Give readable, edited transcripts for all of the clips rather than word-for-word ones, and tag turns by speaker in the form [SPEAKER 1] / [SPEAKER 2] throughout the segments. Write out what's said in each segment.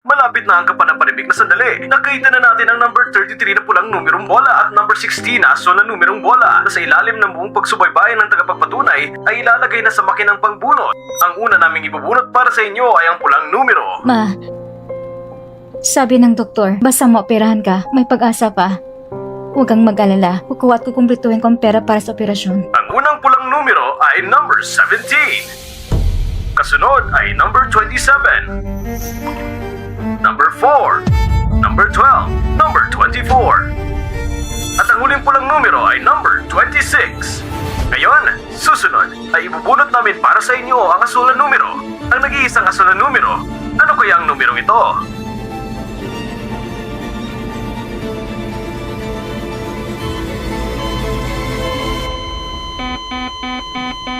[SPEAKER 1] Malapit na ang kapanapanibik na sandali. Nakita na natin ang number 33 na pulang numerong bola at number 16 na aso na numerong bola na sa ilalim ng buong pagsubaybayan ng tagapagpatunay ay ilalagay na sa makinang pangbunot. Ang una naming ibubunot para sa inyo ay ang pulang numero.
[SPEAKER 2] Ma, sabi ng doktor, basta maoperahan ka, may pag-asa pa. Huwag kang mag-alala, kukuha at kukumplituhin ko ang pera para sa operasyon.
[SPEAKER 1] Ang unang pulang numero ay number 17. Kasunod ay number 27. Number 4, number 12, number 24. At ang huling pulang numero ay number 26. Ngayon, susunod ay ibubunot namin para sa inyo ang asul na numero. Ang nag-iisang asul na numero. Ano kaya ang numerong ito?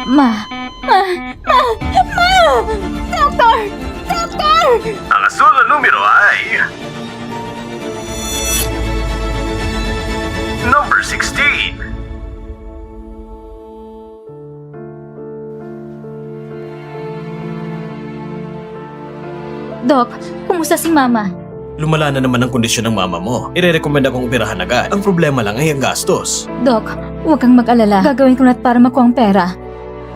[SPEAKER 2] Ma! Doktor! Doktor!
[SPEAKER 1] Ang asul na numero ay... number 16.
[SPEAKER 2] Dok, kumusta si Mama?
[SPEAKER 3] Lumala na naman ang kondisyon ng mama mo. Ire-recommend akong operahan agad. Ang problema lang ay ang gastos.
[SPEAKER 2] Dok, huwag kang mag-alala. Gagawin ko lahat para makuha ang pera.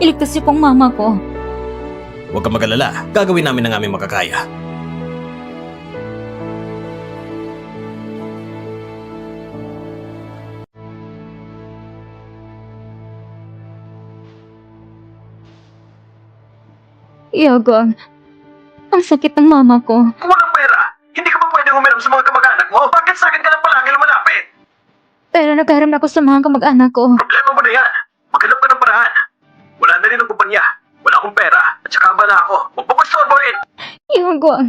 [SPEAKER 2] Iligtas niyo pong mama ko.
[SPEAKER 3] Huwag kang mag-alala. Gagawin namin ang aming makakaya.
[SPEAKER 2] Yogong, ang sakit ng mama ko.
[SPEAKER 1] Walang pera. Hindi ka ba pwedeng umiram sa mga kamag-anak mo? Bakit sa akin ka lang palagi lumalapit?
[SPEAKER 2] Pero nagharam na ako sa mga kamag-anak ko.
[SPEAKER 1] Problema mo na yan. Maghanap ka ng paraan. Wala na rin ang kumpanya. Wala akong pera. At saka ba na ako? Huwag mo pastorbohin.
[SPEAKER 2] Yogong,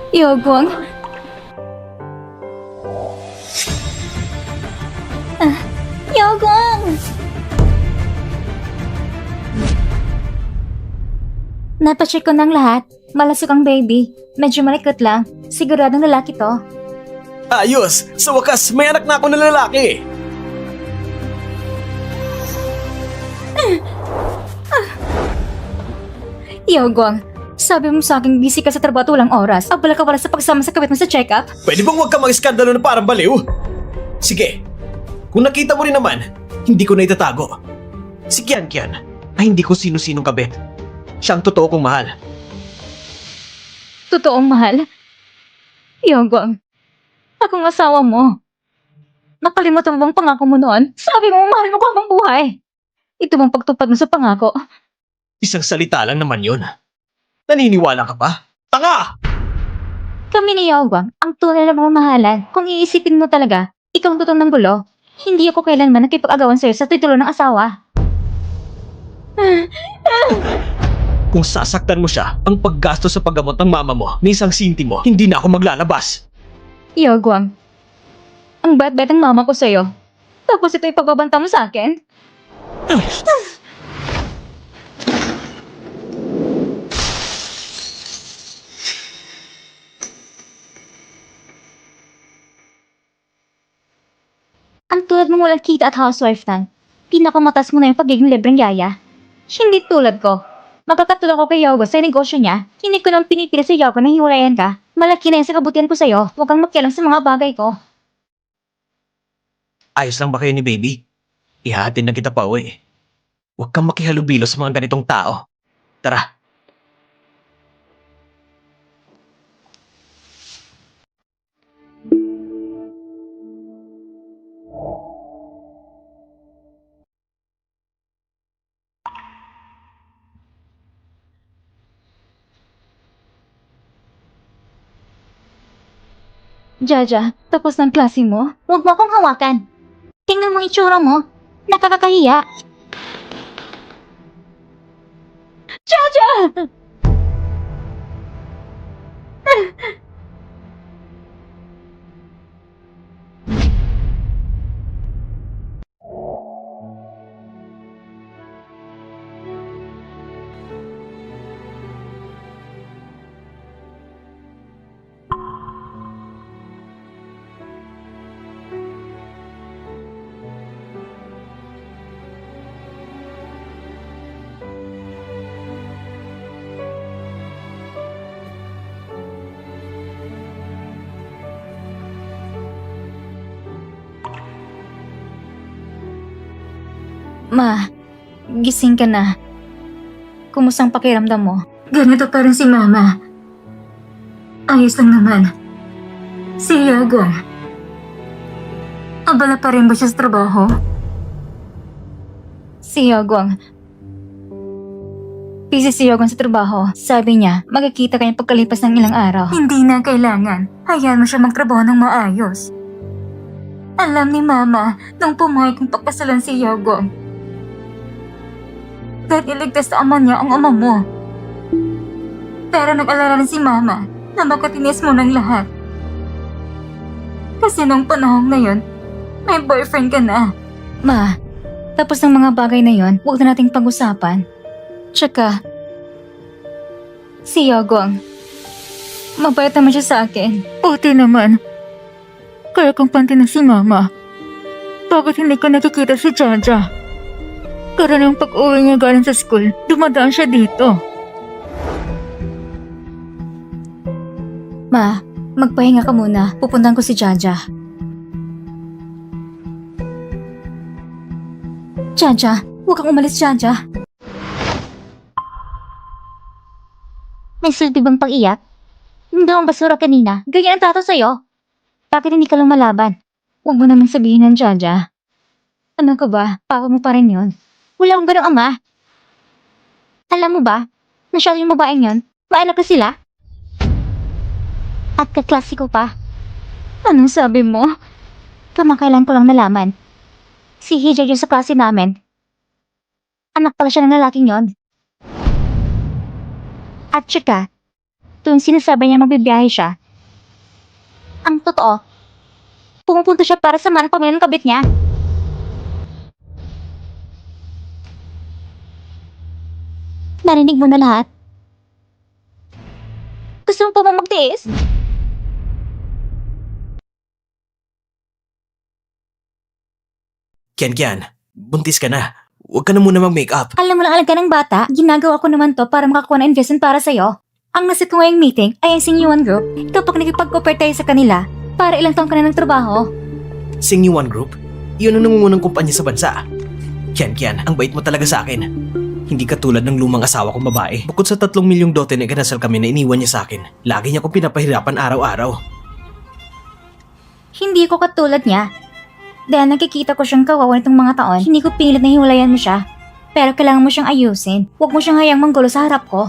[SPEAKER 2] Yogong. Yogong! Napacheck ko ng lahat. Malasok ang baby. Medyo malikot lang. Siguradong lalaki to.
[SPEAKER 3] Ayos! Sa wakas, may anak na ako na lalaki!
[SPEAKER 2] Yogong, sabi mo sa akin busy ka sa trabaho at walang oras. Abala ka pala sa pagsama sa kabit mo sa check-up?
[SPEAKER 3] Pwede bang huwag ka mag-iskandalo na parang baliw? Sige, kung nakita mo rin naman, hindi ko na itatago. Si Kian Kian ay hindi ko sino-sinong kabit. Siya ang totoo kong mahal.
[SPEAKER 2] Totoong mahal? Yogong, akong asawa mo. Nakalimutan mo bang pangako mo noon? Sabi mo mahal mo ko habang buhay. Ito bang pagtupad mo sa pangako?
[SPEAKER 3] Isang salita lang naman yun. Naniniwala ka pa? Tanga!
[SPEAKER 2] Kami ni Yogong, ang tunay na mamahalan. Kung iisipin mo talaga, ikaw ang totoong ng gulo. Hindi ako kailanman nakipag-agawan sa'yo sa titulo ng asawa.
[SPEAKER 3] Kung sasaktan mo siya, ang paggastos sa paggamot ng mama mo ni isang sintimo, hindi na ako maglalabas.
[SPEAKER 2] Yogong, ang bait-bait ng mama ko sa'yo. Tapos ito ipagbabanta mo sa akin? Ang tulad mong walang kita at housewife lang, pinakamatas mo na yung pagiging libreng yaya. Hindi tulad ko. Magkakatulong ko kay Yogo sa negosyo niya. Hindi ko nang pinipili sa Yogo na hiwalayan ka. Malaki na yan sa kabutihan ko sa'yo. Huwag kang makialam sa mga bagay ko.
[SPEAKER 3] Ayos lang ba kayo ni baby? Ihahatid na kita pa uwi. Huwag kang makihalubilo sa mga ganitong tao. Tara.
[SPEAKER 2] Jaja, tapos ng klase mo? Huwag mo akong hawakan. Tingnan mo ang itsura mo. Nakakakahiya. Jaja! Ma, gising ka na. Kumusang pakiramdam mo? Ganito pa rin si Mama. Ayos lang naman. Si Yagong. Abala pa rin ba siya sa trabaho? Si Yagong. Busy si Yagong sa trabaho. Sabi niya, magkikita kayo pagkalipas ng ilang araw. Hindi na kailangan. Hayaan mo siya magtrabaho ng maayos. Alam ni Mama nung pumayag kong pagkasalan si Yagong. Dahil iligtas sa ama niya ang ama mo. Pero nag-alala rin si Mama na makatinis mo ng lahat. Kasi nung panahon na yun, may boyfriend ka na. Ma, tapos ng mga bagay na yon, huwag na nating pag-usapan. Tsaka, si Yagong, mabait naman siya sa akin. Buti naman. Kaya kung panty na si Mama, bakit hindi ko nakikita si Jaja? Karanang pag-uwi niya galing sa school, dumadaan siya dito. Ma, magpahinga ka muna. Pupuntahan ko si Jaja. Jaja, huwag kang umalis, Jaja. May silbi bang pag-iyak? Hindi akong basura kanina. Ganyan ang tato sa'yo. Bakit hindi ka lumalaban? Huwag mo naman sabihin ng Jaja. Ano ka ba? Papa mo pa rin yun. Wala akong ganong ama. Alam mo ba, nasyado yung babaeng yun, maanak na sila. At kaklasiko pa. Anong sabi mo? Kamakailan ko lang nalaman. Si Hijay yung sa klase namin. Anak pala siya ng lalaking yon. At tsaka, tuwing sinasabi niya magbibiyahe siya, ang totoo, pumupunta siya para sa manang pamilya ng kabit niya. Narinig mo na lahat? Gusto mo pa ba magtiis?
[SPEAKER 3] Kian, buntis ka na. Huwag ka na muna mag-makeup.
[SPEAKER 2] Alam mo lang alaga ng bata, ginagawa ko naman to para makakuha ng investment para sa'yo. Ang nasit ko ngayong meeting ay ang Sing-Yuan Group. Kapag nakipag-cooperate tayo sa kanila, para ilang taong ka na ng trabaho.
[SPEAKER 3] Sing-Yuan Group? Iyon ang nangungunang kumpanya sa bansa. Kian, ang bait mo talaga sa akin. Hindi katulad ng lumang asawa kong babae. Bukod sa 3 milyong dote na ikinasal kami na iniwan niya sa akin, lagi niya akong pinapahirapan araw-araw.
[SPEAKER 2] Hindi ko katulad niya. Dahil nakikita ko siyang kawawa nitong mga taon, hindi ko pilit na hiwalayan mo siya. Pero kailangan mo siyang ayusin. Huwag mo siyang hayang manggulo sa harap ko.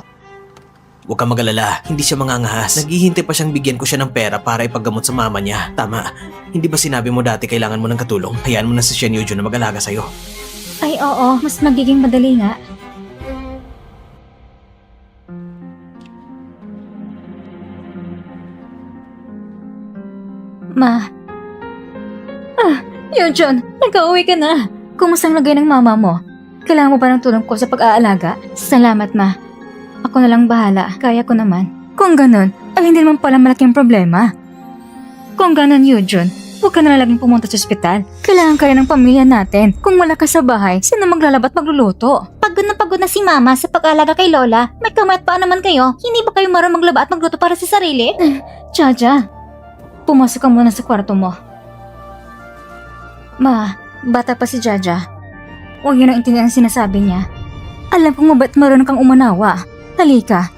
[SPEAKER 3] Huwag kang mag-alala, hindi siya mangangahas. Naghihintay pa siyang bigyan ko siya ng pera para ipaggamot sa mama niya. Tama, hindi ba sinabi mo dati kailangan mo ng katulong? Hayaan mo na si Shen Yujo na mag-alaga sa'yo.
[SPEAKER 2] Ay oo, mas magiging madali nga. Ma. Yunjun, nag-uwi ka na. Kumusang lagay ng mama mo? Kailangan mo ba ng tulong ko sa pag-aalaga? Salamat, Ma. Ako na lang bahala, kaya ko naman. Kung ganun, ay hindi naman pala malaking problema. Kung ganun, Yunjun, huwag ka na laging pumunta sa ospital. Kailangan ka rin ng pamilya natin. Kung wala ka sa bahay, sino maglalabat magluluto? Pagod na si Mama sa pag-aalaga kay Lola. May kamay at paa naman kayo. Hindi ba kayo marunong maglaba at magluto para sa sarili? Jaja, pumasok ka muna sa kwarto mo. Ma, bata pa si Jaja. Huwag yun ang intindihan ang sinasabi niya. Alam kong mabait marunong kang umanawa. Halika.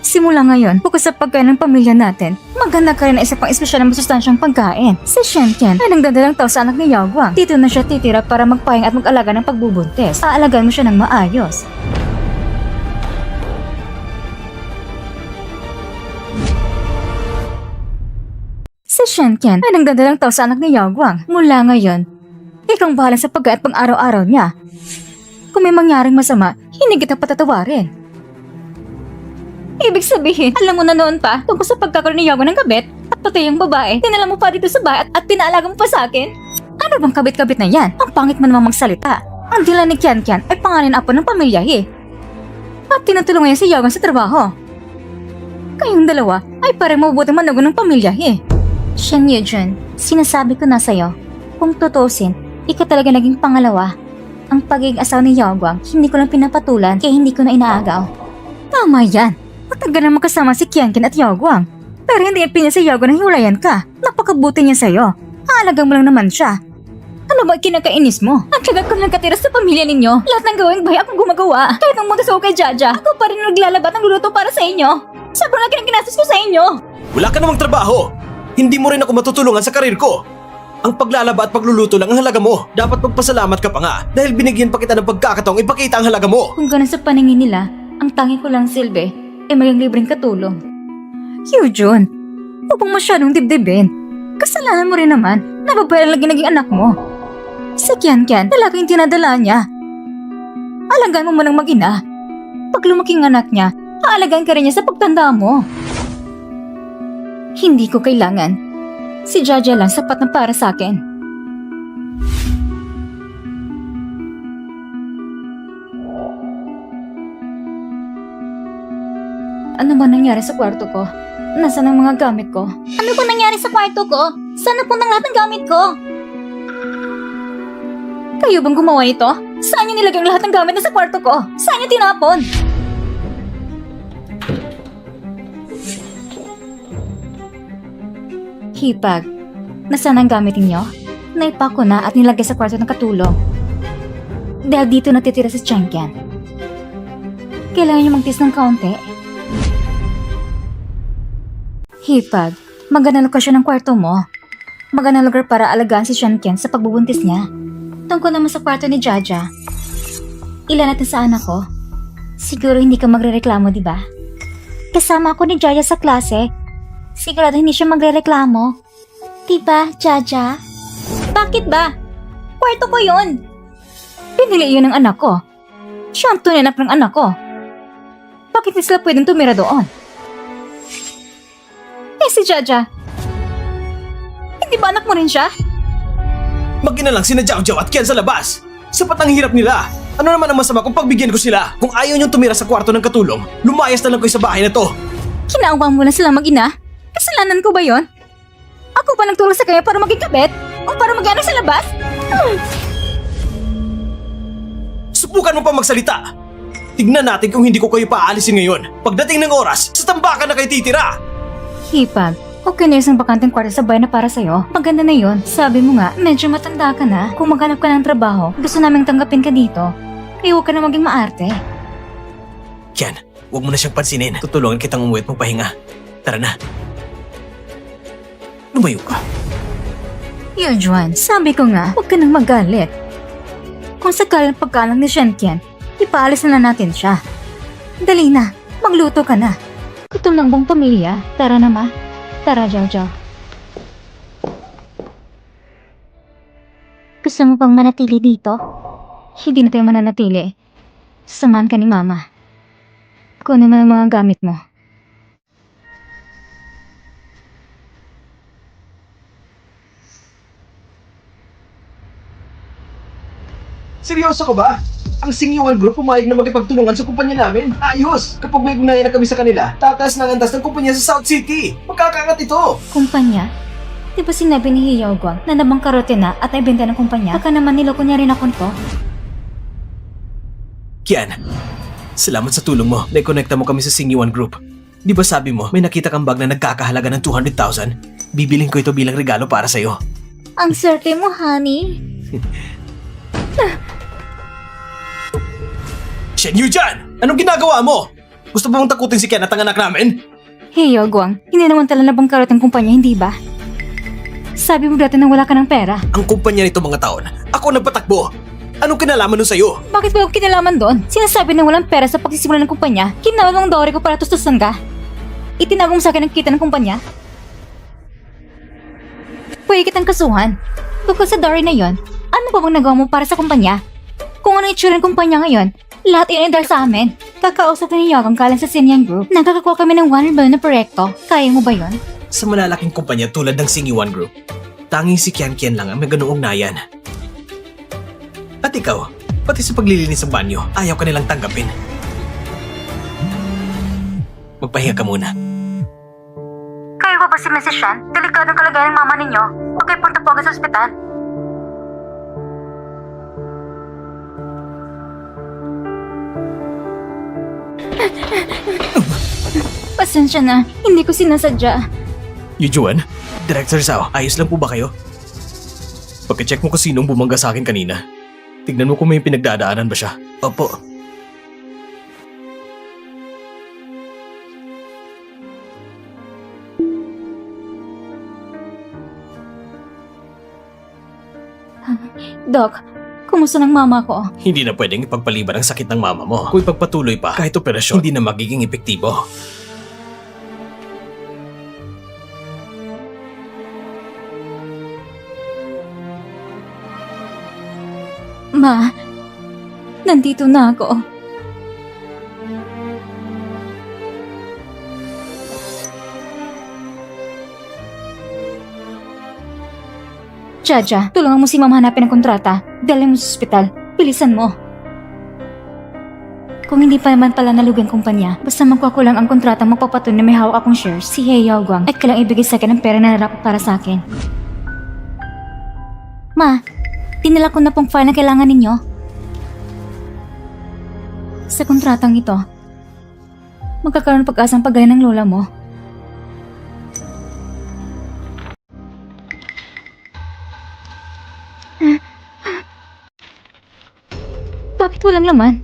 [SPEAKER 2] Simula ngayon, bukas sa pagkain ng pamilya natin, maghanap ka rin ng isa pang espesyal na masustansyang pagkain. Si Shenken ay nagdadalang tao sa anak ni Yaoguang. Dito na siya titira para magpahing at mag-alaga ng pagbubuntis. Aalagaan mo siya ng maayos. Si Shenken ay nagdadalang tao sa anak ni Yaoguang. Mula ngayon, ikaw ang bahala sa pagkain at pang-araw-araw niya. Kung may mangyaring masama, hindi kita patatawarin. Ibig sabihin, alam mo na noon pa tungkol sa pagkakaroon ni Yago ng kabit at pati yung babae, dinala mo pa dito sa bahay at pinaalaga mo pa sa akin? Ano bang kabit-kabit na yan? Ang pangit mo namang magsalita. Ang dila ni Kian ay pangalan apo ng pamilya At tinutulungan niya si Yago sa trabaho. Kayong dalawa ay parang mabubuting manugo ng pamilya Shen Yujun, sinasabi ko na sa'yo, kung tutusin, ikaw talaga naging pangalawa. Ang pagiging asawa ni Yaoguang, hindi ko lang pinapatulan kaya hindi ko na inaagaw. Tama yan. Matagal na magkasama si Kiankin at Yaoguang. Pero hindi niya pinya si Yaoguang na hiwalayan ka. Napakabuti niya sa'yo. Aalaga mo lang naman siya. Ano Alam mo, kinakainis mo. Ang tagal ko nagkatira sa pamilya ninyo. Lahat ng gawing bahay akong gumagawa. Kahit nung muntas ako kay Jaja, ako pa rin naglalabat ng luluto para sa inyo. Sobrang laki ng ginastos ko sa inyo.
[SPEAKER 3] Wala ka namang trabaho! Hindi mo rin ako matutulungan sa karir ko! Ang paglalaba at pagluluto lang ang halaga mo. Dapat magpasalamat ka pa nga dahil binigyan pa kita ng pagkakataong ipakita ang halaga mo.
[SPEAKER 2] Kung ganun sa paningin nila, ang tangi ko lang silbi ay maging libreng katulong. Hyojun, huwag mong masyadong dibdibin. Kasalanan mo rin naman na babae lang naging anak mo. Si Kian-Kian, lalaking tinadala niya. Alagaan mo munang mag-ina. Pag lumaking anak niya, aalagaan ka rin niya sa pagtanda mo. Hindi ko kailangan. Si Jaja lang sapat na para sa akin. Ano ba nangyari sa kwarto ko? Nasaan ang mga gamit ko? Ano ba nangyari sa kwarto ko? Saan napunta ang lahat ng gamit ko? Kayo bang gumawa nito? Saan niyo nilagay ang lahat ng gamit na sa kwarto ko? Saan niyo tinapon? Hipag, nasaan ang gamit ninyo? Naipa ko na at nilagay sa kwarto ng katulong. Dahil dito natitira si Kian-Kian. Kailangan niyo magtiis ng kaunti. Hipag, magandang lokasyon ng kwarto mo. Magandang lugar para alagaan si Kian-Kian sa pagbubuntis niya. Tungkol naman sa kwarto ni Jaja. Ilan natin sa anak ko? Siguro hindi ka magrereklamo, di ba? Kasama ako ni Jaja sa klase. Sigurado hindi siya magrereklamo. Diba, Jaja? Bakit ba? Kwarto ko yun. Pinili yun ng anak ko. Siya ang tunay anak ng anak ko. Bakit hindi sila pwedeng tumira doon? Eh si Jaja, hindi ba anak mo rin siya?
[SPEAKER 3] Mag-ina lang sina Jiao Jiao at Kian sa labas! Sapat ang hirap nila! Ano naman ang masama kung pagbigyan ko sila? Kung ayaw niyong tumira sa kwarto ng katulong, lumayas na lang kayo sa bahay na to!
[SPEAKER 2] Kinaawang mo na sila mag-ina? Kasalanan ko ba yon? Ako ba nagtulong sa kanya para maging kabet? O para mag-anak sa labas?
[SPEAKER 3] Subukan mo pa magsalita! Tignan natin kung hindi ko kayo paaalisin ngayon. Pagdating ng oras, sa tambakan na kayo titira!
[SPEAKER 2] Hipag, okay na isang bakanteng kwarto sa bahay na para sa'yo. Maganda na yon. Sabi mo nga, medyo matanda ka na. Kung maghanap ka ng trabaho, gusto naming tanggapin ka dito. Kaya huwag ka na maging maarte.
[SPEAKER 3] Kian, huwag mo na siyang pansinin. Tutulungan kitang umuwi at magpahinga. Tara na. Lumayo ka.
[SPEAKER 2] Yujuan, sabi ko nga, huwag ka nang magalit. Kung sakaling pagkalang ni Kian-Kian, ipaalis na natin siya. Dali na, magluto ka na. Gutom ng buong pamilya. Tara na ma. Tara, Jiao. Gusto mo pang manatili dito? Hindi na tayo mananatili. Samahan ka ni Mama. Kunin mo ang mga gamit mo.
[SPEAKER 3] Seryoso ka ba? Ang Singyuan Group pumayag na makipagtulungan sa kumpanya namin. Ayos! Kapag may ugnayan na kami sa kanila, tataas ng antas ng kumpanya sa South City. Magkakangat ito!
[SPEAKER 2] Kumpanya? Di ba sinabi ni Hiyaw Guang na nabangkarote na at naibenta ng kumpanya? Baka naman niloko niya rin ako nito.
[SPEAKER 3] Kian, salamat sa tulong mo. Naikonekta mo kami sa Singyuan Group. Di ba sabi mo, may nakita kang bag na nagkakahalaga ng 200,000? Bibilhin ko ito bilang regalo para sa'yo.
[SPEAKER 2] Ang swerte mo, honey.
[SPEAKER 3] Shen Yujan! Anong ginagawa mo? Gusto ba mong takutin si Kian at ang anak namin?
[SPEAKER 2] Hiyaw Guang, hindi naman tala nabangkarot ang kumpanya, hindi ba? Sabi mo dati nang wala ka ng pera.
[SPEAKER 3] Ang kumpanya nito mga taon, ako nagpatakbo. Anong kinalaman nun sa'yo?
[SPEAKER 2] Bakit walang kinalaman doon? Sinasabi nang walang pera sa pagsisimula ng kumpanya, kinawag ang dowry ko para tustusan ka. Itinagong sa akin ang kita ng kumpanya. Pwede kitang kasuhan. Tungkol sa dowry na yon, ano pa bang nagawa mo para sa kumpanya? Kung ano itsura ng kumpanya ngayon, lahat yun ay dahil sa amin. Kakausap na ni Yogang galing sa Sinyan Group. Nagkakakuha kami ng 1 billion na proyekto. Kaya mo ba yon?
[SPEAKER 3] Sa malalaking kumpanya tulad ng Singyuan Group, tanging si Kian-Kian lang ang may ganoong ugnayan. At ikaw, pati sa paglilinis ng banyo, ayaw ka nilang tanggapin. Magpahinga ka muna.
[SPEAKER 2] Kayo ba si Mrs. Shan? Delikadong kalagayan ng mama ninyo. Okay, punta po agad sa ospital. Pasensya na, hindi ko sinasadya.
[SPEAKER 3] Yujuan? Director Zhao, ayos lang po ba kayo? Pagka-check mo kung sinong bumangga sa akin kanina. Tignan mo kung may pinagdadaanan ba siya. Opo.
[SPEAKER 2] Doc, kumusta ng mama ko?
[SPEAKER 3] Hindi na pwedeng ipagpaliban ang sakit ng mama mo. Kung ipagpatuloy pa, kahit operasyon, hindi na magiging epektibo.
[SPEAKER 2] Ma, nandito na ako. Jaja, tulungan mo si Mama hanapin ang kontrata. Dalhin mo sa ospital. Bilisan mo. Kung hindi pa naman pala nalugan kumpanya, basta magkakulang ang kontrata magpapatunay na may hawak akong shares, si He Yaoguang ay kailang ibigay sa akin ang pera na narapat para sa akin. Ma, dinala ko na pong file na kailangan ninyo. Sa kontratang ito, magkakaroon pag-asang paggaling ng lola mo. Bakit walang laman?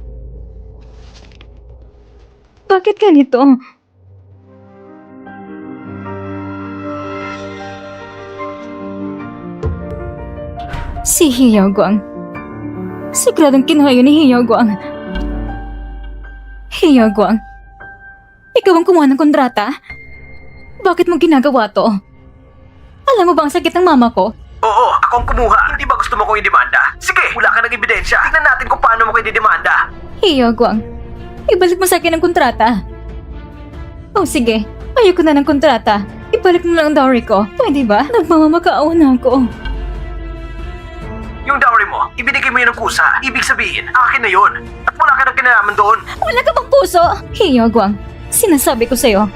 [SPEAKER 2] Bakit ganito? Si Hiyaguang. Siguradong kinuha yun ni Hiyaguang. Hiyaguang, ikaw ang kumuha ng kontrata? Bakit mo ginagawa to? Alam mo ba ang sakit ng mama ko?
[SPEAKER 1] Oo, ako ang kumuha. Hindi ba gusto mo kong i-demanda? Sige, wala ka ng ebidensya. Tingnan natin kung paano mo ko i-demanda.
[SPEAKER 2] Hiyaguang, ibalik mo sa akin ang kontrata. Oh sige, ayoko na ng kontrata. Ibalik mo lang ang dowry ko. Pwede ba? Nagmamamakaawa na ako.
[SPEAKER 1] Yung dowry mo, ibinigay mo yun ng kusa. Ibig sabihin, akin na yun. At wala ka ng kinalaman doon.
[SPEAKER 2] Wala ka bang puso? Hiyaguang, sinasabi ko sa'yo,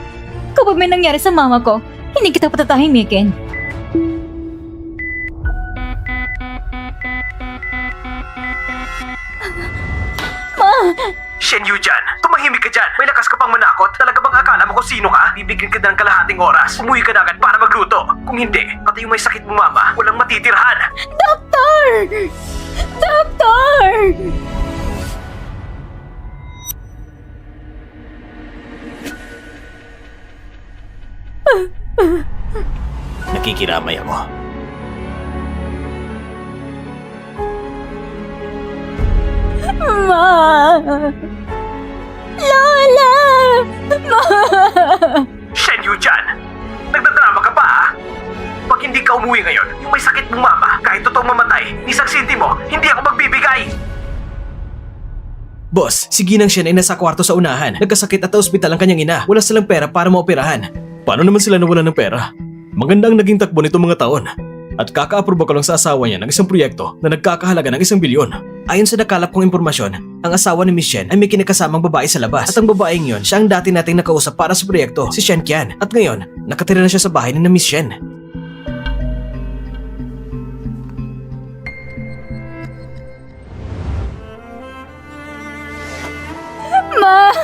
[SPEAKER 2] kapag may nangyari sa mama ko, hindi kita patatahimikin. Ma!
[SPEAKER 1] Shen Yujan, tumahimik ka dyan. May lakas ka pang manakot. Talaga bang akala mo kung sino ka? Bibigyan ka ng kalahating oras. Umuwi ka na agad para magluto. Kung hindi, pati yung may sakit mong mama, walang matitirhan.
[SPEAKER 2] Doktor! Doktor!
[SPEAKER 3] Nakikiramay ako.
[SPEAKER 2] Ma! Lola! Ma!
[SPEAKER 1] Shen Yujan, nagdadrama ka pa ha? Pag hindi ka umuwi ngayon, yung may sakit mong mama, kahit totoong mamatay, isang sentimo, hindi ako magbibigay.
[SPEAKER 3] Boss, si Ginang Shen ay nasa kwarto sa unahan. Nagkasakit at ospital ang kanyang ina. Wala silang pera para maoperahan. Paano naman sila nawalan ng pera? Maganda ang naging takbo nito mga taon. At kaka-aproba ko lang sa asawa niya ng isang proyekto na nagkakahalaga ng 1 bilyon. Ayon sa nakalap kong impormasyon, ang asawa ni Miss Shen ay may kinakasamang babae sa labas. At ang babaeng yon, siya ang dati nating nakausap para sa proyekto, si Shen Qian. At ngayon, nakatira na siya sa bahay ni Miss Shen.
[SPEAKER 2] Ma!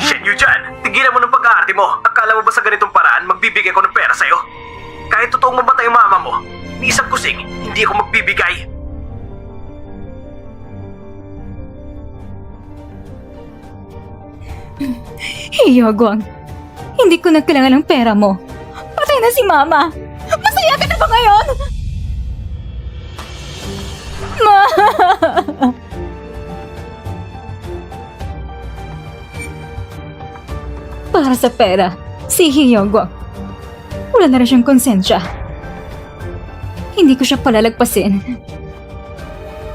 [SPEAKER 1] Shen Yujan, tigilan mo ng pag-aarte mo. Akala mo ba sa ganitong paraan magbibigay ko ng pera sa'yo? Kahit totoong mamatay ang mama mo, ni isang kusing, hindi ako magbibigay.
[SPEAKER 2] Hiyaguang, hindi ko na kailangan ng pera mo. Patay na si Mama. Masaya ka na ba ngayon? Ma! Para sa pera, si Hiyaguang, wala na rin siyang konsensya. Hindi ko siya palalagpasin.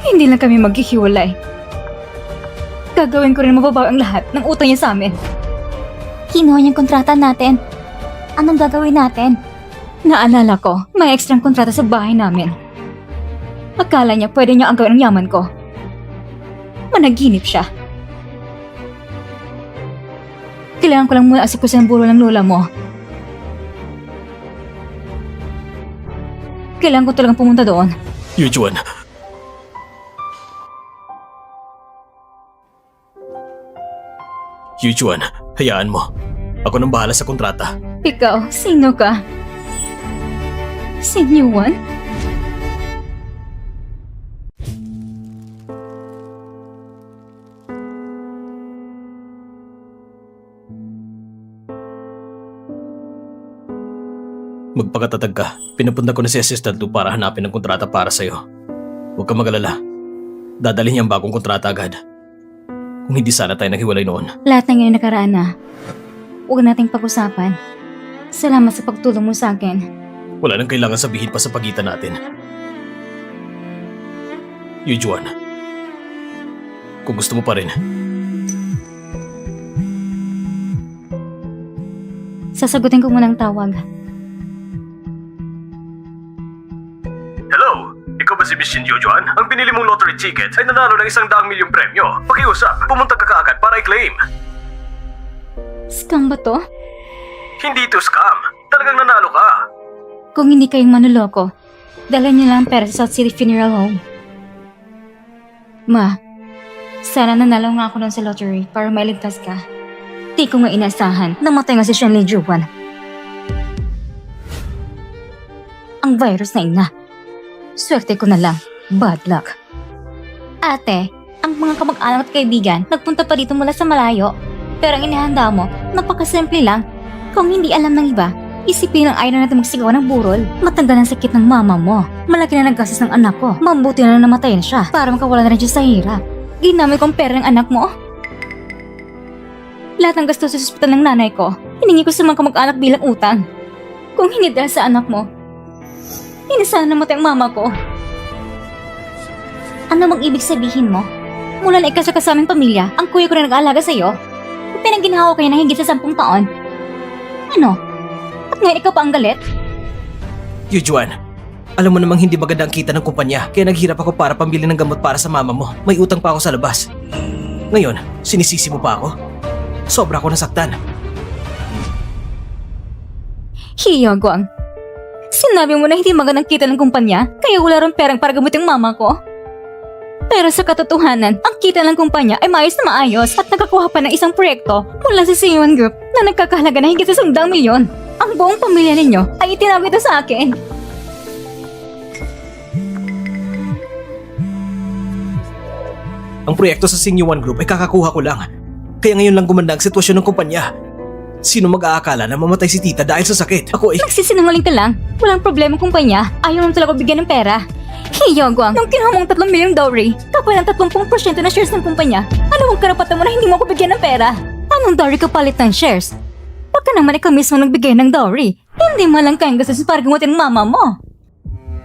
[SPEAKER 2] Hindi lang kami maghihiwalay. Gagawin ko rin mababaw ang lahat ng utang niya sa amin. Kinuha niyang kontrata natin. Anong gagawin natin? Naalala ko, may ekstrang kontrata sa bahay namin. Akala niya pwede niya ang gawin ang yaman ko. Managinip siya. Kailangan ko lang muna asikusin ang buro ng lola mo. Kailangan ko talagang pumunta doon.
[SPEAKER 3] Yujuan. Yujuan, hayaan mo. Ako nang bahala sa kontrata.
[SPEAKER 2] Ikaw, sino ka? Si New One?
[SPEAKER 3] Magpakatatag ka. Pinapunta ko na si Assistant 2 para hanapin ang kontrata para sa'yo. Huwag kang mag-alala. Dadalhin niya ang bagong kontrata agad. Kung hindi sana tayo naghiwalay noon.
[SPEAKER 2] Lahat ng ngayon nakaraan na. Huwag nating pag-usapan. Salamat sa pagtulong mo sa akin.
[SPEAKER 3] Wala nang kailangan sabihin pa sa pagitan natin. Yujuan. Kung gusto mo pa rin.
[SPEAKER 2] Sasagutin ko muna ang tawag.
[SPEAKER 1] Hello? Ikaw ba si Miss Shin Yujuan? Ang binili mong lottery ticket ay nanalo ng 100 milyong premyo. Pakiusap, pumunta ka kaagad para i-claim.
[SPEAKER 2] Scam ba to?
[SPEAKER 1] Hindi to scam. Talagang nanalo ka.
[SPEAKER 2] Kung hindi kayong manuloko, dalhin niyo lang ang pera sa South City Funeral Home. Ma, sana nanalo nga ako doon sa lottery para mailigtas ka. Di ko nga inasahan. Namatay nga si Shanley Juan. Ang virus na ina. Swerte ko na lang. Bad luck. Ate, ang mga kamag-anak at kaibigan nagpunta pa dito mula sa malayo. Pero ang inihanda mo, napakasimple lang. Kung hindi alam ng iba, isipin ang ayaw natin magsigaw ng burol. Matanda ng sakit ng mama mo. Malaki na naggastos ng anak ko. Mabuti na namatayan siya para makawala na rin siya sa hirap. Ginamit kong pera ng anak mo. Lahat ng gastos sa ospital ng nanay ko, hiningi ko sa mga kamag-anak bilang utang. Kung hindi dahil sa anak mo, hindi sana namatay ang mama ko. Ano bang ibig sabihin mo? Mula na ikasya ka sa aming pamilya, ang kuya ko na nag-aalaga sa'yo. Pinagginhawa kayo na higit sa 10 taon. Ano? At ngayon ikaw pa ang galit?
[SPEAKER 3] Yujuan, alam mo namang hindi maganda ang kita ng kumpanya, kaya naghirap ako para pambili ng gamot para sa mama mo. May utang pa ako sa labas. Ngayon, sinisisi mo pa ako? Sobra ako nasaktan.
[SPEAKER 2] Hiyagwang. Sinabi mo na hindi magandang kita ng kumpanya, kaya wala rin perang para gamutin mama ko. Pero sa katotohanan, ang kita ng kumpanya ay maayos na maayos at nakakuha pa ng isang proyekto mula sa C1 Group na nagkakahalaga na higit sa 100 milyon. Ang buong pamilya ninyo ay itinawag ito sa akin.
[SPEAKER 3] Ang proyekto sa Sing1 Group ay kakakuha ko lang. Kaya ngayon lang gumanda ang sitwasyon ng kumpanya. Sino mag-aakala na mamatay si tita dahil sa sakit? Ako ay...
[SPEAKER 2] Nagsisinungaling ka lang. Walang problema kumpanya. Ayaw naman talaga bigyan ng pera. Hiyagwang, nung kinuha mong 3 milyong dowry, kapal ang 30% na shares ng kumpanya, ano ang karapatan mo na hindi mo ako bigyan ng pera? Anong dowry kapalit ng shares? Baka naman ikaw mismo nagbigay ng dowry. Hindi mo lang kayang gastos para gamutin ang mama mo.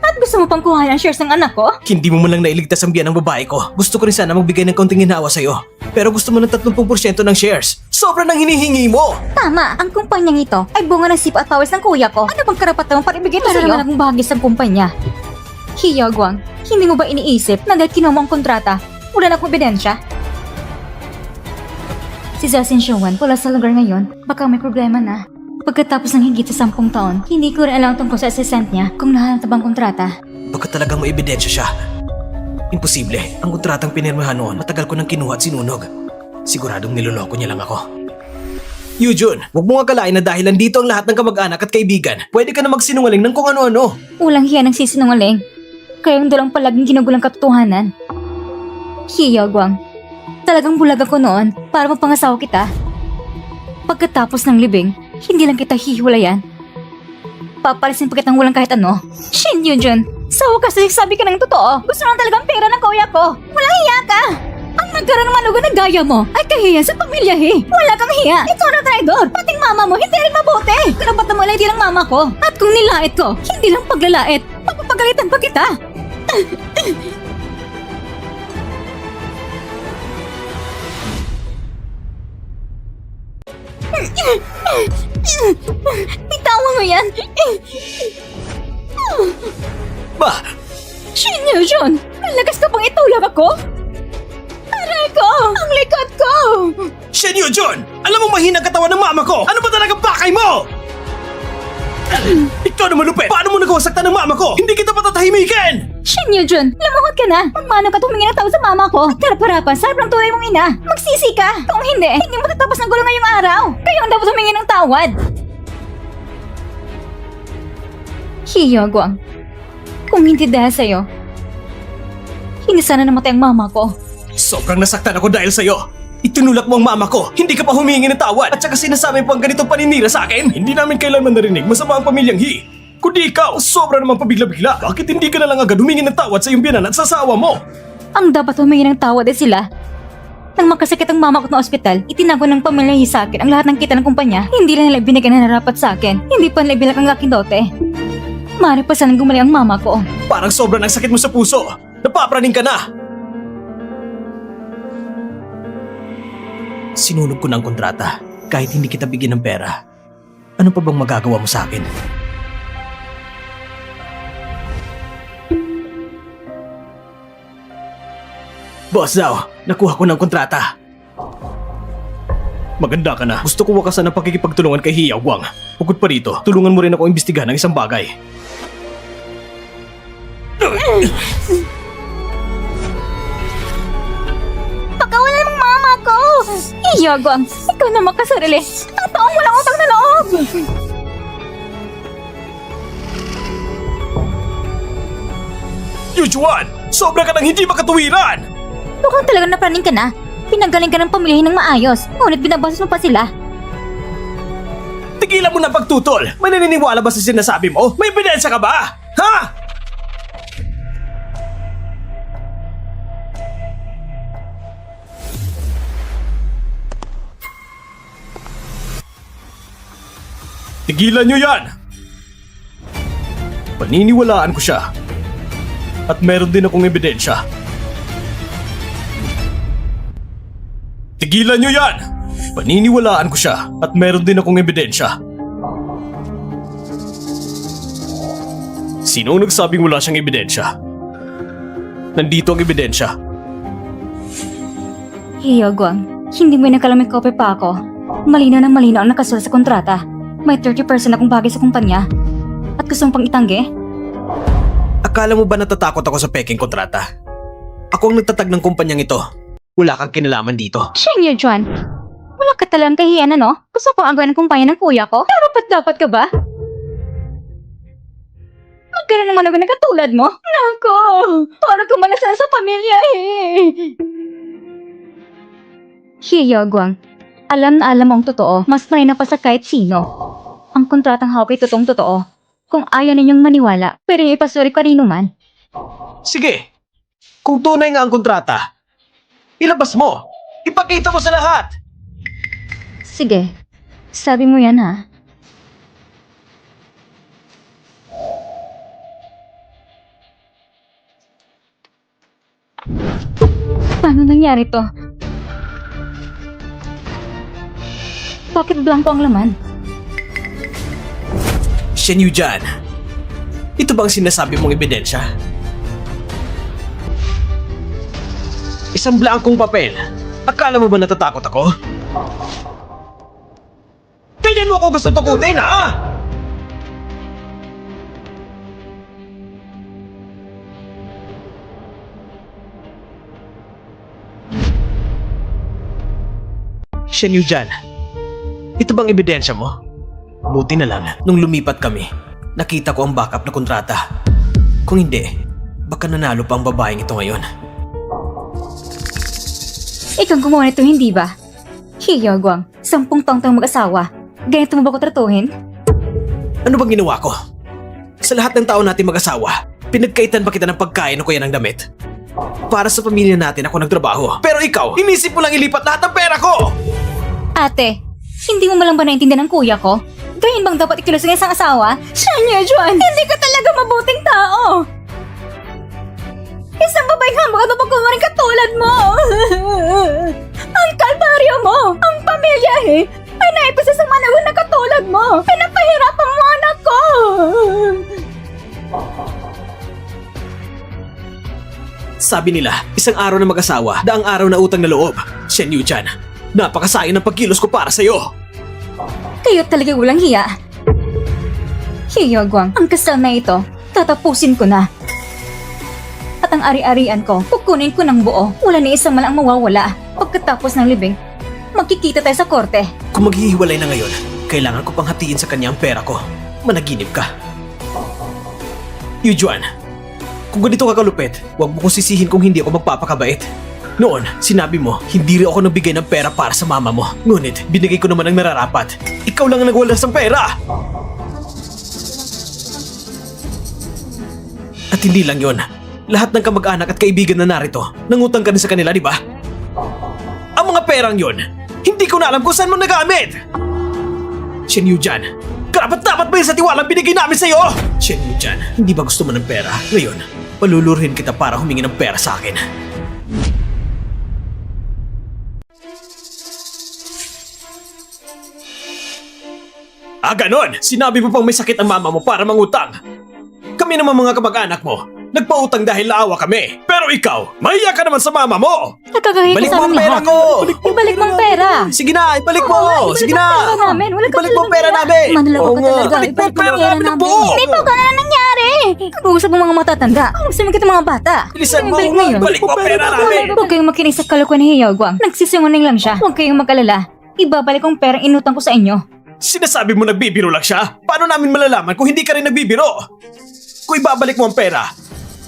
[SPEAKER 2] At gusto mo pang kuha ang shares ng anak ko?
[SPEAKER 3] Hindi mo man lang nailigtas ang biyan ng babae ko. Gusto ko rin sana magbigay ng kaunting hinawa sa'yo. Pero gusto mo ng 30% ng shares. Sobra nang hinihingi mo!
[SPEAKER 2] Tama, ang kumpanyang ito ay bunga ng sipa at pawis ng kuya ko. Ano bang karapatan mo para ibigay ito sa'yo? Para naman akong bahagi sa kumpanya. Hiyagwang, hindi mo ba iniisip na dahil kinuha mo ang kontrata, wala na akong ebidensya? Si Zasin Showan, wala sa lugar ngayon. Baka may problema na. Pagkatapos ng higit sa 10 taon, hindi ko rin alam tungkol sa assistant niya kung nahanap na bang kontrata.
[SPEAKER 3] Baka talagang may ebidensya siya. Imposible. Ang kontratang pinirmahan noon, matagal ko nang kinuha at sinunog. Siguradong niloloko niya lang ako. Yujun, huwag mo akalain na dahil nandito ang lahat ng kamag-anak at kaibigan, pwede ka na magsinungaling ng kung ano-ano.
[SPEAKER 2] Walang hiya ng sisinungaling. Kayong dalang palaging ginugulang katotohanan. Hiyagwang, talagang bulag ako noon para mapangasawa kita. Pagkatapos ng libing, hindi lang kita hihiwalayan. Papalisin pa kitang walang kahit ano. Shin Yujun, sa wakas sabi ka ng totoo. Gusto lang talagang pera ng kuya ko. Walang hiya ka! Ang nagkaroon ng malugan na gaya mo ay kahiya sa pamilya Wala kang hiya. Ito na traidor. Pating mama mo, hindi rin mabuti. Karapatan mo lang hindi lang mama ko. At kung nilait ko, hindi lang paglalait. Papapagalitan pa kita. Bitawan mo yan.
[SPEAKER 3] Ba?
[SPEAKER 2] Shin Yujun, malakas ka pang itulak ako? Aray ko! Ang likod ko!
[SPEAKER 3] Shen Yujun! Alam mo mahina katawan ng mama ko! Ano ba talagang bakay mo? Ikaw naman lupit! Paano mo nagawa saktan ng mama ko? Hindi kita patatahimikin!
[SPEAKER 2] Shin Yujun, lumuhod ka na. Magmano ka tumingin ng tao sa mama ko. At harap-harapan, sarap ng tunay mong ina. Magsisi ka. Kung hindi matatapos ng gulo ngayong araw. Kayo ang dapat tumingin ng tawad. Hiyogwang, kung hindi dahil sa'yo, hindi sana namatay ang mama ko.
[SPEAKER 3] Sobrang nasaktan ako dahil sa'yo. Itinulak mo ang mama ko. Hindi ka pa humingi ng tawad. At saka sinasabi po ang ganitong paninira sa akin. Hindi namin kailanman narinig masama ang pamilyang Hi. Kundi ikaw, sobra namang pabigla-bigla. Bakit hindi ka na lang agad humingi ng tawad sa iyong biyanan at sa asawa mo?
[SPEAKER 2] Ang dapat humingi ng tawad ay sila. Nang magkasakit ang mama ko ng ospital, itinago ng pamilya niya sa akin ang lahat ng kita ng kumpanya. Hindi lang nila binigyan na narapat sa akin. Hindi pa nila bilang ang aking dote. Maaari pa sanang gumaling ang mama ko.
[SPEAKER 3] Parang sobrang ang sakit mo sa puso. Napapraning ka na. Sinunog ko ng kontrata. Kahit hindi kita bigyan ng pera. Ano pa bang magagawa mo sa akin? Boss daw, nakuha ko ng kontrata. Maganda ka na. Gusto ko wakasan ang pakikipagtulungan kay Hiyaw Wang. Bukod pa rito, tulungan mo rin ako imbestigahan ng isang bagay.
[SPEAKER 2] Pagkawalan ng mama ko! Iyagwang, ikaw na makasarili. Ang taong walang utang na loob!
[SPEAKER 3] Yujuan! Sobra ka nang hindi makatuwiran!
[SPEAKER 2] Mukhang talaga napraning ka na. Pinanggaling ka ng pamilya ng maayos, ngunit binabastos mo pa sila.
[SPEAKER 3] Tigilan mo na pagtutol! May naniniwala ba sa sinasabi mo? May ebidensya ka ba? Ha? Tigilan nyo yan! Paniniwalaan ko siya. At meron din akong ebidensya. Tigilan nyo yan! Paniniwalaan ko siya at meron din akong ebidensya. Sino ang nagsabing wala siyang ebidensya? Nandito ang ebidensya.
[SPEAKER 2] Iyagwang, hindi mo nakalamig kope pa ako. Malinaw na malinaw ang nakasulat sa kontrata. May 30% akong bagay sa kumpanya. At gusto mong pang itanggi?
[SPEAKER 3] Akala mo ba natatakot ako sa peking kontrata? Ako ang nagtatag ng kumpanyang ito. Wala kang kinalaman dito.
[SPEAKER 2] Shinyo Juan, wala ka talagang kahiyan ano? Gusto ko ang gawin ng kumpanya ng kuya ko? Pero ba't dapat ka ba? Magkano naman ako na katulad mo? Nako, parang kumalasan sa pamilya eh. Hiyagwang, alam na alam mo ang totoo, mas marina pa sa kahit sino. Ang kontratang hawak ay totoong totoo. Kung ayaw ninyong maniwala, pwede niyo ipasuri kanino man.
[SPEAKER 3] Sige, kung tunay nga ang kontrata, ilabas mo! Ipakita mo sa lahat!
[SPEAKER 2] Sige, sabi mo yan ha. Paano nangyari to? Bakit blanco ang laman?
[SPEAKER 3] Shen Yujan, ito bang sinasabi mong ebidensya? Isang blankong papel. Akala mo ba natatakot ako? Ganyan mo ako gusto tukutin, ha? Shen Yujan, ito bang ebidensya mo? Buti na lang, nung lumipat kami, nakita ko ang backup na kontrata. Kung hindi, baka nanalo pa ang babaeng ito ngayon.
[SPEAKER 2] Ikaw gumawa nito, hindi ba? Hiyagwang, 10 taong tayong mag-asawa. Ganito mo ba ko tratuhin?
[SPEAKER 3] Ano bang ginawa ko? Sa lahat ng tao natin mag-asawa, pinagkaitan ba kita ng pagkain o kaya ng damit? Para sa pamilya natin ako nagtrabaho. Pero ikaw, inisip mo lang ilipat lahat ng pera ko!
[SPEAKER 2] Ate, hindi mo malang ba naintindihan ng kuya ko? Ganyan bang dapat ikilos ng isang asawa? Shania Juan, hindi ka talaga mabuting tao! Isang babaeng hambak at mapagkumaring katulad mo! Ang kalbaryo mo! Ang pamilya ay naipisa sa managon na katulad mo! Pinapahirapan mo anak ko!
[SPEAKER 3] Sabi nila, isang araw na mag-asawa, daang araw na utang na loob. Shen Yuchan, napakasayang ng pagkilos ko para sa'yo.
[SPEAKER 2] Kayo talaga walang hiya. Hiyagwang, ang kasal na ito, tatapusin ko na. At ang ari-arian ko, kukunin ko ng buo. Wala ni isang man ang mawawala. Pagkatapos ng libing, magkikita tayo sa korte.
[SPEAKER 3] Kung maghihiwalay na ngayon, kailangan ko pang hatiin sa kanya ang pera ko. Managinip ka. Yujuan, kung ganito ka kalupit, huwag mo kong sisihin kung hindi ako magpapakabait. Noon, sinabi mo, hindi rin ako nagbigay ng pera para sa mama mo. Ngunit, binigay ko naman ang nararapat. Ikaw lang ang nagwalas ng pera! At hindi lang yon. Lahat ng kamag-anak at kaibigan na narito, nangutang ka din sa kanila, di ba? Ang mga perang yon, hindi ko na alam kung saan mo nagamit! Shen Yujan, karapat-dapat ba yun sa tiwalang binigay namin sa'yo? Shen Yujan, hindi ba gusto mo ng pera? Ngayon, palulurhin kita para humingi ng pera sa akin. Ah, ganon! Sinabi mo pang may sakit ang mama mo para mangutang. Kami naman mga kamag-anak mo, nagpautang dahil naawa kami. Pero ikaw, mahiya ka naman sa mama mo!
[SPEAKER 2] Nakakahiya
[SPEAKER 3] Balik
[SPEAKER 2] sa
[SPEAKER 3] mo ang
[SPEAKER 2] aming
[SPEAKER 3] pera
[SPEAKER 2] lahat.
[SPEAKER 3] ko!
[SPEAKER 2] Ibalik mo ang pera!
[SPEAKER 3] Sige na, ibalik mo!
[SPEAKER 2] Oo,
[SPEAKER 3] Sige
[SPEAKER 2] ibalik mo ang
[SPEAKER 3] na!
[SPEAKER 2] pera namin. Wala ka
[SPEAKER 3] Ibalik mo ang
[SPEAKER 2] talagang
[SPEAKER 3] pera namin!
[SPEAKER 2] Manloko
[SPEAKER 3] Oo
[SPEAKER 2] ka
[SPEAKER 3] nga.
[SPEAKER 2] talaga.
[SPEAKER 3] Ibalik mo ang
[SPEAKER 2] Ibalik mo
[SPEAKER 3] pera namin ng buo!
[SPEAKER 2] Dito ka na nangyari! Kag-uusap ng mga matatanda. Kag-uusap ng mga bata.
[SPEAKER 3] Bilisan mo!
[SPEAKER 2] Ibalik mo yun.
[SPEAKER 3] Ibalik mo ang pera namin!
[SPEAKER 2] Huwag kayong makinig sa kalokohan ni Hiyaw Guang. Nagsisinungaling lang siya. Huwag kayong mag-alala. Ibabalik ko ang perang inutang ko sa inyo.
[SPEAKER 3] Sinasabi mo nagbibiro lang siya? Paano namin malalaman kung hindi ka rin nagbibiro? Kung ibabalik mo ang pera,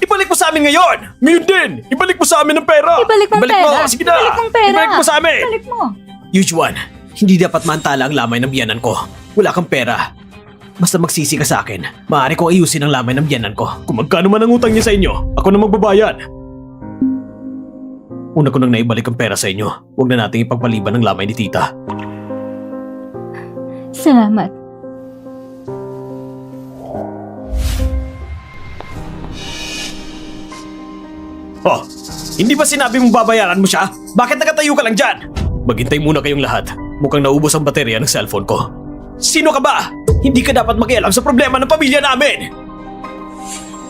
[SPEAKER 3] ibalik mo sa amin ngayon! Ngayon din! Ibalik mo sa amin ang pera!
[SPEAKER 2] Ibalik mo ang pera.
[SPEAKER 3] Sige na!
[SPEAKER 2] Ibalik mo ang pera.
[SPEAKER 3] Ibalik mo sa amin!
[SPEAKER 2] Ibalik mo.
[SPEAKER 3] Yujuan, hindi dapat maantala ang lamay ng biyanan ko. Wala kang pera. Basta magsisi ka sa akin, maaari kong ayusin ang lamay ng biyanan ko. Kung magkano man ang utang niya sa inyo, ako na magbabayad. Una ko nang naibalik ang pera sa inyo. Huwag na nating ipagpaliban ang lamay ni tita.
[SPEAKER 2] Salamat.
[SPEAKER 3] Oh, hindi ba sinabi mong babayaran mo siya? Bakit nakatayo ka lang dyan? Maghintay muna kayong lahat. Mukhang naubos ang baterya ng cellphone ko. Sino ka ba? Hindi ka dapat makialam sa problema ng pamilya namin!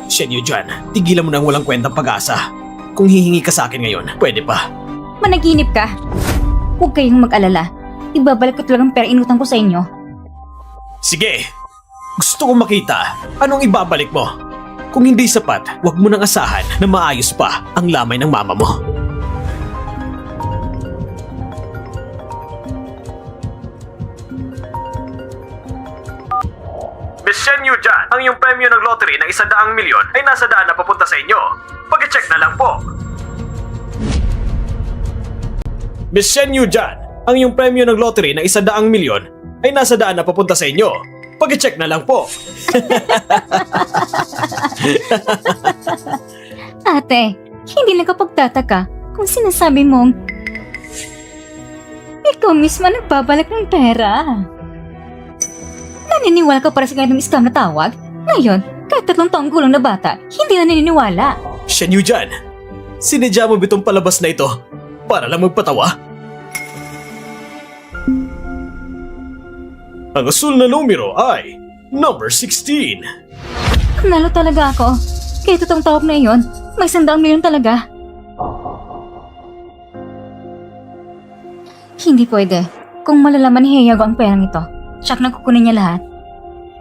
[SPEAKER 3] Shen Yujan, tigilan mo na ang walang kwentang pag-asa. Kung hihingi ka sa akin ngayon, pwede pa.
[SPEAKER 2] Managinip ka. Huwag kayong mag-alala. Ibabalik ko talagang pera inutang ko sa inyo.
[SPEAKER 3] Sige, gusto kong makita anong ibabalik mo. Kung hindi sapat, huwag mo nang asahan na maayos pa ang lamay ng mama mo.
[SPEAKER 1] Miss Shen Yujan, ang iyong premyo ng lottery na 100 milyon ay nasa daan na papunta sa inyo. Pag-check na lang po.
[SPEAKER 3] Miss Shen Yujan, ang iyong premyo ng lottery na 100 milyon ay nasa daan na papunta sa inyo. Pag-check na lang po.
[SPEAKER 2] Ate, hindi nakapagtataka kung sinasabi mong ikaw mismo nagbabalik ng pera. Naniniwala ka para sa ganitong scam na tawag? Ngayon, kahit 3 taong gulang na bata, hindi na naniniwala.
[SPEAKER 3] Shen Yujan, sinadya mo bitong palabas na ito para lang magpatawa? Ang asul na numero ay number 16.
[SPEAKER 2] Nalo talaga ako. Kaya totoong tawag na iyon, may 100 milyon talaga. Hindi pwede. Kung malalaman ni Heyago ang perang ito, siyak na kukunin niya lahat.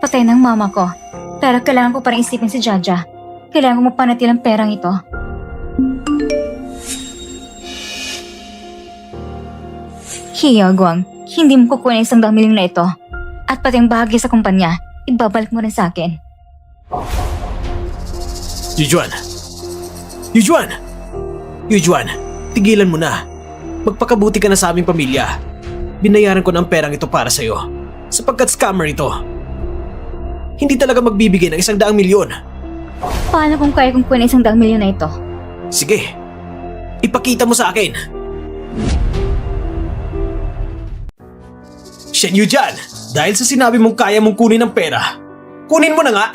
[SPEAKER 2] Patay ng mama ko. Pero kailangan ko pa rin isipin si Jaja. Kailangan ko mapanatil ang perang ito. Heyago, hindi mo kukunin 100 milyon na ito. At pati ang bahagi sa kumpanya, ibabalik mo rin sa akin.
[SPEAKER 3] Yujuan! Yujuan! Yujuan, tigilan mo na. Magpakabuti ka na sa aming pamilya. Binayaran ko na ang perang ito para sa'yo. Sapagkat scammer ito. Hindi talaga magbibigay ng 100 milyon.
[SPEAKER 2] Paano kung kaya kong kunin 100 milyon na ito?
[SPEAKER 3] Sige, ipakita mo sa akin. Shen Yujan, dahil sa sinabi mong kaya mong kunin ang pera, kunin mo na nga.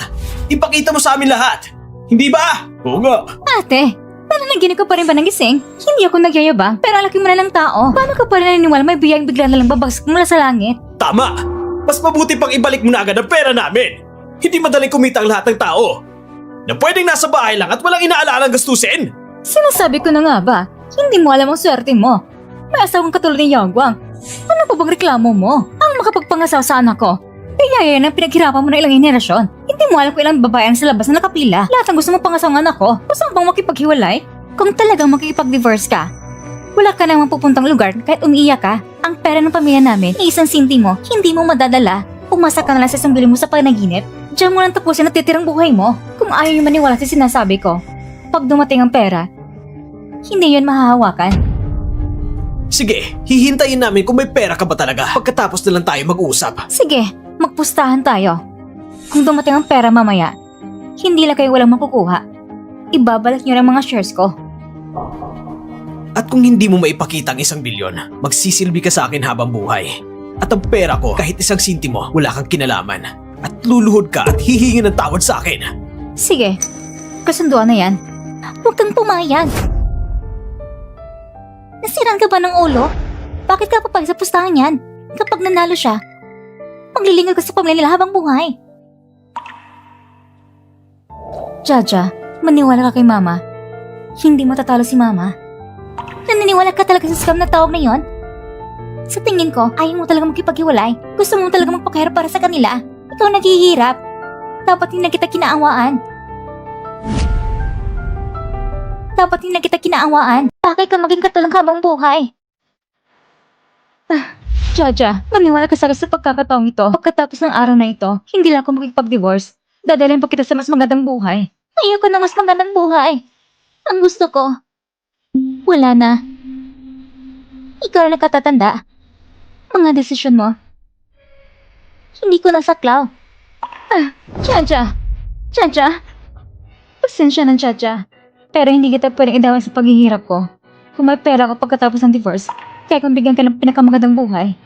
[SPEAKER 3] Ipakita mo sa amin lahat. Hindi ba? Oo nga.
[SPEAKER 2] Ate, nananaginip ka pa rin ba ng gising? Hindi ako nagyayabang, pero ang laki mo na lang tao. Paano ka pa rin naniniwala may biyayang bigla na lang babagsak mula sa langit?
[SPEAKER 3] Tama! Mas mabuti pang ibalik mo na agad ang pera namin. Hindi madaling kumita ang lahat ng tao. Na pwedeng nasa bahay lang at walang inaalalang gastusin.
[SPEAKER 2] Sinasabi ko na nga ba, hindi mo alam ang swerte mo. May asawang katulad ni Yagwang. Ano pa bang reklamo mo? Ang makapagpangasawa sa anak ko. Kaya yan ang pinaghirapan mo na ilang henerasyon. Hindi Hindi mo alam kung ilang babae ang sa labas na nakapila. Lahat ang gusto mo pangasawangan ako. Gusto mo bang makipaghiwalay? Kung talagang makikipag-divorce ka, wala ka namang pupuntang lugar kahit umiiyak ka. Ang pera ng pamilya namin, ni isang sinti mo, hindi mo madadala. Umasa ka na lang sa isang bili mo sa panaginip. Diyan mo lang tapusin at titirang buhay mo. Kung ayaw yung maniwala sa sinasabi ko, pag dumating ang pera, hindi yun mahahawakan.
[SPEAKER 3] Sige, hihintayin namin kung may pera ka ba talaga. Pagkatapos na lang tayo mag-uusap.
[SPEAKER 2] Sige, magpustahan tayo. Kung dumating ang pera mamaya, hindi lang kayo walang makukuha. Ibabalik niyo ang mga shares ko.
[SPEAKER 3] At kung hindi mo maipakita ang 1 bilyon, magsisilbi ka sa akin habang buhay. At ang pera ko, kahit isang sintimo, wala kang kinalaman. At luluhod ka at hihingi ng tawad sa akin.
[SPEAKER 2] Sige, kasunduan na yan. Huwag kang pumayag. Nasiraan ka ba ng ulo? Bakit ka papayag sa pustahan yan? Kapag nanalo siya, maglilingkod ka sa pamilya nila habang buhay. Jaja, maniwala ka kay Mama. Hindi matatalo si Mama. Naniniwala ka talaga sa scam na tawag na yon? Sa tingin ko, ayaw mo talaga magkipaghiwalay. Gusto mo talaga magpakahirap para sa kanila. Ikaw naghihirap. Dapat hindi na kita kinaawaan. Bakit ka maging katulong habang buhay? Jaja, maniwala ka sa akin sa pagkakataong ito. Pagkatapos ng araw na ito, hindi lang ako makikipag-divorce. Dadalhin pa kita sa mas magandang buhay. Ayoko na mas magandang buhay. Ang gusto ko, wala na. Ikaw na nakatatanda. Mga desisyon mo, hindi ko nasaklaw. Jaja. Pasensya ng Jaja. Pero hindi kita pwedeng idawin sa paghihirap ko. Kung may pera ko pagkatapos ng divorce, kaya kung bigyan ka ng pinakamagandang buhay.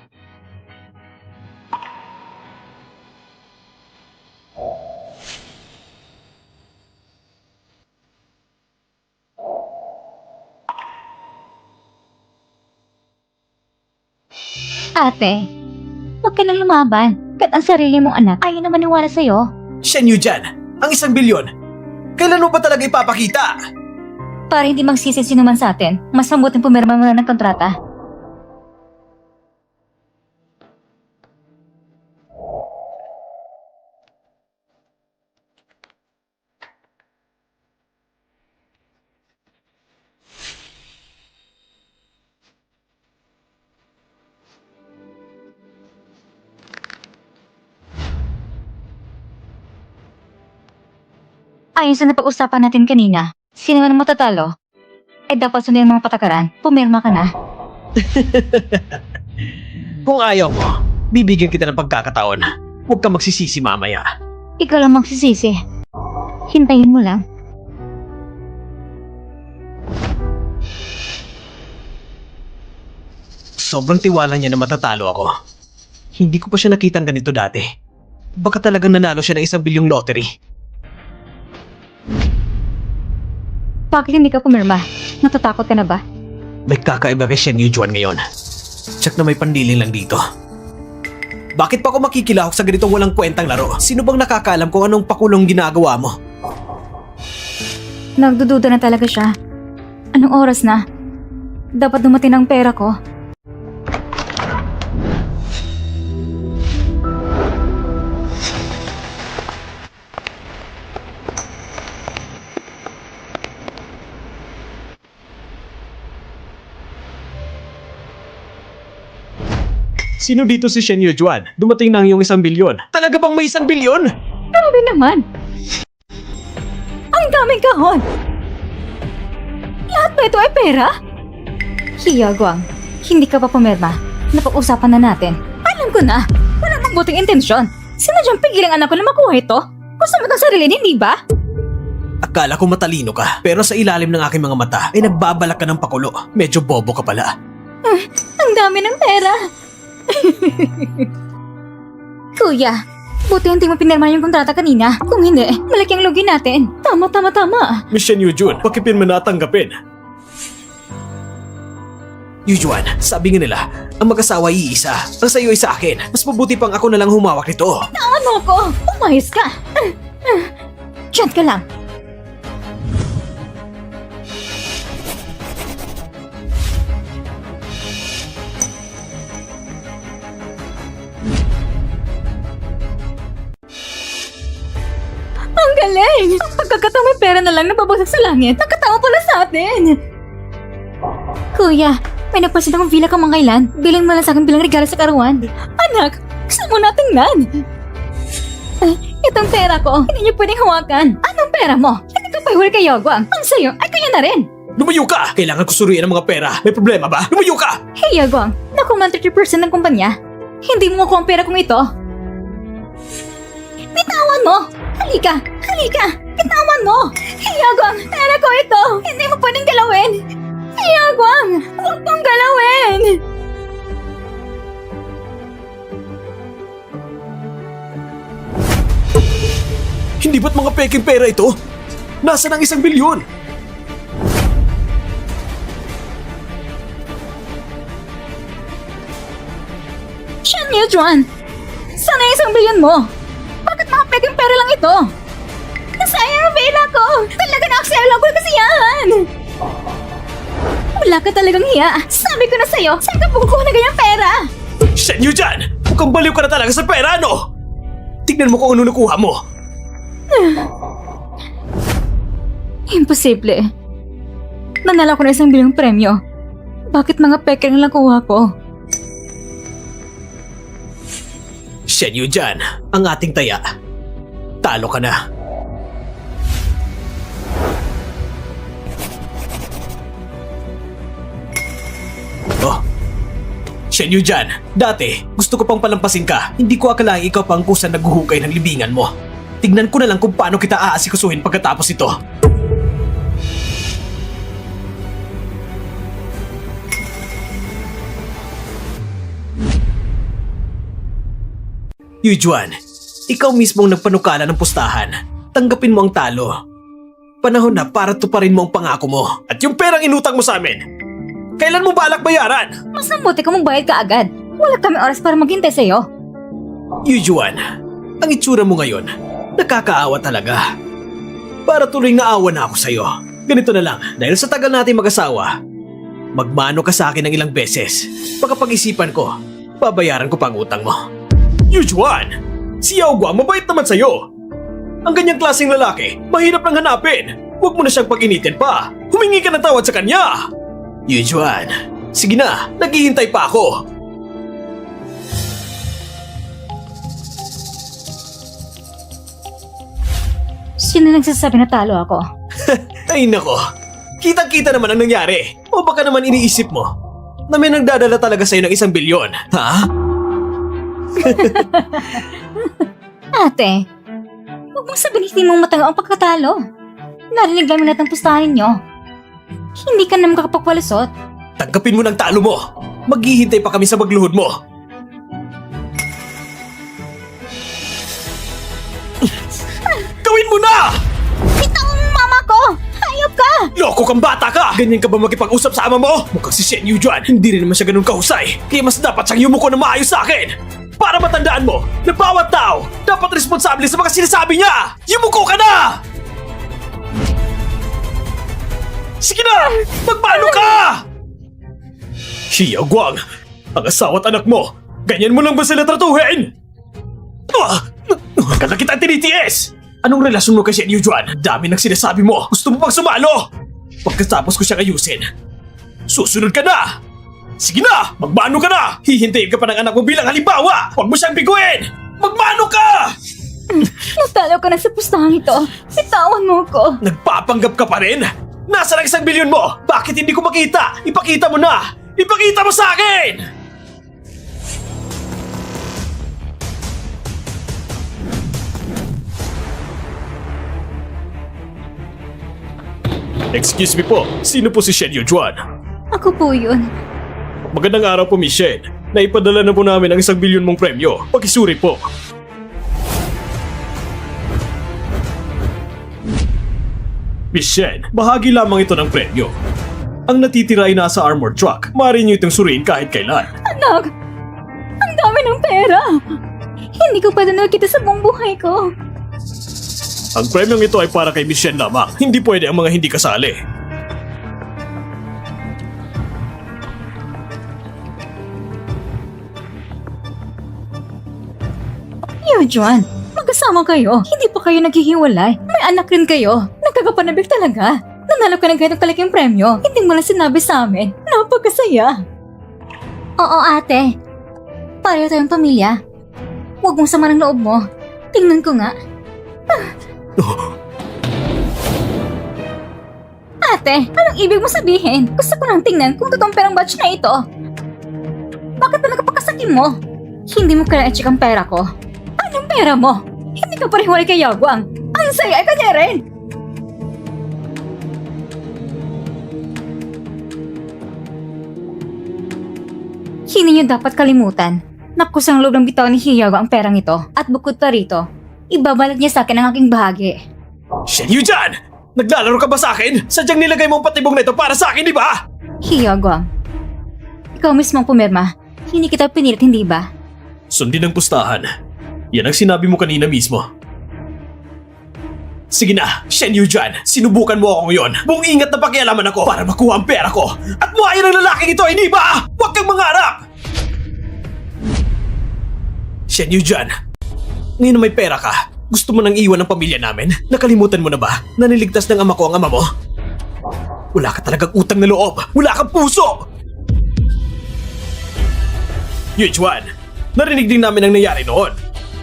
[SPEAKER 2] Ate, huwag ka nang lumaban. Kahit ang sarili mong anak, ayaw na maniwala sa'yo.
[SPEAKER 3] Shen Yu dyan, ang 1 bilyon. Kailan mo ba talaga ipapakita?
[SPEAKER 2] Para hindi magsisi sino man sa atin, mas mabuting pumirma muna ng kontrata. Ayon sa napag-usapan natin kanina, sino man ang matatalo, ay dapat sundin ang mga patakaran. Pumirma ka na.
[SPEAKER 3] Kung ayaw mo, bibigyan kita ng pagkakataon. Huwag ka magsisisi mamaya.
[SPEAKER 2] Ikaw lang magsisisi. Hintayin mo lang.
[SPEAKER 3] Sobrang tiwala niya na matatalo ako. Hindi ko pa siya nakitang ganito dati. Baka talagang nanalo siya ng 1 bilyong lottery.
[SPEAKER 2] Bakit hindi ka pumirma? Natatakot ka na ba?
[SPEAKER 3] May kakaiba kay Shen Yu Juan ngayon. Tsak na may pandiling lang dito. Bakit pa ako makikilahok sa ganitong walang kwentang laro? Sino bang nakakaalam kung anong pakulong ginagawa mo?
[SPEAKER 2] Nagdududa na talaga siya. Anong oras na? Dapat dumating ang pera ko.
[SPEAKER 3] Sino dito si Shen Yu Juan? Dumating na ang iyong 1 bilyon. Talaga bang may 1 bilyon?
[SPEAKER 2] Grabe naman! Ang daming kahon! Lahat ba ito ay pera? Hiya, Guang. Hindi ka pa pumirma. Napag-usapan na natin. Alam ko na. Wala nang buting intensyon. Sinadyang pigilang anak ko na makuha ito. Gusto mo ng sarili, hindi ba?
[SPEAKER 3] Akala ko matalino ka, pero sa ilalim ng aking mga mata ay nagbabalak ka ng pakulo. Medyo bobo ka pala.
[SPEAKER 2] Ang dami ng pera. Kuya, buti hindi mo pinirma yung kontrata kanina. Kung hindi, malaki ang lugi natin. Tama.
[SPEAKER 3] Miss Shen Yu Jun, bakit mo natanggapin? Yu Juan, sabi nga nila, ang mag-asawa iisa. Ang sa'yo ay sa akin. Mas mabuti pang ako na lang humawak nito.
[SPEAKER 2] Ano ko? Umayos ka. Diyan ka lang. pagkakataon may pera na lang nababagsak sa langit, nakatawa pala sa atin. Kuya, may napansin akong villa kamangailan. Bilhin mo lang sa akin bilang regalo sa karawan. Anak, gusto mo natin nan? Itong pera ko, hindi niyo pwedeng hawakan. Anong pera mo? Hindi ko pahuli kay Yogwang. Ang sayo ay kanya na rin.
[SPEAKER 3] Lumayo ka! Kailangan ko suriin ang mga pera. May problema ba? Lumayo ka!
[SPEAKER 2] Hey Yogwang, naku man 30% ng kumpanya. Hindi mo makuha ang pera kong ito. Bitawan mo! Halika! Halika! Bitawan mo! Hey Yogwang, pera ko ito! Hindi mo pwedeng galawin! Hey Yogwang, huwag mong galawin!
[SPEAKER 3] Hindi ba't mga peking pera ito? Nasaan ang 1 bilyon?
[SPEAKER 2] Shan Yujuan! Sana yung 1 bilyon mo! Bakit mga peking pera lang ito? Nasayang ang villa ko! Talaga na-aksaya ko kasi yan! Wala ka talagang hiya! Sabi ko na sa'yo, saan ka pukukuha na ganyang pera?
[SPEAKER 3] Shen Yu Jan! Mukhang baliw ka na talaga sa pera, no? Tignan mo kung ano nakuha mo.
[SPEAKER 2] Imposible. Nanalo ko na 1 bilyong premyo. Bakit mga peke lang kuha ko?
[SPEAKER 3] Shen Yu Jan, ang ating taya. Talo ka na. Oh, Shen Yu Jan, dati gusto ko pang palampasin ka. Hindi ko akalaing ikaw pang kusa naghuhukay ng libingan mo. Tignan ko na lang kung paano kita aasikasuhin pagkatapos ito. Yu Juan, ikaw mismong nagpanukala ng pustahan. Tanggapin mo ang talo. Panahon na para tuparin mo ang pangako mo. At yung perang inutang mo sa amin, kailan mo balak bayaran?
[SPEAKER 2] Mas mabuti ka magbayad ka agad. Wala kami oras para maghintay sa'yo.
[SPEAKER 3] Yu Juan, ang itsura mo ngayon, nakakaawa talaga. Para tuloy naawa na ako sa'yo. Ganito na lang, dahil sa tagal natin mag-asawa, magmano ka sa akin ng ilang beses. Pagkapag-isipan ko, babayaran ko pa ang utang mo. Yu Juan, si Yao Guang mabait naman sa'yo. Ang ganyang klaseng lalaki, mahirap lang hanapin. Huwag mo na siyang pag-initin pa. Humingi ka ng tawad sa kanya. Yu Juan, sige na, naghihintay pa ako.
[SPEAKER 2] Sino nagsasabi na talo ako?
[SPEAKER 3] Ay nako, kitang-kita naman ang nangyari. O baka naman iniisip mo na may nagdadala talaga sa'yo ng 1 bilyon, ha?
[SPEAKER 2] Ate, huwag mong sabihin hindi mong matanggap ang pagkatalo. Narinig namin lahat ng pustahan ninyo. Hindi ka naman makapagpalusot.
[SPEAKER 3] Tanggapin mo ng talo mo. Maghihintay pa kami sa magluhod mo. Gawin mo na!
[SPEAKER 2] Bitaw ang mama ko! Hayop ka!
[SPEAKER 3] Loko kang bata ka! Ganyan ka ba makipag-usap sa ama mo? Mukhang si Shen Yu Juan, hindi rin naman siya ganun kahusay. Kaya mas dapat siyang yumuko na maayos sa akin. Para matandaan mo na bawat tao dapat responsable sa mga sinasabi niya! Yumuko ka na! Sige na! Magmano ka! Xiao Guang, ang asawa at anak mo, ganyan mo lang ba sila tratuhin? Kaya kita tinitiis! Anong relasyon mo kay Shen Yu Juan? Dami ng sinasabi mo. Gusto mo pang sumalo? Pagkatapos ko siyang ayusin, susunod ka na! Sige na! Magmano ka na! Hihintayin ka pa ng anak mo bilang halimbawa! Huwag mo siyang biguin! Magmano ka!
[SPEAKER 2] Natalo ka na sa pustahan ito. Bitawan mo ko.
[SPEAKER 3] Nagpapanggap ka pa rin? Nasaan ang 1 bilyon mo? Bakit hindi ko makita? Ipakita mo na! Ipakita mo sa akin! Excuse me po, sino po si Shen Yu Juan?
[SPEAKER 2] Ako po yun.
[SPEAKER 3] Magandang araw po, Miss Shen. Naipadala na po namin ang 1 bilyon mong premyo. Pakisuri po. Miss Shen, bahagi lamang ito ng premyo. Ang natitira ay nasa armored truck. Maaari niyo itong suriin kahit kailan.
[SPEAKER 2] Anak! Ang dami ng pera! Hindi ko pa nakita sa buong buhay ko.
[SPEAKER 3] Ang premyong ito ay para kay Miss Shen lamang. Hindi pwede ang mga hindi kasali.
[SPEAKER 2] Yo, Juan, magkasama kayo. Hindi pa kayo naghihiwalay. May May anak rin kayo. Nagkakapanabik talaga. Nanalo ka ng ganitong kalaking premyo. Hindi mo lang sinabi sa amin. Napakasaya. Oo, ate. Pareho tayong pamilya. Huwag mong sama ng loob mo. Tingnan ko nga. Ate, anong ibig mo sabihin? Gusto ko nang tingnan kung totoong perang batch na ito. Bakit ba nakapagkasakin mo? Hindi mo kailangan i-check ang pera ko. Anong pera mo? Hindi ka pariwalay kay Yagwang. Ang saya ay kanya rin. Hindi niyo dapat kalimutan na kusang loob ng bitaw ni Hiyago ang perang ito. At bukod pa rito, ibabalik niya sa akin ang aking bahagi.
[SPEAKER 3] Shen Yujan! Naglalaro ka ba sa akin? Sadyang nilagay mo ang patibong na ito para sa akin, di ba?
[SPEAKER 2] Hiyago, ikaw mismo ang pumirma. Hindi kita pinilit, hindi ba?
[SPEAKER 3] Sundin ang pustahan. Yan ang sinabi mo kanina mismo. Sige na, Shen Yujan, sinubukan mo ako ngayon. Buong ingat na pakialaman ako para makuha ang pera ko. At buhayin ang lalaking ito, hindi ba? Huwag kang mangarap! Shen Yujan, ngayon na may pera ka, gusto mo nang iwan ang pamilya namin? Nakalimutan mo na ba na niligtas ng ama ko ang ama mo? Wala ka talagang utang na loob. Wala kang puso! Yujuan, narinig din namin ang nangyari noon.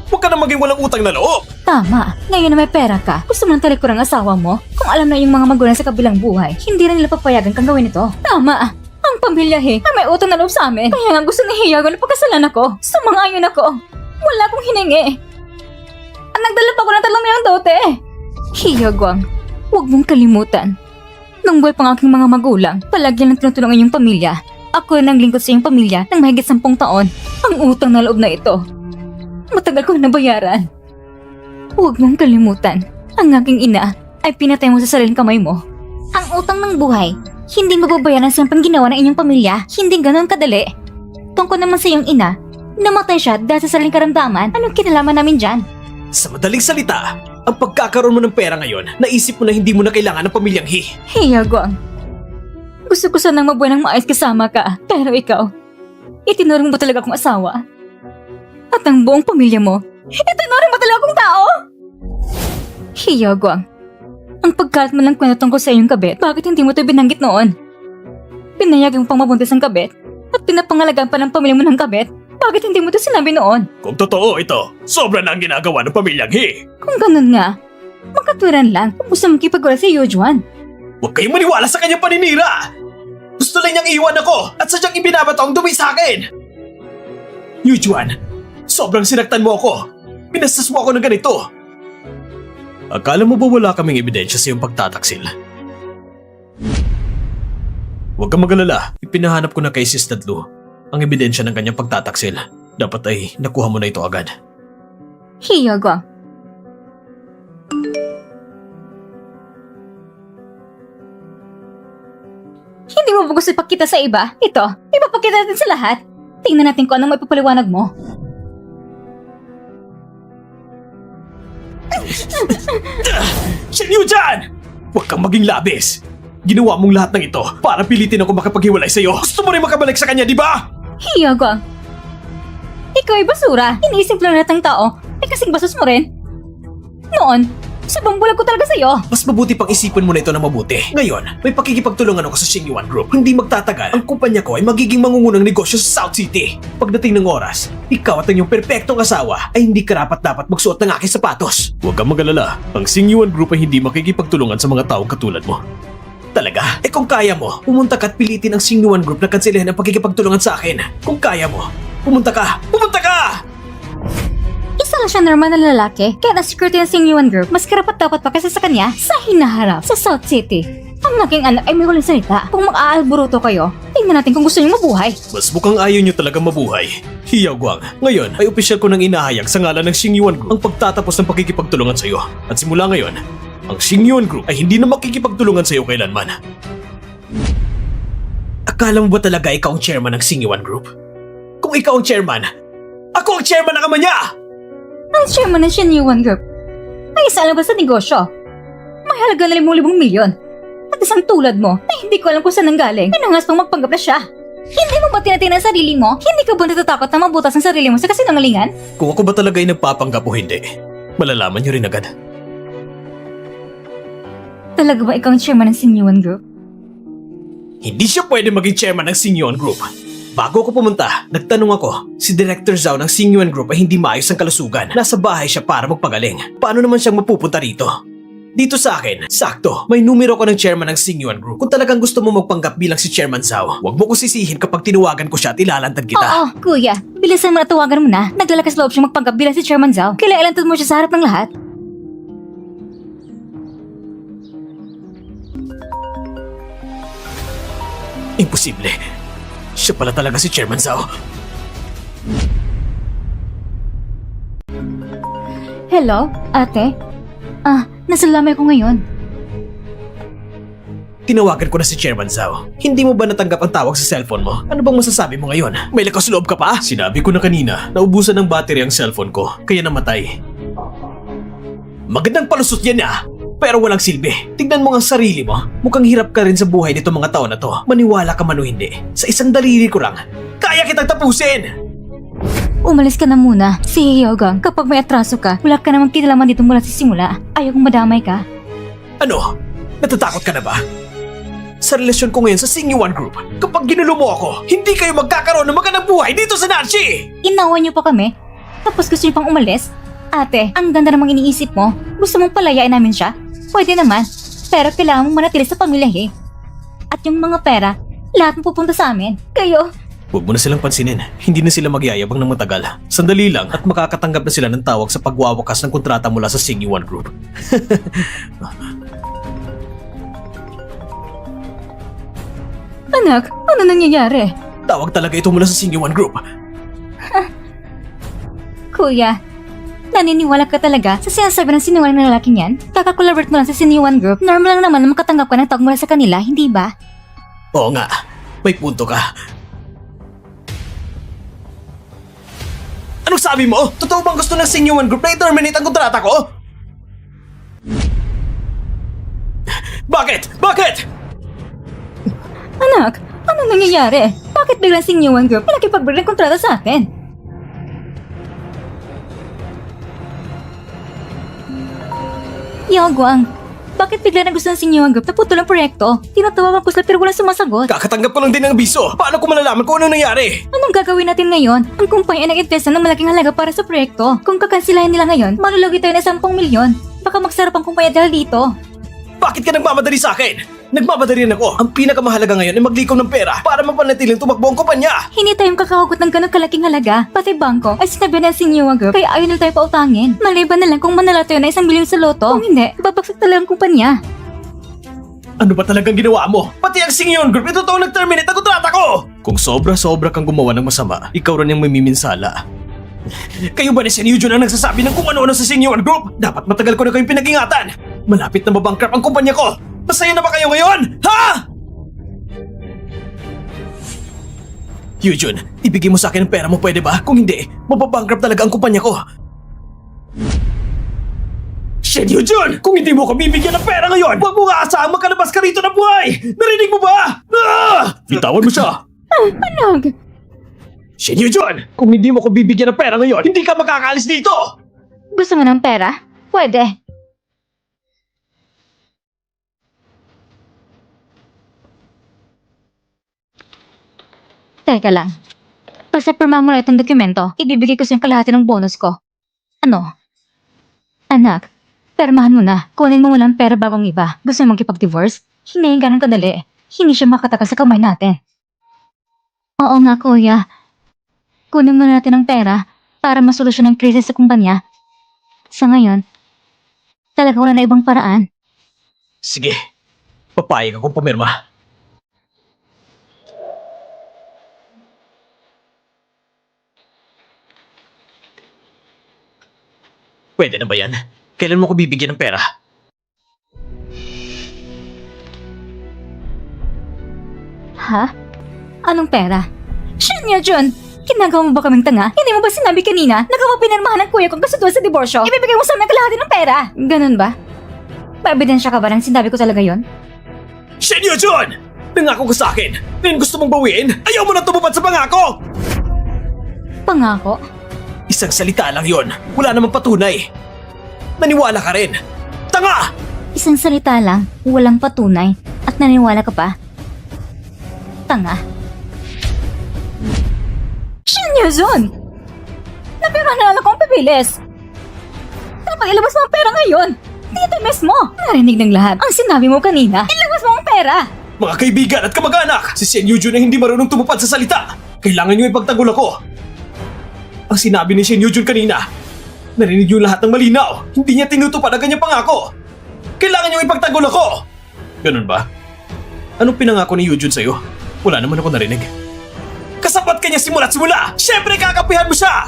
[SPEAKER 3] Huwag ka na maging walang utang na loob.
[SPEAKER 2] Tama. Ngayon na may pera ka, gusto mo nang talikuran ang asawa mo? Kung alam na yung mga magulang sa kabilang buhay, hindi na nila papayagan kang gawin ito. Tama. Ang pamilya ang may utang na loob sa amin. Kaya nga gusto ni Hiyago na pagkasalan ako. Sumangayon ako. Wala akong hiningi. At nagdala pa ko ng 3 milyong dote. Hiyagwang, huwag mong kalimutan. Nung buhay pang aking mga magulang, palagi lang tinutulungan yung pamilya. Ako rin ang lingkod sa iyong pamilya ng mahigit 10 taon. Ang utang na loob na ito, matagal ko na nabayaran. Huwag mong kalimutan, ang aking ina ay pinatay mo sa sariling kamay mo. Ang utang ng buhay, hindi mababayaran sa ginawa ng inyong pamilya. Hindi ganon kadali. Tungkol naman sa iyong ina, namatay siya dahil sa sariling karamdaman. Anong kinalaman namin dyan?
[SPEAKER 3] Sa madaling salita, ang pagkakaroon mo ng pera ngayon, naisip mo na hindi mo na kailangan ng pamilyang
[SPEAKER 2] Hiyagwang, gusto ko sanang mabuhay ng maayos kasama ka. Pero ikaw, itinuring mo talaga akong asawa. At ang buong pamilya mo, itinuring mo talaga akong tao! Hiyagwang, ang pagkalat mo lang kwento tungkol sa iyong kabit, bakit hindi mo ito binanggit noon? Pinayagan mo pang mabuntis ang kabit at pinapangalagaan pa ng pamilya mo ng kabit, bakit hindi mo ito sinabi noon?
[SPEAKER 3] Kung totoo ito, sobra na ang ginagawa ng pamilyang
[SPEAKER 2] Kung ganun nga, magkatwiran lang kung gusto makipagwala si Yujuan.
[SPEAKER 3] Huwag kayong maniwala sa kanyang paninira! Gusto lang niyang iwan ako at sadyang ibinabato ang dumi sa akin! Yujuan, sobrang sinaktan mo ako! Pinastas mo ako ng ganito! Akala mo ba wala kaming ebidensya sa iyong pagtataksil? Huwag kang mag-alala, ipinahanap ko na kay Sis Dadlu ang ebidensya ng kanyang pagtataksil. Dapat ay nakuha mo na ito agad.
[SPEAKER 2] Hiyagwang, hindi mo ba gusto ipakita sa iba? Ito, ipapakita natin sa lahat. Tingnan natin kung anong maipapaliwanag mo.
[SPEAKER 3] Shen Yujan! Huwag kang maging labis! Ginawa mong lahat ng ito para pilitin ako makapaghiwalay sa'yo. Gusto mo rin makabalik sa kanya, di ba?
[SPEAKER 2] Hiyagwang, ikaw ay basura. Iniisip lang lahat ng tao ay kasing basos mo rin. Noon, sabang bulag ko talaga sa'yo.
[SPEAKER 3] Mas mabuti pang isipin mo na ito na mabuti. Ngayon, may pakikipagtulungan ako sa Xingyuan Group. Hindi magtatagal, ang kumpanya ko ay magiging mangungunang negosyo sa South City. Pagdating ng oras, ikaw at ang iyong perpektong asawa ay hindi karapat-dapat magsuot ng aking sapatos. Huwag kang mag-alala, ang Xingyuan Group ay hindi makikipagtulungan sa mga taong katulad mo. Talaga? Eh kung kaya mo, pumunta ka at pilitin ang Xingyuan Group na kansilahin ang pakikipagtulungan sa akin. Kung kaya mo, pumunta ka! Pumunta ka!
[SPEAKER 2] Isa lang siya normal na lalaki, kaya ang security ng Xingyuan Group mas karapat-dapat pa kasi sa kanya sa hinaharap sa South City. Ang aking anak ay may huling salita. Kung mag-aalburuto kayo, tingnan natin kung gusto niyo mabuhay.
[SPEAKER 3] Mas mukhang ayaw niyo talaga mabuhay. Hiyagwang, ngayon ay opisyal ko nang inahayag sa ngalan ng Xingyuan Group ang pagtatapos ng pakikipagtulungan sa iyo. At simula ngayon, ang Xingyuan Group ay hindi na makikipagtulungan sa iyo kailanman. Akala mo ba talaga ikaw ang chairman ng Xingyuan Group? Kung ikaw ang chairman, ako ang chairman ng ama niya!
[SPEAKER 2] Ang chairman ng Xingyuan Group ay isa lang ba sa negosyo? May halaga na 5,000 milyon. At isang tulad mo na hindi ko alam kung saan nanggaling, pinangas pang magpanggap na siya. Hindi mo ba tinatingnan ang sarili mo? Hindi ka ba natatakot na mabutas ang sarili mo sa kasinungalingan?
[SPEAKER 3] Kung ako ba talaga ay nagpapanggap o hindi, malalaman niyo rin agad.
[SPEAKER 2] Talaga ba ikaw ang chairman ng Sinyuan Group?
[SPEAKER 3] Hindi siya pwede maging chairman ng Sinyuan Group. Bago ako pumunta, nagtanong ako, si Director Zhao ng Sinyuan Group ay hindi maayos ang kalusugan. Nasa bahay siya para magpagaling. Paano naman siyang mapupunta rito? Dito sa akin, sakto, may numero ko ng chairman ng Sinyuan Group. Kung talagang gusto mo magpanggap bilang si Chairman Zhao, huwag mo ko sisihin kapag tinawagan ko siya at ilalantad kita.
[SPEAKER 2] Oo, kuya. Bilisan mo na tawagan mo na. Naglalakas loob siya magpanggap bilang si Chairman Zhao. Kailangan mo siya sa harap ng lahat.
[SPEAKER 3] Imposible. Siya pala talaga si Chairman Zhao.
[SPEAKER 2] Hello, ate? Nasa lamay ko ngayon.
[SPEAKER 3] Tinawagan ko na si Chairman Zhao. Hindi mo ba natanggap ang tawag sa cellphone mo? Ano bang masasabi mo ngayon? May lakas loob ka pa? Sinabi ko na kanina, naubusan ng battery ang cellphone ko, kaya namatay. Magandang palusot yan pero walang silbi. Tignan mo ang sarili mo. Mukhang hirap ka rin sa buhay nito mga taon na to. Maniwala ka man o hindi. Sa isang daliri ko lang, kaya kitang tapusin!
[SPEAKER 2] Umalis ka na muna. Si Yogang, kapag may atraso ka, wala ka namang kinalaman dito mula sa simula. Ayaw kong madamay ka.
[SPEAKER 3] Ano? Natatakot ka na ba? Sa relasyon ko ngayon sa Sinyuan Group, kapag ginulo mo ako, hindi kayo magkakaroon ng magandang buhay dito sa Nachi!
[SPEAKER 2] Inawan niyo pa kami? Tapos gusto niyo pang umalis? Ate, ang ganda namang iniisip mo. Gusto mong palayain namin siya? Pwede naman. Pero kailangan mong manatili sa pamilya At yung mga pera, lahat mo pupunta sa amin. Kayo,
[SPEAKER 3] Huwag mo na silang pansinin. Hindi na sila magyayabang ng matagal. Sandali lang at makakatanggap na sila ng tawag sa pagwawakas ng kontrata mula sa Sinyuan Group.
[SPEAKER 2] anak, ano nangyayari?
[SPEAKER 3] Tawag talaga ito mula sa Sinyuan Group.
[SPEAKER 2] Kuya, naniniwala ka talaga sa sinasabi ng sinungaling na lalaking yan? Kakakollaborate mo lang sa Sinyuan Group. Normal lang naman na makatanggap ka ng tawag mula sa kanila, hindi ba?
[SPEAKER 3] Oo nga, may punto ka. Anong sabi mo? Totoo bang gusto ng Sinyuan Group na i-terminate ang kontrata ko? Bakit? Bakit?
[SPEAKER 2] Anak, ano nangyayari? Bakit biglang Sinyuan Group nakipag-break ng kontrata sa atin? Yoguang, bakit bigla na gusto ng Sinyuan Group na putol ang proyekto? Tinatawagan ko sila pero walang sumasagot.
[SPEAKER 3] Kakatanggap ko lang din ng abiso. Paano ko malalaman kung ano nangyari?
[SPEAKER 2] Anong gagawin natin ngayon? Ang kumpanya ay nag-invest na ng malaking halaga para sa proyekto. Kung kakansilahin nila ngayon, malulugi tayo ng 10 milyon. Baka magsarap ang kumpanya dahil dito.
[SPEAKER 3] Bakit ka nagmamadali sa akin? Nagmamadali rin ako. Ang pinakamahalaga ngayon ay maglikom ng pera para mapanatiling tumakbo ang kumpanya.
[SPEAKER 2] Hindi tayo kakahugot ng ganong kalaking halaga. Pati bangko ay sinabi na si Sinyuan Group kaya ayaw nila tayo pautangin. Maliban na lang kung manala tayo na 1 milyon sa loto. Kung hindi, babagsak talaga ang kumpanya.
[SPEAKER 3] Ano ba talagang ginawa mo? Pati ang Sinyuan Group, ito toong nag-terminate ang kontrata ko! Kung sobra-sobra kang gumawa ng masama, ikaw rin yung may miminsala. Kayo ba ni Senyu Jun ang nagsasabi ng kung ano-ano sa Sinyuan Group? Dapat matagal ko na kayong pinag-ingatan. Malapit na mabangkrap ang kumpanya ko. Masaya na ba kayo ngayon? Ha? Yujun, ibigay mo sa akin ang pera mo, pwede ba? Kung hindi, mababangkrap talaga ang kumpanya ko. Shen Yujun! Kung hindi mo ko bibigyan ng pera ngayon, huwag mo nga asahang magkalabas ka rito na buhay! Narinig mo ba? Bitawan mo siya!
[SPEAKER 2] Anak!
[SPEAKER 3] Shen Yujun! Kung hindi mo ko bibigyan ng pera ngayon, hindi ka makakaalis dito!
[SPEAKER 2] Gusto mo ng pera? Pwede. Teka lang. Pag sa-pirma mo na itong dokumento, ibibigay ko sa yung kalahati ng bonus ko. Ano? Anak, permahan mo na. Kunin mo muna ang pera bagong iba. Gusto mo magkipag-divorce? Hindi yung ganun kadali. Hindi siya makatagal sa kamay natin. Oo nga, kuya. Kunin mo natin ang pera para masolusyon ang krisis sa kumpanya. Sa ngayon, talaga wala na ibang paraan.
[SPEAKER 3] Sige, papayag akong pumirma. Pwede na ba yan? Kailan mo ko bibigyan ng pera?
[SPEAKER 2] Ha? Anong pera? Shinya Jun! Ginagawa mo ba kaming tanga? Hindi mo ba sinabi kanina na kapag pinirmahan ng kuya kong kasunduan sa diborsyo, ibibigay mo sa amin ang kalahati ng pera? Ganun ba? Paebidensya ka ba nang sinabi ko talaga yon?
[SPEAKER 3] Shen Yujun! Nangako ka sa akin! Ngayon gusto mong bawiin? Ayaw mo na tumupad sa pangako!
[SPEAKER 2] Pangako?
[SPEAKER 3] Isang salita lang yon. Wala namang patunay. Naniwala ka rin. Tanga!
[SPEAKER 2] Isang salita lang, walang patunay, at naniniwala ka pa? Tanga. Shin Yuzun! Napira na lang akong papilis! Dapat ilabas mo ang pera ngayon! Dito mismo! Narinig ng lahat ang sinabi mo kanina. Ilabas mo ang pera!
[SPEAKER 3] Mga kaibigan at kamag-anak, si Shen Yujun ay hindi marunong tumupad sa salita. Kailangan niyo ipagtanggol ako. Ang sinabi ni Shen Yujun kanina, narinig niyo lahat ng malinaw. Hindi niya tinutupad ang kanyang pangako. Kailangan niyo ipagtanggol ako. Ganun ba? Anong pinangako ni Yujun sa'yo? Wala naman ako narinig. Kasapat ka niya simula't simula! Siyempre kakapihan mo siya!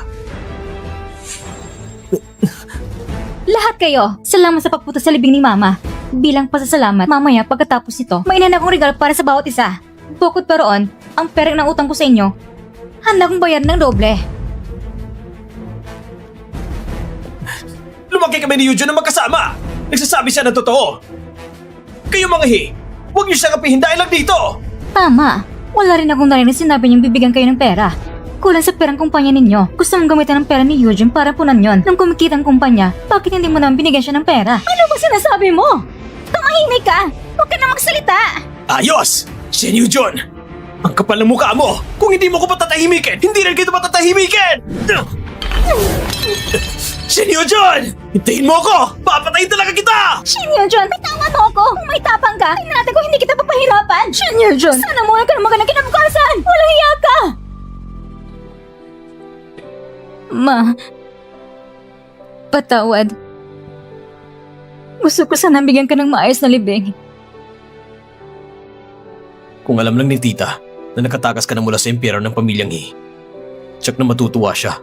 [SPEAKER 2] Lahat kayo, salamat sa pagpunta sa libing ni Mama. Bilang pasasalamat, mamaya pagkatapos nito, may inan akong regalo para sa bawat isa. Bukod pa roon, ang pera ng utang ko sa inyo, handa kong bayaran ng doble.
[SPEAKER 3] Lumaki kami ni Yujun na magkasama! Nagsasabi siya ng totoo! Kayo mga huwag niyo siya kapihin dahil lang dito!
[SPEAKER 2] Tama, wala rin akong narinig sinabi niyong bibigyan kayo ng pera. Kulang sa perang kumpanya ninyo. Gusto mong gamitan ng pera ni Eugene para punan yon. Nung kumikita ang kumpanya, bakit hindi mo naman binigyan siya ng pera? Ano ba sinasabi mo? Tumahimik ka! Huwag ka na magsalita!
[SPEAKER 3] Ayos! Shen Yujun! Ang kapal ng mukha mo! Kung hindi mo ko patatahimikin, hindi rin kita patatahimikin! Shen Yujun! Hintayin mo ako! Papatayin talaga kita!
[SPEAKER 2] Shin Yujun, bitawan mo ako! Kung may tapang ka, tingnan ko hindi kita papahirapan! Shin Yujun, sana muna ka na magandang kinabukasan! Walang hiya ka! Ma, patawad. Gusto ko sanang bigyan ka ng maayos na libing.
[SPEAKER 3] Kung alam lang ni tita na nakatakas ka na mula sa impyerno ng pamilyang tsak na matutuwa siya.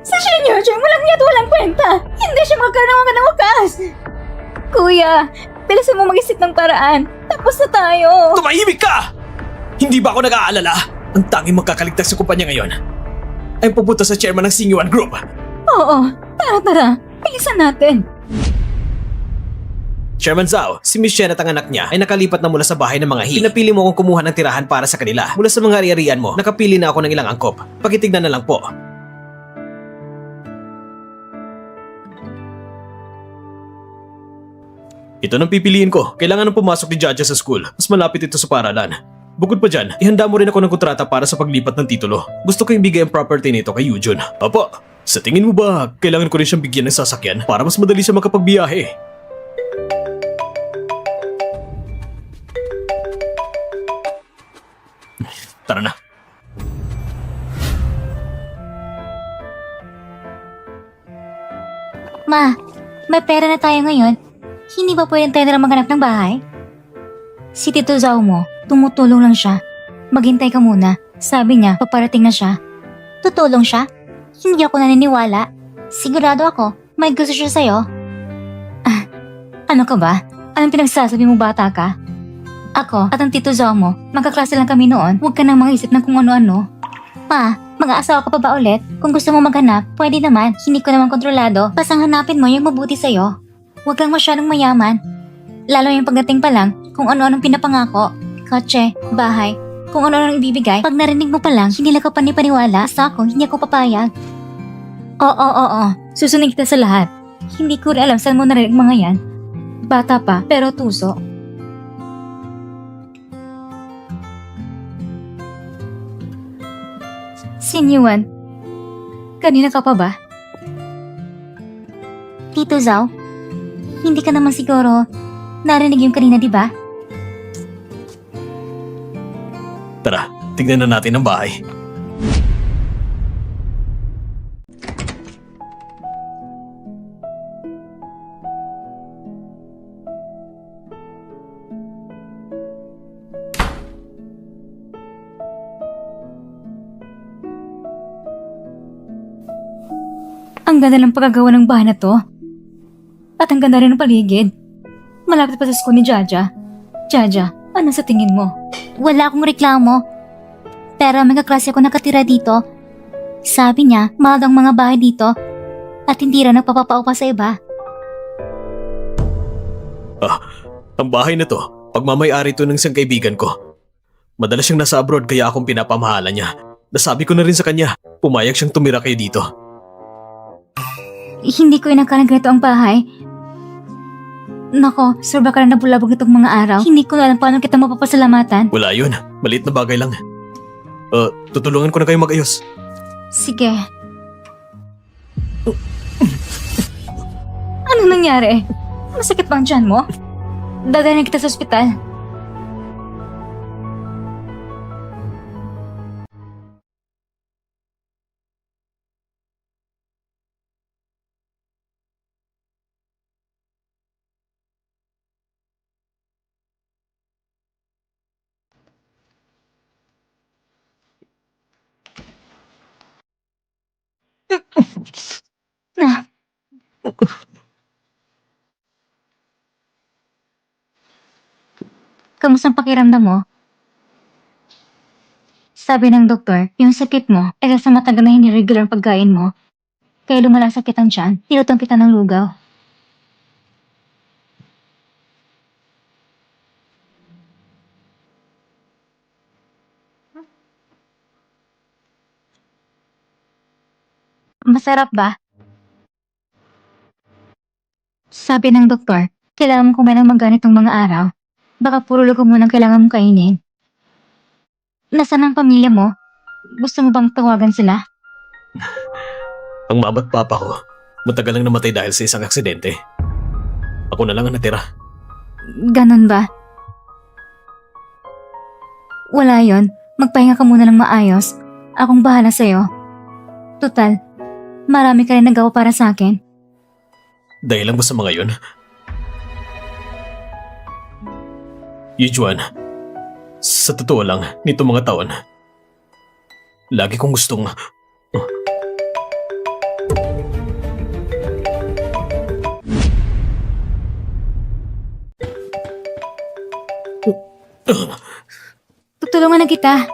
[SPEAKER 2] Sa Shin Yujun, walang niya't walang kwenta. Hindi siya magkaroon ng wakas. Kuya, bilisan mo mag-isip ng paraan. Tapos na tayo.
[SPEAKER 3] Tumahimik ka! Hindi ba ako nag-aalala? Ang tanging magkakaligtas sa kumpanya ngayon ay pupunta sa chairman ng Singyuan Group.
[SPEAKER 2] Oo, tara. Bilisan natin.
[SPEAKER 3] Chairman Zhao, si Miss Shen at ang anak niya ay nakalipat na mula sa bahay ng mga Pinapili mo akong kumuha ng tirahan para sa kanila. Mula sa mga ari-arian mo, nakapili na ako ng ilang angkop. Pakitignan na lang po. Ito nang pipiliin ko. Kailangan nang pumasok ni Jaja sa school. Mas malapit ito sa paralan. Bukod pa dyan, ihanda mo rin ako ng kontrata para sa paglipat ng titulo. Gusto ko ibigay ang property nito kay Yujun. Papa, sa tingin mo ba kailangan ko rin siyang bigyan ng sasakyan para mas madali siya makapagbiyahe? Tara na.
[SPEAKER 2] Ma, may pera na tayo ngayon. Hindi ba pwedeng tayo na lang maghanap ng bahay? Si Tito Zhao mo, tumutulong lang siya. Maghintay ka muna. Sabi niya, paparating na siya. Tutulong siya? Hindi ako naniniwala. Sigurado ako, may gusto siya sa'yo. Ah, ano ka ba? Anong pinagsasabi mo, bata ka? Ako at ang Tito Zhao mo, magkaklase lang kami noon. Huwag ka nang mag-isip ng kung ano-ano. Pa, mag-aasawa ka pa ba ulit? Kung gusto mo maghanap, pwede naman. Hindi ko naman kontrolado. Basta hanapin mo yung mabuti sa'yo. Huwag kang masyadong mayaman. Lalo yung pagdating pa lang, kung ano-anong pinapangako. Kotse, bahay, kung ano-anong ibibigay. Pag narinig mo pa lang, hindi lang ka panipaniwala. Sa ako, hindi ako papayag. Oo. Susunod kita sa lahat. Hindi ko rin alam saan mo narinig mga yan. Bata pa, pero tuso. Sinyuan, kanina ka pa ba? Tito Zhao, hindi ka naman siguro narinig yung kanina, di ba?
[SPEAKER 3] Tara, tignan na natin ang bahay.
[SPEAKER 2] Ang ganda ng pagkagawa ng bahay na to. At ang ganda rin ng paligid. Malapit pa sa school ni Jaja. Jaja, ano sa tingin mo? Wala akong reklamo. Pero may kaklase ako nakatira dito. Sabi niya, mahal ang mga bahay dito. At hindi rin nagpapapaupa sa iba.
[SPEAKER 3] Ang bahay na to, pagmamayari to ng isang kaibigan ko. Madalas siyang nasa abroad kaya akong pinapamahalan niya. Nasabi ko na rin sa kanya, pumayag siyang tumira kayo dito.
[SPEAKER 2] Hindi ko inakalang ganito ang bahay. Nako, sir, baka na nabulabog itong mga araw. Hindi ko na alam paano kita mapapasalamatan.
[SPEAKER 3] Wala yun, maliit na bagay lang. Tutulungan ko na kayo mag-ayos.
[SPEAKER 2] Sige. Anong nangyari? Masakit bang tiyan mo? Dadalhin kita sa ospital. Na. Kamusta ang pakiramdam mo? Sabi ng doktor, yung sakit mo ay sa matagal na hindi regular ang pagkain mo. Kaya lumalang sakit ang tiyan, tinutong kita ng lugaw. Masarap ba? Sabi ng doktor, kailangan mo kumain ng mangga nitong mga araw. Baka puro lugaw mo nang kailangan mong kainin. Nasaan ang pamilya mo? Gusto mo bang tawagan sila?
[SPEAKER 3] Ang mama at papa ko, matagal lang namatay dahil sa isang aksidente. Ako na lang ang natira.
[SPEAKER 2] Ganon ba? Wala yon. Magpahinga ka muna ng maayos. Akong bahala sa'yo. Total, marami ka rin nagawa para sa akin.
[SPEAKER 3] Dahil lang ba sa mga yun? Yujuan, sa totoo lang, nito mga taon, lagi kong gustong...
[SPEAKER 2] Tutulungan na kita.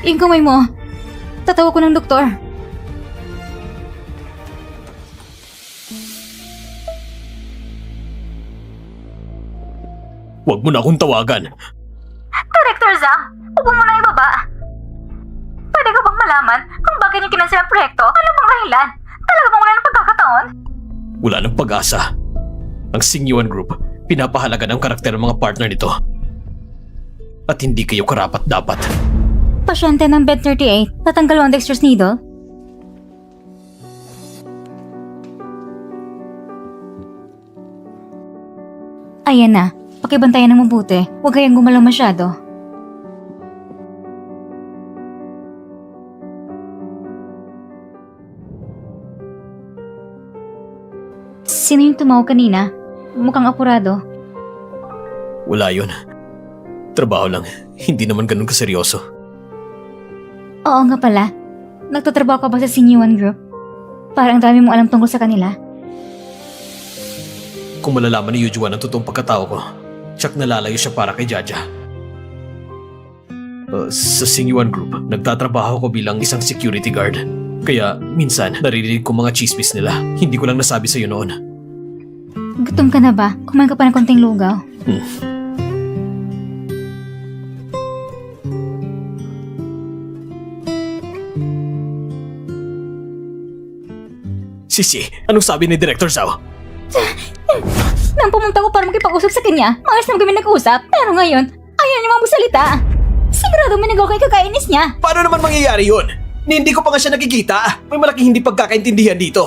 [SPEAKER 2] Yung kamay mo. Tatawag ko ng doktor.
[SPEAKER 3] Huwag mo na akong tawagan.
[SPEAKER 2] Director Zhang, huwag mo na ibaba. Pwede ka bang malaman kung bakit niya kinansel ang proyekto? Ano bang dahilan? Talaga bang wala ng pagkakataon?
[SPEAKER 3] Wala ng pag-asa. Ang Singyuan Group, pinapahalaga ng karakter ng mga partner nito. At hindi kayo karapat-dapat.
[SPEAKER 2] Pasyente ng bed 38, natanggal ang dextrose needle. Ayan na, pakibantayan ng mabuti. Huwag kayong gumalaw masyado. Sino yung tumawag kanina? Mukhang apurado.
[SPEAKER 3] Wala yun. Trabaho lang, hindi naman ganun kaseryoso.
[SPEAKER 2] Oo nga pala. Nagtatrabaho ka ba sa Sinyuan Group? Parang dami mong alam tungkol sa kanila.
[SPEAKER 3] Kung malalaman ni Yujuan ang totoong pagkatao ko, tsak nalalayo siya para kay Jaja. Sa Singyuan Group, nagtatrabaho ko bilang isang security guard. Kaya minsan, naririnig ko mga chismis nila. Hindi ko lang nasabi sa'yo noon.
[SPEAKER 2] Gutom ka na ba? Kumain ka pa ng konting lugaw.
[SPEAKER 3] Sisi, anong sabi ni Director Zhao?
[SPEAKER 2] Nang pumunta ko para makipag-usap sa kanya, maayos naman kami nag-usap. Pero ngayon, ayaw niya magsalita. Sigurado may nagawa kay kakainis niya.
[SPEAKER 3] Paano naman mangyayari yun? Hindi ko pa nga siya nakikita. May malaking hindi pagkakaintindihan dito.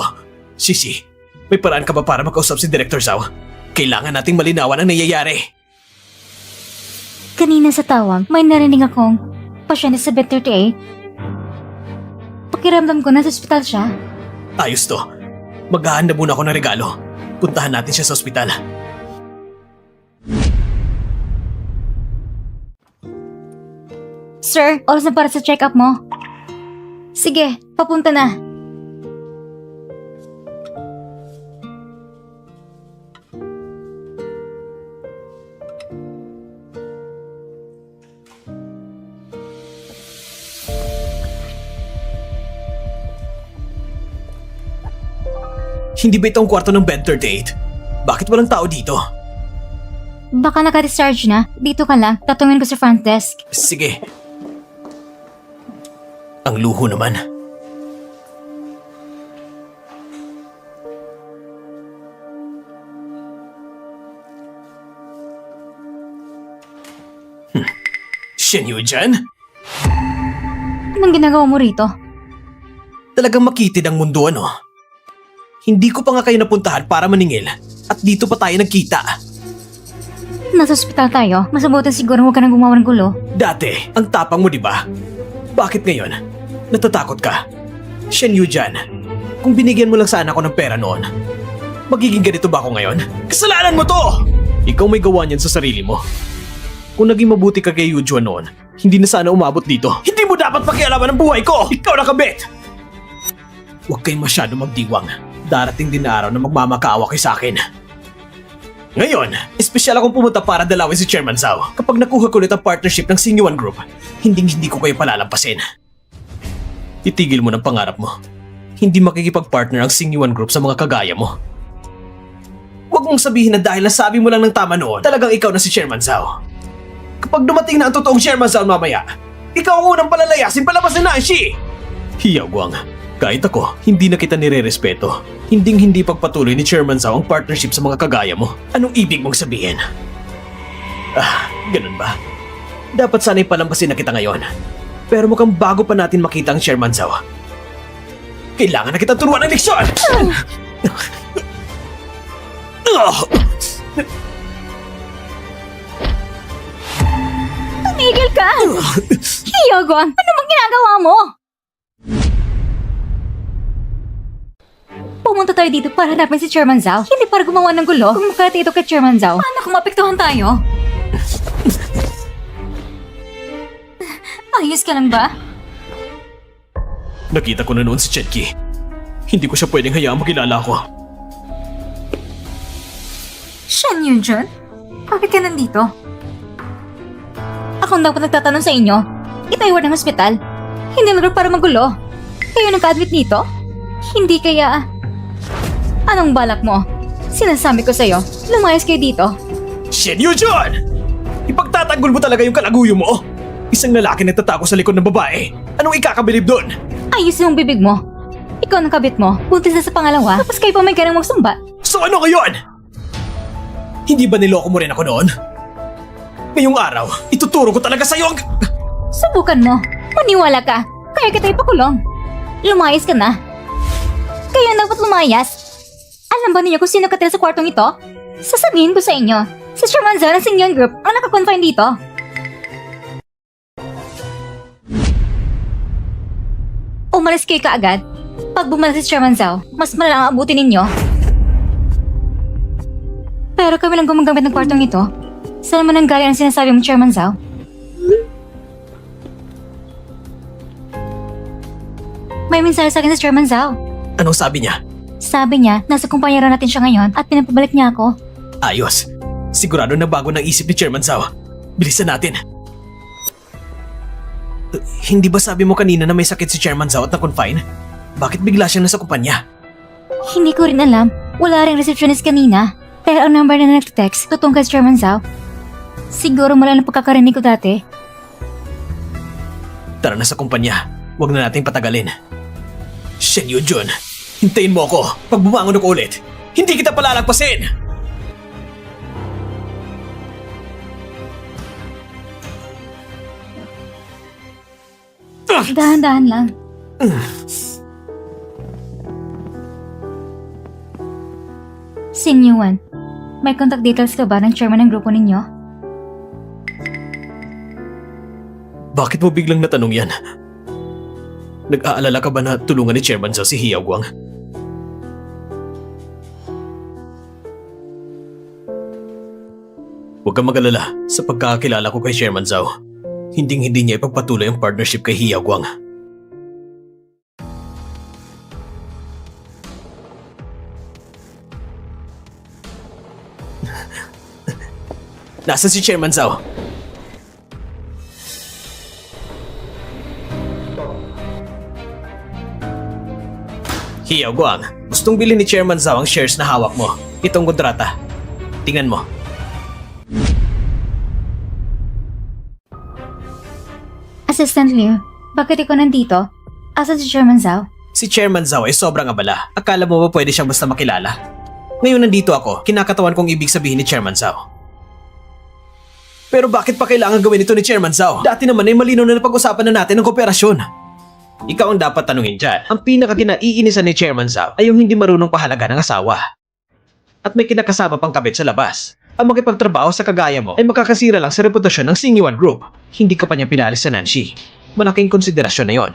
[SPEAKER 3] Sisi, may paraan ka ba para makausap si Director Zhao? Kailangan nating malinawan ang nangyayari.
[SPEAKER 2] Kanina sa tawag, may narinig akong pasyente sa bed 38. Pakiramdam ko nasa ospital siya.
[SPEAKER 3] Ayos to. Maghahanda muna ako ng regalo. Puntahan natin siya sa ospital.
[SPEAKER 2] Sir, oras na para sa check-up mo. Sige, papunta na.
[SPEAKER 3] Hindi ba ito ang kwarto ng Bed 38? Bakit walang tao dito?
[SPEAKER 2] Baka naka-discharge na. Dito ka lang. Tatungin ko sa front desk.
[SPEAKER 3] Sige. Ang luho naman. Shen Yujan?
[SPEAKER 2] Anong ginagawa mo rito?
[SPEAKER 3] Talagang makitid ang mundo, ano? Hindi ko pa nga kayo napuntahan para maningil at dito pa tayo nagkita.
[SPEAKER 2] Nasa ospital tayo. Mas mabuti siguro huwag ka nang gumawa ng gulo.
[SPEAKER 3] Dati, ang tapang mo, di ba? Bakit ngayon? Natatakot ka? Shen Yujan, kung binigyan mo lang sana ako ng pera noon, magiging ganito ba ako ngayon? Kasalanan mo to! Ikaw may gawa niyan sa sarili mo. Kung naging mabuti ka kay Yujuan noon, hindi na sana umabot dito. Hindi mo dapat pakialaman ang buhay ko! Ikaw nakabit! Huwag kayong masyado magdiwang. Darating din na araw na magmamakaawa kayo sa akin. Ngayon, espesyal akong pumunta para dalawin si Chairman Zhao. Kapag nakuha ko ulit ang partnership ng Xingyuan Group, hindi ko kayo palalampasin. Itigil mo ng pangarap mo. Hindi makikipag-partner ang Xingyuan Group sa mga kagaya mo. Huwag mong sabihin na dahil nasabi mo lang ng tama noon, talagang ikaw na si Chairman Zhao. Kapag dumating na ang totoong Chairman Zhao mamaya, ikaw ang unang palalayasin palabas na Nanshi! Hiyaw Guang, kahit ako, hindi na kita nire-respeto. Hindi pagpatuloy ni Chairman Zhao ang partnership sa mga kagaya mo. Anong ibig mong sabihin? Ganun ba? Dapat sana'y palampasin na kita ngayon. Pero mukhang bago pa natin makita ang Chairman Zhao. Kailangan na kita turuan ng leksyon!
[SPEAKER 2] Tumigil ka! Hiyogwang, ano bang ginagawa mo? Pumunta tayo dito para hanapin si Chairman Zhao. Hindi para gumawa ng gulo. Kung makati ito kay Chairman Zhao, paano kung mapektuhan tayo? Ayos ka lang ba?
[SPEAKER 3] Nakita ko na noon si Chetki. Hindi ko siya pwedeng hayaang makilala ko.
[SPEAKER 2] Shen Yunjun? Bakit ka nandito? Ako ang dapat nagtatanong sa inyo. Itaiwan ng ospital. Hindi naman para magulo. Kayo nagka-admit nito? Hindi kaya... Anong balak mo? Sinasabi ko sa'yo, lumayas kayo dito.
[SPEAKER 3] Shen Yujun! Ipagtatanggol mo talaga yung kalaguyo mo? Isang lalaki nagtatago sa likod ng babae. Anong ikakabilib doon?
[SPEAKER 2] Ayusin mong bibig mo. Ikaw ang kabit mo, buntis na sa pangalawa, tapos kayo pa may ganang magsumba.
[SPEAKER 3] So ano ngayon? Hindi ba niloko mo rin ako noon? Ngayong araw, ituturo ko talaga sa'yo ang...
[SPEAKER 2] Subukan mo. Maniwala ka. Kaya kita ipakulong. Lumayas ka na. Kayo ang dapat lumayas. Alam ba ninyo kung sino katira sa kwartong ito? Sasabihin ko sa inyo. Si Chairman Zhao ng Xingyuan Group ang nakakonfine dito. Umalis kayo kaagad. Pag bumalik si Chairman Zhao, mas malala ang abutin ninyo. Pero kami lang gumagamit ng kwartong ito. Saan naman ang galing ang sinasabi mong Chairman Zhao? May mensahe sa akin si Chairman Zhao.
[SPEAKER 3] Anong sabi niya?
[SPEAKER 2] Sabi niya, nasa kumpanyero natin siya ngayon at pinapabalik niya ako.
[SPEAKER 3] Ayos. Sigurado na bago ng isip ni Chairman Zhao. Bilisan natin. Hindi ba sabi mo kanina na may sakit si Chairman Zhao at na-confine? Bakit bigla siyang nasa kumpanya?
[SPEAKER 2] Hindi ko rin alam. Wala rin receptionist kanina. Pero ang number na nag-text, totoong kay Chairman Zhao. Siguro mula ng pagkakarinig ko dati.
[SPEAKER 3] Tara na sa kumpanya. Huwag na nating patagalin. Shen Yujun, hintayin mo ako. Pag bumangon ako ulit, hindi kita palalagpasin!
[SPEAKER 2] Dahan-dahan lang. Sinyuan, may contact details ka ba ng chairman ng grupo ninyo?
[SPEAKER 3] Bakit mo biglang natanong yan? Nag-aalala ka ba na tulungan ni Chairman Zhao si Hiyaw Guang? Huwag kang mag-alala sa pagkakakilala ko kay Chairman Zhao. Hinding-hindi niya ipagpatuloy ang partnership kay Hiyaw Guang. Nasaan si Chairman Zhao? Hiyaw Guang, gustong bilhin ni Chairman Zhao ang shares na hawak mo. Itong kontrata. Tingnan mo.
[SPEAKER 2] Assistant Liu, bakit ikaw nandito? Asan si Chairman Zhao?
[SPEAKER 3] Si Chairman Zhao ay sobrang abala. Akala mo ba pwede siyang basta makilala? Ngayon nandito ako, kinakatawan kong ibig sabihin ni Chairman Zhao. Pero bakit pa kailangan gawin ito ni Chairman Zhao? Dati naman ay malinaw na napag-usapan na natin ng kooperasyon. Ikaw ang dapat tanungin dyan. Ang pinaka-kinaiinisan ni Chairman Zhao ay yung hindi marunong pahalaga ng asawa. At may kinakasama pang kabit sa labas. Ang makipagtrabaho sa kagaya mo ay makakasira lang sa reputasyon ng Xingyuan Group. Hindi ka pa niya pinalis sa Nanxi. Malaking konsiderasyon na yon.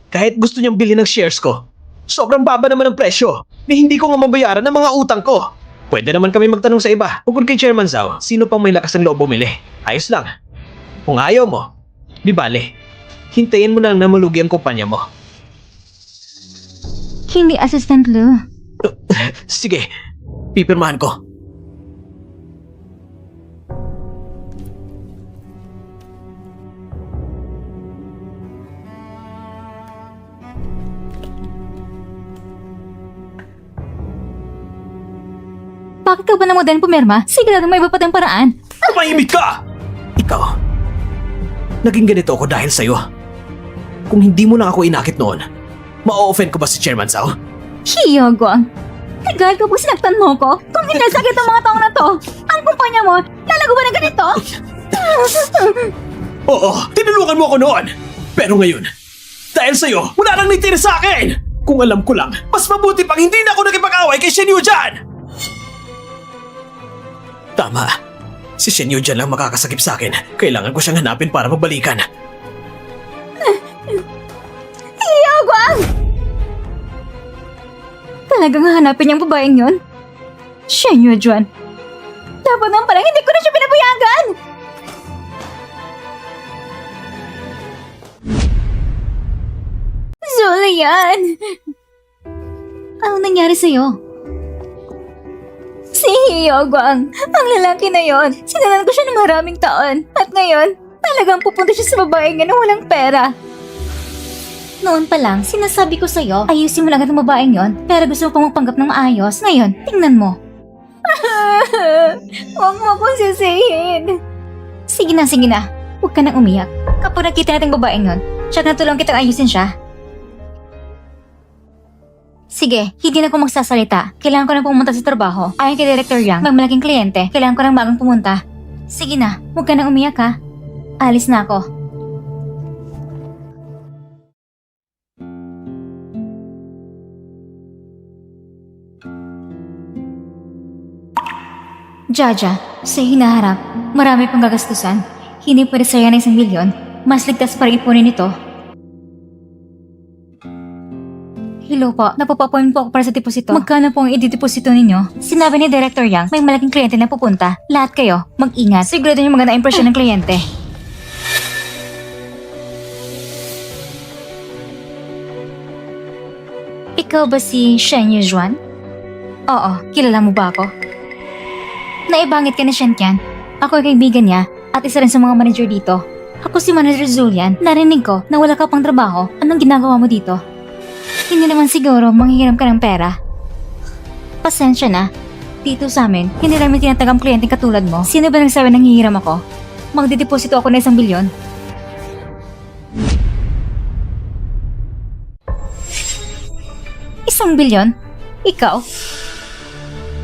[SPEAKER 3] Kahit gusto niyang bilhin ng shares ko, sobrang baba naman ang presyo na hindi ko nga mabayaran ng mga utang ko. Pwede naman kami magtanong sa iba. Bukod kay Chairman Zhao, sino pang may lakas ng loob bumili? Ayos lang. Kung ayaw mo, di bale, hintayin mo na lang na malugi ang kumpanya mo.
[SPEAKER 2] Hindi, Assistant Liu.
[SPEAKER 3] Sige, pipirmahan ko.
[SPEAKER 2] Bakit ka ba naman din pumirma? Sigurado may iba pa tayong paraan.
[SPEAKER 3] Tumahimik ka! Ikaw, naging ganito ako dahil sa'yo. Kung hindi mo lang ako inakit noon, ma-offend ko ba si Chairman Zhao?
[SPEAKER 2] Hiyaw Guang, nagagal ka po sinaktan mo ko? Kung hinasakit ang mga taong na to, ang kumpanya mo, lalago ba na ganito?
[SPEAKER 3] Oo, tinulungan mo ako noon. Pero ngayon, dahil sa'yo, wala nang nitira sa akin! Kung alam ko lang, mas mabuti pang hindi na ako nakipag-away kay Shen Yujian! Tama. Si Shen Yujian lang makakasakip sa akin. Kailangan ko siyang hanapin para magbalikan.
[SPEAKER 2] Hiyaw Guang! Talagang hahanapin niyang babaeng yun? Shen Yujian. Dapat naman palang hindi ko na siya pinapayagan! Zulian! Anong nangyari sa'yo? Si Hiyaw Guang, ang lalaki na yon. Sinalan ko siya ng maraming taon. At ngayon, talagang pupunta siya sa babaeng yan na walang pera. Noon pa lang, sinasabi ko sa'yo, ayusin mo lang ang babaeng yon. Pero gusto mo pang magpanggap ng maayos. Ngayon, tingnan mo. Huwag mo akong sisihin. Sige na. Huwag ka nang umiyak. Kapag nakita natin babaeng yon, siya natulong kitang ayusin siya. Sige, hindi na ako magsasalita. Kailangan ko na pumunta sa trabaho. Ayon kay Director Yang, may malaking kliyente. Kailangan ko nang bagang pumunta. Sige na, huwag ka na umiyak ha. Alis na ako. Jaja, sa hinaharap, marami pang gagastusan. Hindi pwede sayang ng 1 milyon. Mas ligtas pa rin ipunin ito. Hello po, napapapoint po ako para sa deposito. Magkano po ang i-deposito ninyo? Sinabi ni Director Yang, may malaking kliyente na pupunta. Lahat kayo, mag-ingat. Sigurado niyo maganda impresyon ng kliyente. Ikaw ba si Shen Yujian? Oo, kilala mo ba ako? Naibangit ka ni Shen Qian. Ako ay kaibigan niya at isa rin sa mga manager dito. Ako si Manager Zulian. Narinig ko na wala ka pang trabaho. Anong ginagawa mo dito? Hindi naman siguro manghihiram ka ng pera. Pasensya na. Dito sa amin, hindi namin tinatagam kliyenteng katulad mo. Sino ba nagsabi nang hihiram ako? Magdideposito ako na 1 bilyon. Isang bilyon? Ikaw?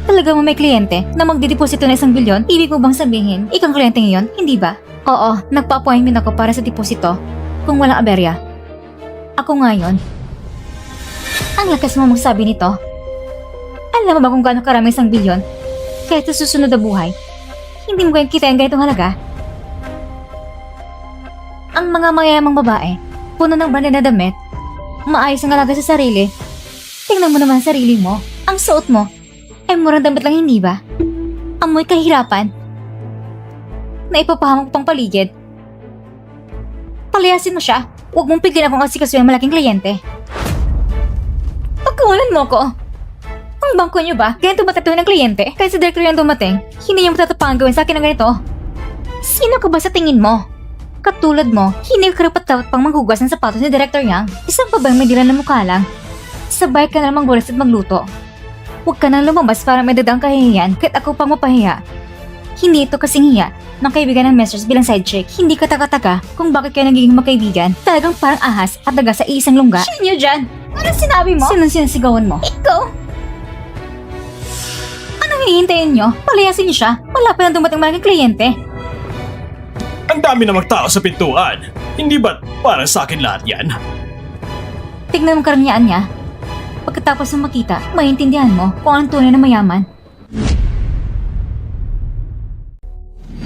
[SPEAKER 2] Talaga mo may kliyente na magdideposito na 1 bilyon? Ibig mo bang sabihin, ikaw ang kliyente ngayon? Hindi ba? Oo, nagpa-appointment ako para sa deposito. Kung walang aberya. Ako ngayon. Ang lakas mo magsabi nito. Alam mo ba kung gaano karami 1 bilyon? Kahit sa susunod na buhay, hindi mo kayang kita ang ganitong halaga? Ang mga mayayamang babae, puno ng branded na damit, maayos ang alaga sa sarili. Tingnan mo naman ang sarili mo. Ang suot mo, ay murang damit lang, hindi ba? Amoy kahirapan. Na ipapahamang pang paligid. Palayasin mo siya. Huwag mong pigilan akong asikasuhin ang malaking kliyente. Pagkawalan mo ko. Ang bangko niyo ba? Ganito ba tatuhin ng kliyente? Kahit sa director yung dumating, hindi niyo matatapangan gawin sa akin ng ganito. Sino ka ba sa tingin mo? Katulad mo, hindi ka karapat-dapat pang maghugas ng sapatos ni Director Yang. Isang pa bang may dila ng mukha lang? Sabay ka na namang gulas at magluto. Huwag ka nang lumabas para may dadang kahihiyan kahit ako pang mapahiya. Hindi ito kasing hiya ng kaibigan ng Mesters bilang side chick. Hindi ka taka-taka kung bakit kayo nagiging magkaibigan. Talagang parang ahas at daga sa isang lungga. Sino dyan? Anong sinabi mo? Sinong sinasigawan mo? Ikaw? Anong hinihintayin nyo? Palayasin niyo siya. Wala pa nang dumating malaking kliyente.
[SPEAKER 3] Ang dami namang tao sa pintuan. Hindi ba't para sa akin lahat yan?
[SPEAKER 2] Tignan mo karangyaan niya. Pagkatapos ng makita, maintindihan mo kung anong tunay na mayaman.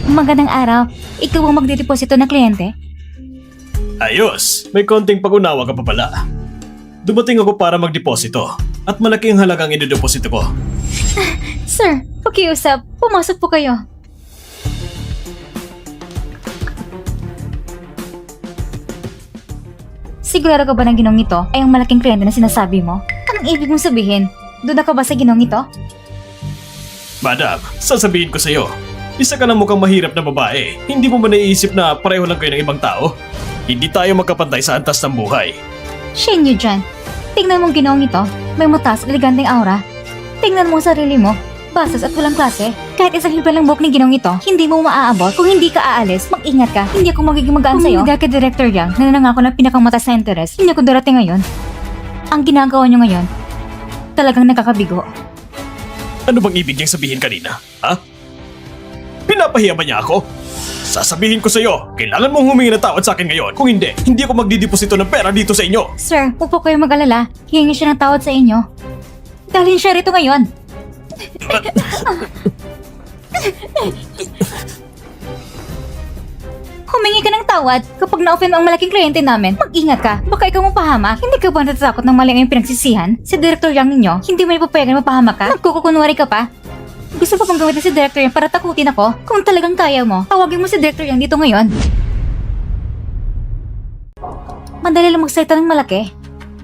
[SPEAKER 2] Magandang araw. Ikaw ang magdedeposito ng kliyente?
[SPEAKER 3] Ayos, may konting pag-unawa ka pa pala. Dumating ako para magdeposito at malaki ang halagang idedeposito ko.
[SPEAKER 2] Sir, pakiusap. Pumasok po kayo. Sigurado ka ba ng ginong ito ay ang malaking kliyente na sinasabi mo? Anong ibig mong sabihin? Duda ka ba sa ginong ito?
[SPEAKER 3] Madam, sasabihin ko sa'yo, isa ka na mukhang mahirap na babae. Hindi mo ba naiisip na pareho lang kayo ng ibang tao? Hindi tayo magkapantay sa antas ng buhay.
[SPEAKER 2] Shane nyo dyan. Tingnan mong ginong ito. May mataas at eleganteng aura. Tingnan mo ang sarili mo. Bastos at walang klase. Kahit isang hilpa lang buhok ni ginong ito, hindi mo maaabot. Kung hindi ka aalis, mag-ingat ka. Hindi ako magiging magaan sa'yo. Kung hindi ka Director Yang, na nanangako ng pinakamatas na interes, hindi ako darating ngayon. Ang ginagawa nyo ngayon, talagang nakakabigo.
[SPEAKER 3] Ano bang ibig niyang sabihin kanina? Ha? Pinapahiya ba niya ako? Sasabihin ko sa'yo, kailangan mong humingi ng tawad sa akin ngayon. Kung hindi, hindi ako magdideposito ng pera dito sa inyo.
[SPEAKER 2] Sir, huwag po kayo mag-alala. Hihingi siya ng tawad sa inyo. Dalhin siya rito ngayon. Humingi ka ng tawad kapag na-offend ang malaking kliyente namin. Mag-ingat ka, baka ikaw mapahamak. Hindi ka ba natatakot ng mali ang iyong pinagsisihan? Si Director Yang ninyo, hindi mo ipapayagan mapahamak ka? Nagkukunwari ka pa? Gusto pa bang gawin si Director Yang para takutin ako? Kung talagang kaya mo, tawagin mo si Director Yang dito ngayon. Madali lang magsalita ng malaki.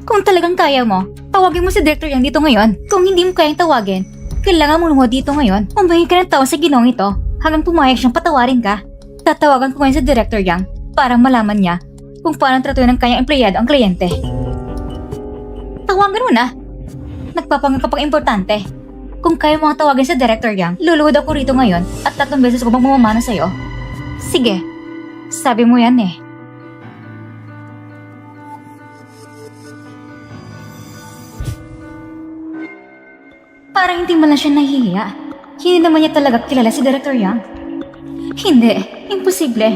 [SPEAKER 2] Kung talagang kaya mo, tawagin mo si Director Yang dito ngayon. Kung hindi mo kayang tawagin, kailangan mo lumuhod dito ngayon. Humingi ka ng tawad sa ginong ito hanggang pumayag siyang patawarin ka. Tatawagan ko ngayon si Director Yang para malaman niya kung paano tratuhin ng kanyang empleyado ang kliyente. Tawagan mo na. Nagpapanggap ka pang importante. Kung kaya mo nga tawagin sa Director Yang, luluhod ako rito ngayon at 3 beses ko magmamamana sa'yo. Sige, sabi mo yan eh. Parang hindi mo lang siya nahihiya. Hindi naman niya talaga kilala si Director Yang. Hindi, imposible.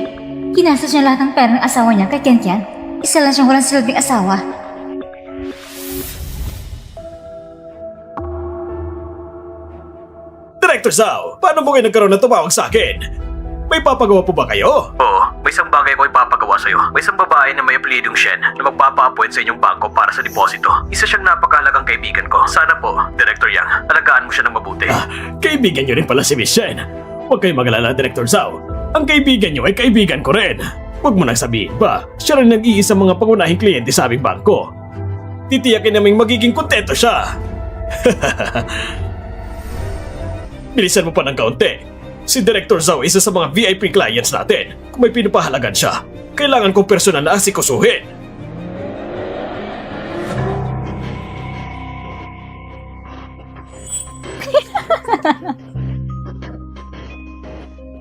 [SPEAKER 2] Ginastos niya lahat ng pera ng asawa niya kay Kentian. Isa lang siyang walang silbing asawa.
[SPEAKER 3] Director Zhao, paano mo kayo nagkaroon ng tumawag sa akin? May papagawa po ba kayo?
[SPEAKER 1] Oo, may isang bagay ko ipapagawa sa'yo. May isang babae na may apelidong Shen na magpapa-appoint sa inyong bangko para sa deposito. Isa siyang napakahalagang kaibigan ko. Sana po, Director Yang, alagaan mo siya ng mabuti.
[SPEAKER 3] Kaibigan niyo rin pala si Miss Shen. Huwag kayong mag-alala, Director Zhao. Ang kaibigan niyo ay kaibigan ko rin. Huwag mo nang sabihin pa, siya rin nag-iisang mga pangunahing kliyente sa aming bangko. Titiyakin naming magiging kontento siya. Bilisan mo pa ng kaunti. Si Director Zhao ay isa sa mga VIP clients natin. Kung may pinapahalagan siya, kailangan kong personal na asikusuhin.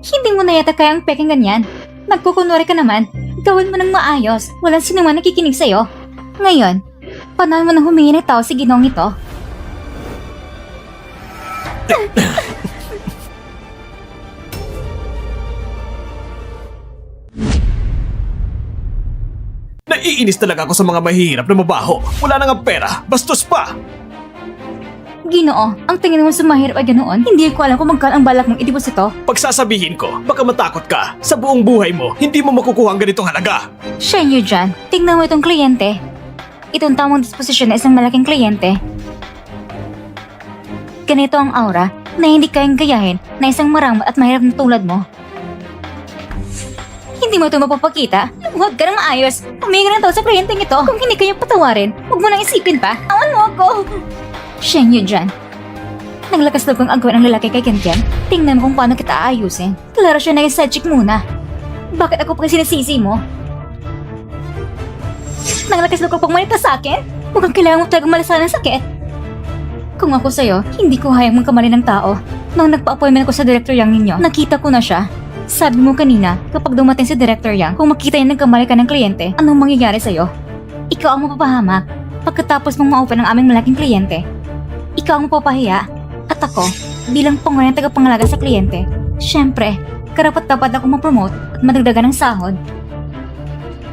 [SPEAKER 2] Hindi mo na yata kayang peking ganyan. Nagkukunwari ka naman. Gawin mo ng maayos. Walang sino man nakikinig sa'yo. Ngayon, panahon mo nang humingi ng tao sa ginong ito.
[SPEAKER 3] Naiinis talaga ako sa mga mahihirap na mabaho. Wala na nga pera, bastos pa!
[SPEAKER 2] Ginoo, ang tingin mo sa mahirap ay ganoon. Hindi ko alam kung magkano ang balak mong ideposito.
[SPEAKER 3] Pagsasabihin ko, baka matakot ka. Sa buong buhay mo, hindi mo makukuha ang ganitong halaga.
[SPEAKER 2] Shane nyo dyan. Tingnan mo itong kliyente. Itong tamang disposisyon na isang malaking kliyente. Ganito ang aura na hindi kayang gayahin na isang maramot at mahirap na tulad mo. Hindi mo ito mapapakita. Huwag ka na maayos. Humingi ka ng tao sa kliyenteng ito. Kung hindi kayo patawarin, huwag mo nang isipin pa. Awan mo ako. Shane yun dyan. Naglakas loob kang agawin ang lalaki kay Kentian. Tingnan mo kung paano kita aayusin. Klaro siya na yung side chick muna. Bakit ako pa sinisisi mo? Nanglakas loob ka pang manita sa akin? Mukhang kailangan mo talagang malasan ng sakit. Kung ako sa'yo, hindi ko hayang magkamali ng tao. Nung nagpa-appointment ako sa Director Yang ninyo, nakita ko na siya. Sabi mo kanina, kapag dumating si Director Yang, kung makita niya nagkamali ka ng kliyente, anong mangyayari sa'yo? Ikaw ang mapapahamak pagkatapos mong ma-open ang aming malaking kliyente. Ikaw ang mapapahiya. At ako, bilang pangunahing tagapangalaga sa kliyente, syempre, karapat-dapat ako ma-promote at madagdagan ng sahod.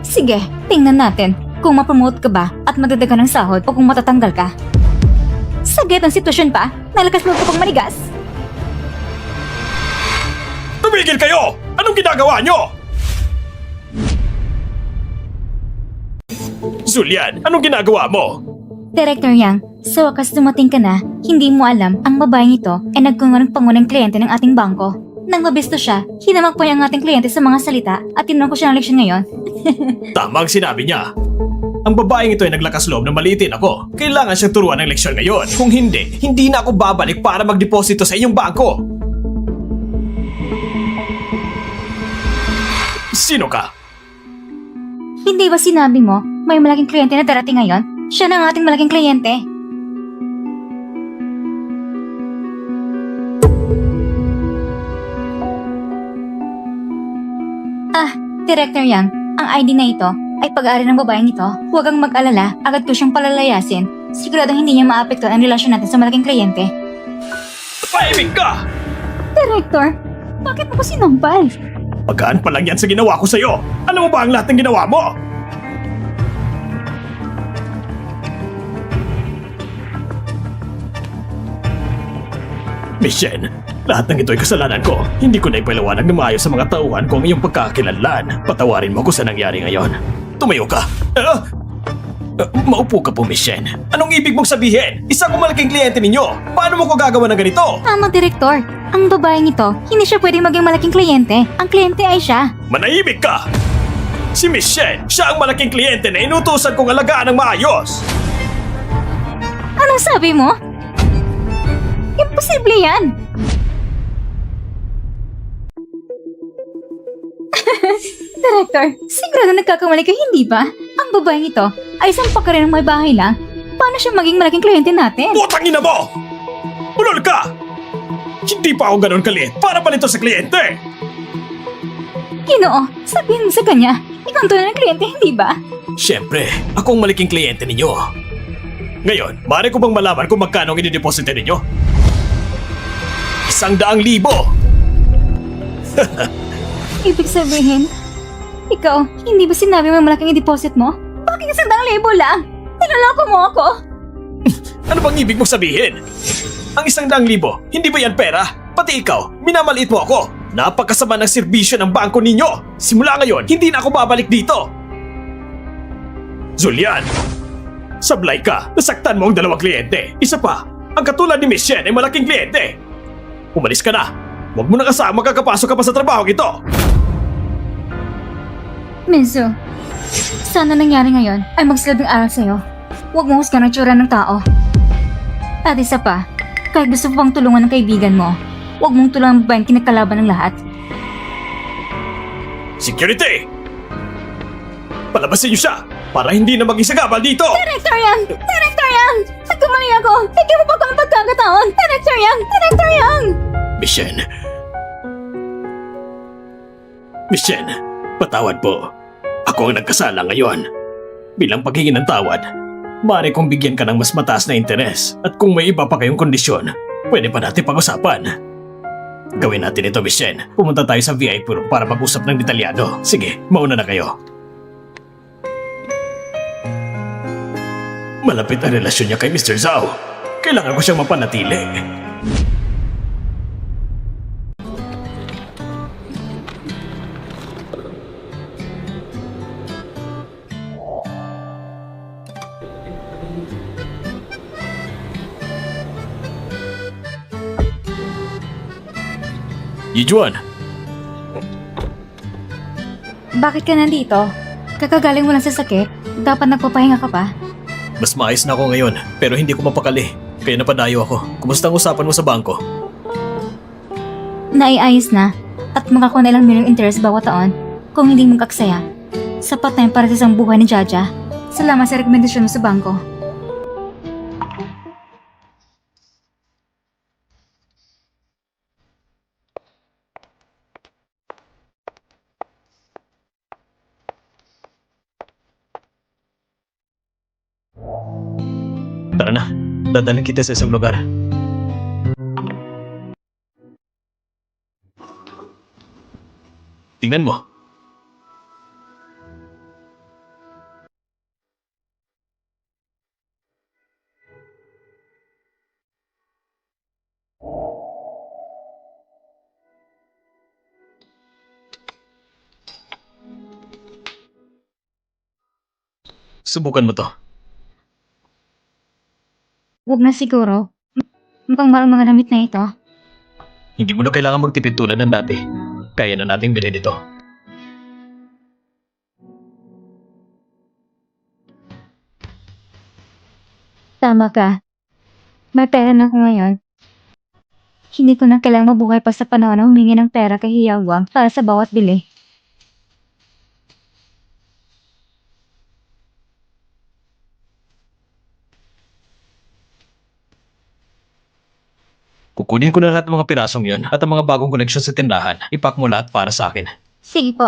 [SPEAKER 2] Sige, tingnan natin kung ma-promote ka ba at madagdagan ng sahod o kung matatanggal ka. Sa gitnang sitwasyon pa, nalakas mo ka pang manigas.
[SPEAKER 1] Tumigil kayo! Anong ginagawa nyo? Julian, anong ginagawa mo?
[SPEAKER 2] Director Yang, sa wakas dumating ka na, hindi mo alam ang babaeng ito ay nagkunwang pangunang kliyente ng ating bangko. Nang mabisto siya, hinamag po niya ang ating kliyente sa mga salita at tinanong ko siya ng leksyon ngayon.
[SPEAKER 1] Tama ang sinabi niya. Ang babaeng ito ay naglakas loob na maliitin ako. Kailangan siyang turuan ng leksyon ngayon. Kung hindi, hindi na ako babalik para magdeposito sa inyong bangko. Sino ka?
[SPEAKER 2] Hindi ba sinabi mo, may malaking kliyente na darating ngayon? Siya na ang ating malaking kliyente. Director Yang, ang ID na ito ay pag-aari ng babaeng ito. Huwag kang mag-alala, agad ko siyang palalayasin. Siguradong hindi niya maapektuhan ang relasyon natin sa malaking kliyente.
[SPEAKER 1] Paimig ka!
[SPEAKER 2] Director, bakit mo ko sinampal?
[SPEAKER 1] Pagkaan pa lang yan sa ginawa ko sa'yo. Alam mo ba ang lahat ng ginawa mo? Miss Shen, lahat ng ito'y kasalanan ko. Hindi ko na ipaliwanag na maayos sa mga tauhan ko ang iyong pagkakakilanlan. Patawarin mo ko sa nangyari ngayon. Tumayo ka. Maupo ka po, Miss Shen. Anong ibig mong sabihin? Isa kong malaking kliyente ninyo. Paano mo ko gagawa ng ganito?
[SPEAKER 2] Tama, Director. Ang babaeng ito, hindi siya pwedeng maging malaking kliyente. Ang kliyente ay siya.
[SPEAKER 1] Manahimik ka! Si Miss Shen, siya ang malaking kliyente na inutusan kong alagaan ng maayos.
[SPEAKER 2] Anong sabi mo? Imposible yan! Director, sigurado nagkakamali ka, hindi ba? Ang babaeng ito ay isang pagkarin ng may bahay lang. Paano siya maging malaking kliyente natin?
[SPEAKER 1] Putang ina mo! Ulol ka! Hindi pa ako ganun kaliit para pa nito sa kliyente!
[SPEAKER 2] Ginoo, sabihin mo sa kanya, ikaw ang tunay ng kliyente, hindi ba?
[SPEAKER 1] Siyempre, ako ang malaking kliyente ninyo. Ngayon, maaari ko bang malaman kung magkano ang inideposite ninyo? 100,000!
[SPEAKER 2] Ibig sabihin, ikaw, hindi ba sinabi mo yung malaking deposit mo? Bakit 100,000 lang? Niloloko mo ako?
[SPEAKER 1] Ano bang ibig mong sabihin? Ang 100,000, hindi ba yan pera? Pati ikaw, minamaliit mo ako. Napakasama ng serbisyo ng bangko ninyo. Simula ngayon, hindi na ako babalik dito. Julian, sablay ka. Nasaktan mo ang 2 kliyente. Isa pa, ang katulad ni Miss Shen ay malaking kliyente. Umalis ka na. Huwag mo na kasama kakapasok ka pa sa trabaho ito.
[SPEAKER 2] Minso, sana nangyari ngayon ay magsilbing aral sa'yo. Huwag mo husgan ang tsura ng tao. At isa pa, kahit gusto mo pang tulungan ng kaibigan mo, huwag mong tulungan ba yung kinakalaban ng lahat?
[SPEAKER 1] Security! Palabasin niyo siya para hindi na maging sagabal dito!
[SPEAKER 2] Director Yang! Director Yang! Nagkamali ako! Bigyan mo pa ako ng pagkakataon! Director Yang! Director Yang!
[SPEAKER 1] Miss Shen. Miss Shen, patawad po. Ako ang nagkasala ngayon. Bilang paghingi ng tawad, maaari kong bigyan ka ng mas mataas na interes at kung may iba pa kayong kondisyon, pwede pa natin pag-usapan. Gawin natin ito, Miss Shen. Pumunta tayo sa VIP room para mag-usap ng detalyado. Sige, mauna na kayo. Malapit ang relasyon niya kay Mr. Zhao. Kailangan ko siyang mapanatili. Yijuan,
[SPEAKER 2] Bakit ka nandito? Kakagaling mo lang sa sakit? Dapat nagpapahinga ka pa?
[SPEAKER 3] Mas maayos na ako ngayon, pero hindi ko mapakali. Kaya napadayo ako. Kumusta ang usapan mo sa bangko?
[SPEAKER 2] Naiayos na at makakuha na ilang milyong interest bawat taon. Kung hindi mo kaksaya, sapat na yun para sa isang buhay ni Jaja. Salamat sa rekomendasyon mo sa bangko.
[SPEAKER 3] Tara na, dadalhin kita sa isang lugar. Tingnan mo. Subukan mo to.
[SPEAKER 2] Huwag na siguro. Mukhang mahal ang mga damit na ito.
[SPEAKER 3] Hindi mo na kailangan magtipid tulad ng dati. Kaya na nating bilhin ito.
[SPEAKER 2] Tama ka. May pera na ako ngayon. Hindi ko na kailangang mabuhay pa sa panahon na humingi ng pera kay Hiyawang para sa bawat bili.
[SPEAKER 3] Kukunin ko na lahat ng mga pirasong yon at ang mga bagong koleksyon sa tindahan. Ipak mo lahat para sa akin.
[SPEAKER 2] Sige po.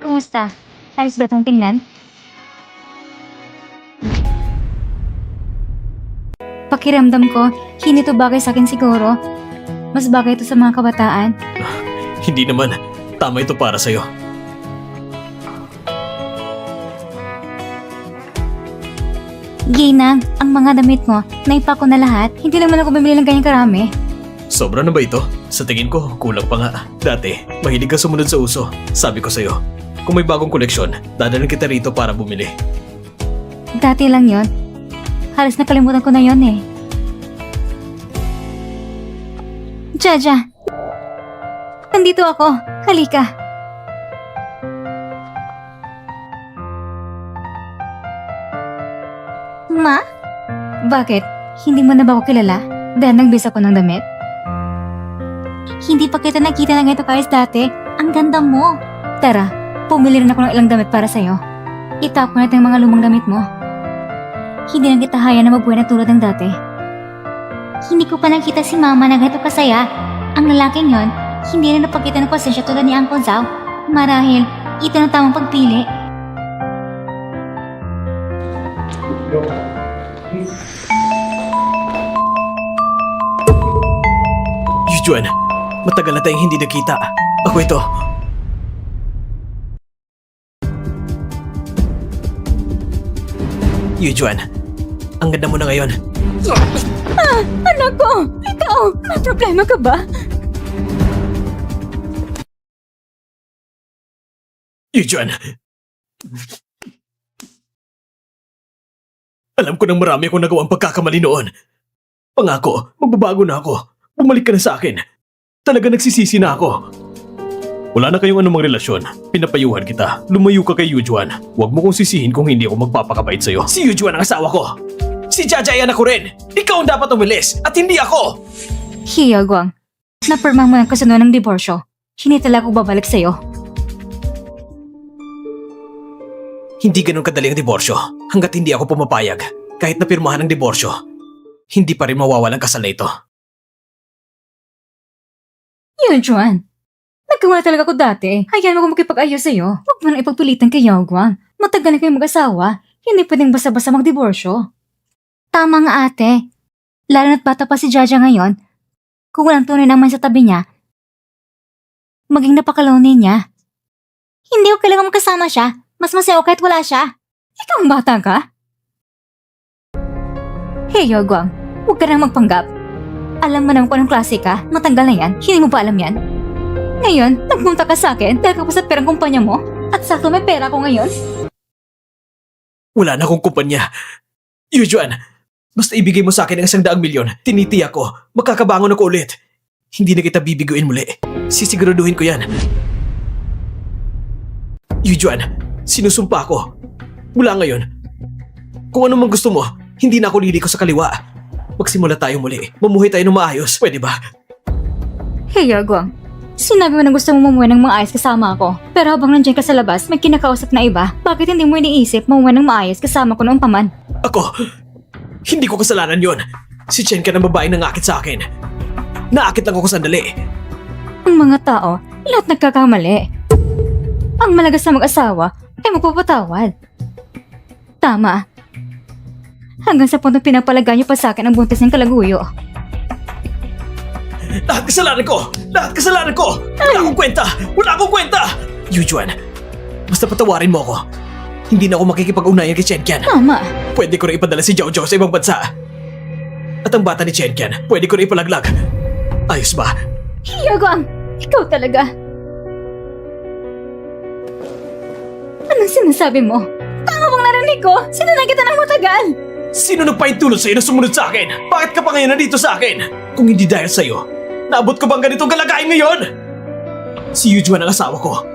[SPEAKER 2] Kumusta? Ayos ba itong tingnan? Pakiramdam ko, hindi to bagay sa akin siguro. Mas bagay ito sa mga kabataan.
[SPEAKER 3] Hindi naman. Tama ito para sa'yo.
[SPEAKER 2] Ginang, ang mga damit mo, naipa ko na lahat. Hindi naman ako bumili ng ganyang karami.
[SPEAKER 3] Sobra na ba ito? Sa tingin ko, kulang pa nga. Dati, mahilig ka sumunod sa uso. Sabi ko sa'yo, kung may bagong koleksyon, dadalhin kita rito para bumili.
[SPEAKER 2] Dati lang yon. Halos nakalimutan ko na yon eh. Jaja! Nandito ako. Halika. Ma? Bakit? Hindi mo na ba ako kilala? Dahil nagbisa ko ng damit? Hindi pa kita nakita na ganito kayos dati. Ang ganda mo. Tara, pumili rin ako ng ilang damit para sa'yo. Itap mo natin ang mga lumang damit mo. Hindi na kita haya na mabuhay na tulad ng dati. Hindi ko pa nakita si Mama na ganito kasaya. Ang lalaking yon, hindi na napakita ng pasensya tulad ni Uncle Zhao. Marahil, ito na tamang pagpili.
[SPEAKER 3] Yujuan, matagal na tayong hindi nakita. Ako ito. Yujuan, ang ganda mo na ngayon.
[SPEAKER 2] Anak ko! Ikaw! May problema ka ba?
[SPEAKER 3] Yujuan! Alam ko nang marami akong nagawang pagkakamali noon. Pangako, magbabago na ako. Bumalik ka na sa akin. Talaga nagsisisi na ako. Wala na kayong anumang relasyon. Pinapayuhan kita. Lumayo ka kay Yujuan. Huwag mo kong sisihin kung hindi ako magpapakabait sa'yo. Si Yujuan ang asawa ko. Si Jaja ay anak ko rin. Ikaw ang dapat umilis at hindi ako.
[SPEAKER 2] Hiyagwang, napirma mo ng kasunod ng diborsyo. Hindi talaga ako babalik sa'yo.
[SPEAKER 3] Hindi ganun kadali ang diborsyo hanggat hindi ako pumapayag. Kahit na pirmahan ang diborsyo, hindi pa rin mawawalang kasal na ito.
[SPEAKER 2] Yun, Juan. Nagkawa talaga ako dati. Hayaan mo kung makipag-ayos sa'yo. Huwag mo nang ipagpilitan kay Yagwang. Matagal na kayong mag-asawa. Hindi pwedeng basta-basta magdiborsyo. Tama nga ate. Lalo na't bata pa si Jaja ngayon. Kung walang tunay naman sa tabi niya, maging napakalone niya. Hindi ko kailangan makasama siya. Mas masaya kahit wala siya. Ikaw ang bata ka? Hey, Yagwang. Huwag ka nang magpanggap. Alam mo naman kung anong klase ka. Matanggal na yan. Hindi mo pa alam yan. Ngayon, nagpunta ka sa akin dahil ka pa sa perang kumpanya mo. At sakto may pera ko ngayon.
[SPEAKER 3] Wala na akong kumpanya. Yujuan, Basta ibigay mo sa akin ang 100,000,000, tinitiyak ko, makakabangon ako ulit. Hindi na kita bibiguin muli. Sisiguraduhin ko yan. Yujuan, sinusumpa ko. Mula ngayon, kung ano man gusto mo, hindi na ako liliko sa kaliwa. Magsimula tayo muli. Mamuhay tayo ng maayos, pwede ba?
[SPEAKER 2] Hey, Yagwang. Sinabi mo na gusto mo mamuhay ng maayos kasama ako. Pero habang nandiyan ka sa labas, may kinakausap na iba. Bakit hindi mo iniisip mamuhay ng maayos kasama ko noong paman?
[SPEAKER 3] Ako, hindi ko kasalanan yon. Si Chen ka ng babaeng nangakit sa akin. Naakit lang ako sandali.
[SPEAKER 2] Ang mga tao, lahat nagkakamali. Ang malagas na mag-asawa ay magpapatawad. Tama. Hanggang sa puntong pinapalaga niyo pa sa akin ang buntis ng kalaguyo.
[SPEAKER 3] Lahat kasalanan ko! Lahat kasalanan ko! Wala akong kwenta! Wala akong kwenta! Yujuan, basta patawarin mo ako. Hindi na ako makikipag-ugnayan kay Chen Qian.
[SPEAKER 2] Tama.
[SPEAKER 3] Pwede ko rin ipadala si Zhao Zhao sa ibang bansa. At ang bata ni Chen Qian, pwede ko rin ipalaglag. Ayos ba?
[SPEAKER 2] Yagwang, ikaw talaga. Anong sinasabi mo? Tama bang narinig ko? Sinunod kita ng matagal.
[SPEAKER 3] Sino nagpaintulot sa'yo na sumunod sa akin? Bakit ka pa ngayon nandito sa akin? Kung hindi dahil sa'yo, naabot ko bang ganitong kalagayan ngayon? Si Yujuan ang asawa ko.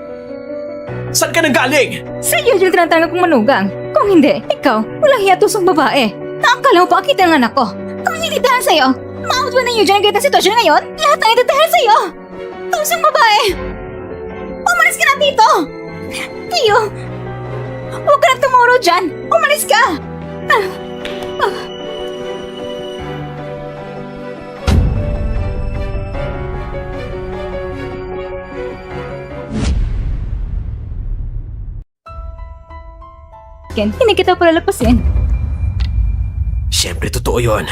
[SPEAKER 3] Saan ka nang galing?
[SPEAKER 2] Sa iyo yung tinatanggap kong manugang. Kung hindi, ikaw, walang hiyatusong babae. Naangkala mo pa kita ng anak ko. Kung hindi dahil sa'yo, maabot mo na yung dyan ang ganitong sitwasyon ngayon? Lahat na ito dahil sa'yo. Tusong babae. Umalis ka na dito. Tiyo, huwag ka nang tumuro dyan. Umalis ka. Hindi kita palalapasin.
[SPEAKER 3] Siyempre, totoo yon.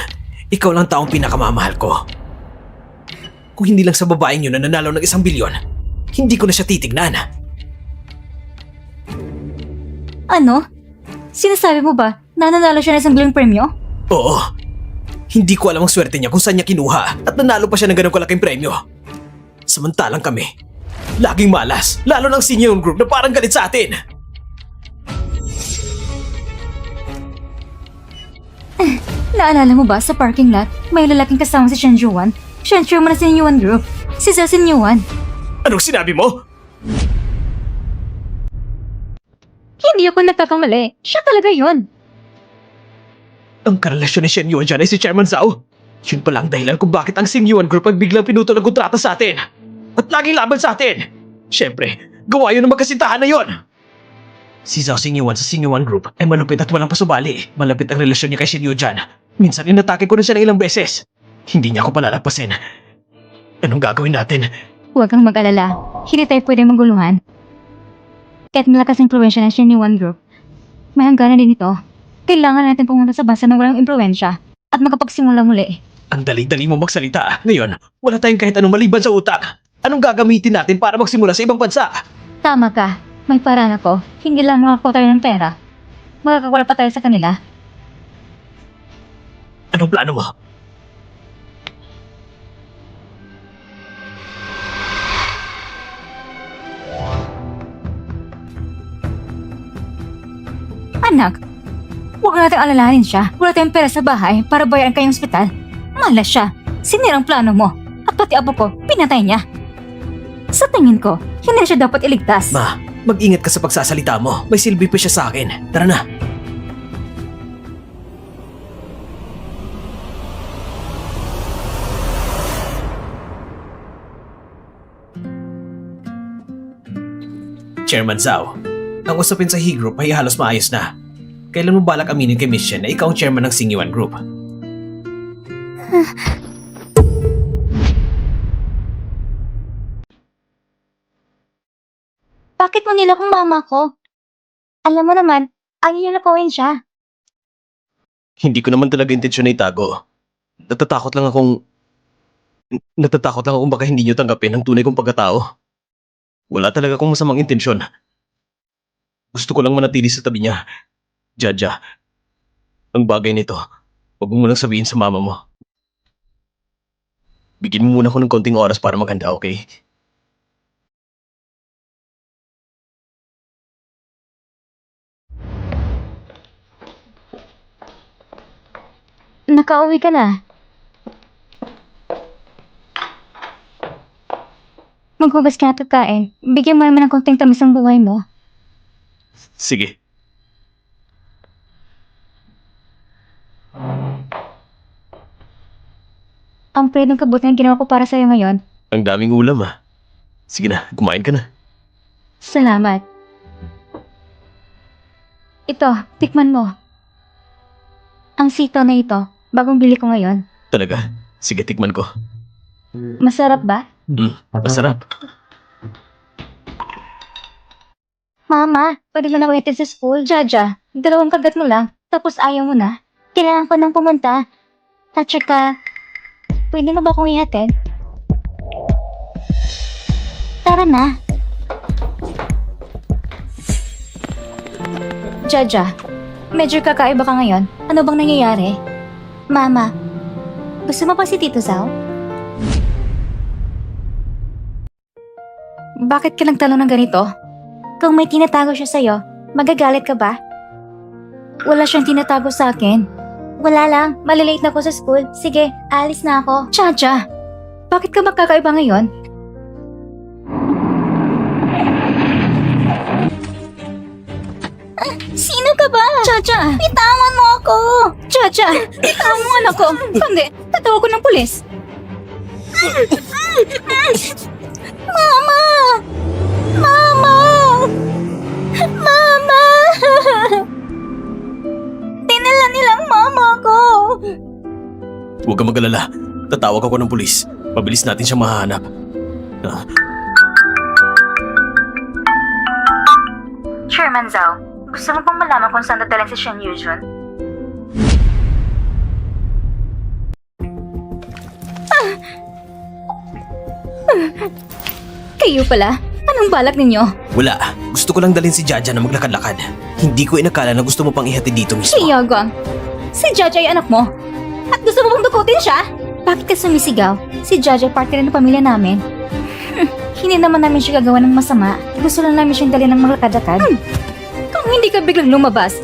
[SPEAKER 3] Ikaw lang taong pinakamamahal ko. Kung hindi lang sa babaeng yun na nanalo ng 1,000,000,000, hindi ko na siya titignan.
[SPEAKER 2] Ano? Sinasabi mo ba na nanalo siya ng 1,000,000 premyo?
[SPEAKER 3] Oo. Hindi ko alam ang swerte niya kung saan niya kinuha at nanalo pa siya ng ganong kalaking premyo. Samantalang kami, laging malas, lalo ng senior group na parang galit sa atin.
[SPEAKER 2] Naalala mo ba sa parking lot, may lalaking kasama si Shen Yuan? Shen Yuan na si Yuan Group. Si Zhe Yuan.
[SPEAKER 3] Anong sinabi mo?
[SPEAKER 2] Hindi ako nagkakamali. Siya talaga yun.
[SPEAKER 3] Ang karelasyon ni Shen Yuan dyan ay si Chairman Zhao. Yun pala ang dahilan kung bakit ang Sing Yuan Group ay biglang pinutol ang kontrata sa atin. At laging laban sa atin. Siyempre, gawa yun ng magkasintahan na yun. Si Zhao Sing Yuan sa Sing Yuan Group ay malupit at walang pasubali. Malapit ang relasyon niya kay Shen Yuan. Minsan inatake ko na siya ng ilang beses. Hindi niya ako palalagpasin. Anong gagawin natin?
[SPEAKER 2] Huwag kang mag-alala. Hindi tayo pwede maguluhan. Kahit malakas ang impluensya ng Shen Yuan Group, may hangganan din ito. Kailangan natin pumunta sa bansa na walang impluensya at makapagsimula muli.
[SPEAKER 3] Ang dali-dali mo magsalita. Ngayon, wala tayong kahit anong maliban sa utak. Anong gagamitin natin para magsimula sa ibang bansa?
[SPEAKER 2] Tama ka. May paraan ako. Hindi lang makakuha tayo ng pera. Makakakuha pa tayo sa kanila.
[SPEAKER 3] Anong plano mo?
[SPEAKER 2] Anak, huwag natin alalahanin siya. Wala tayong pera sa bahay para bayaran kayong ospital. Malas siya. Sinirang plano mo. At pati apo ko, pinatay niya. Sa tingin ko, hindi na siya dapat iligtas.
[SPEAKER 3] Ma, mag-ingat ka sa pagsasalita mo. May silbi pa siya sa akin. Tara na. Chairman Zhao, ang usapin sa He Group ay halos maayos na. Kailan mo balak aminin kay Miss Shen na ikaw ang chairman ng Sing Yuan Group?
[SPEAKER 2] Bakit mo nilakong mama ko? Alam mo naman, ayaw niya lakuin siya.
[SPEAKER 3] Hindi ko naman talaga intensyon na itago. Natatakot lang akong baka hindi niyo tanggapin ang tunay kong pagkatao. Wala talaga akong masamang intensyon. Gusto ko lang manatili sa tabi niya. Jaja, ang bagay nito, huwag mo munang sabihin sa mama mo. Bigyan mo muna ako ng konting oras para maghanda, okay?
[SPEAKER 2] Nakauwi ka na. Maghugas ka at kain. Bigyan mo naman ng konting tamis ang buhay mo.
[SPEAKER 1] Sige.
[SPEAKER 2] Ang ng kabuti ang ginawa ko para sa'yo ngayon.
[SPEAKER 1] Ang daming ulam ah. Sige na, kumain ka na.
[SPEAKER 2] Salamat. Ito, tikman mo. Ang sitaw na ito, bagong bili ko ngayon.
[SPEAKER 1] Talaga? Sige, tikman ko.
[SPEAKER 2] Masarap ba?
[SPEAKER 1] Masarap.
[SPEAKER 2] Mama, pwede na ako itin sa school. Jaja, 2 kagat mo lang, tapos ayaw mo na. Kailangan ko nang pumunta. At saka, pwede na ba akong ihatid? Tara na. Jaja, medyo kakaiba ka ngayon. Ano bang nangyayari? Mama, gusto mo pa si Tito Zao? Bakit ka nagtanong ng ganito? Kung may tinatago siya sa'yo, magagalit ka ba? Wala siyang tinatago sa akin. Wala lang, malilate na ako sa school. Sige, alis na ako. Chacha, bakit ka magkakaiba ngayon? Sino ka ba? Chacha, bitawan mo ako! Chacha, bitawan mo anak ko. Kundi, tatawag ko ng pulis. Mama! Mama! Mama! Dinala nilang mama ko!
[SPEAKER 3] Huwag kang mag-alala. Tatawag ako ng pulis. Mabilis natin siya mahanap.
[SPEAKER 2] Chairman Zhao, gusto mo bang malaman kung saan dadaling si Shen Yujun? Kayo pala? Anong balak ninyo?
[SPEAKER 3] Wala. Gusto ko lang dalhin si Jaja na maglakad-lakad. Hindi ko inakala na gusto mo pang ihatid dito mismo.
[SPEAKER 2] Yagang, si Jaja ay anak mo. At gusto mo bang dukutin siya? Bakit ka sumisigaw? Si Jaja parte rin ng pamilya namin. Hindi naman namin siya gagawa ng masama. Gusto lang namin siyang dalhin ng maglakad-lakad. Kung hindi ka biglang lumabas,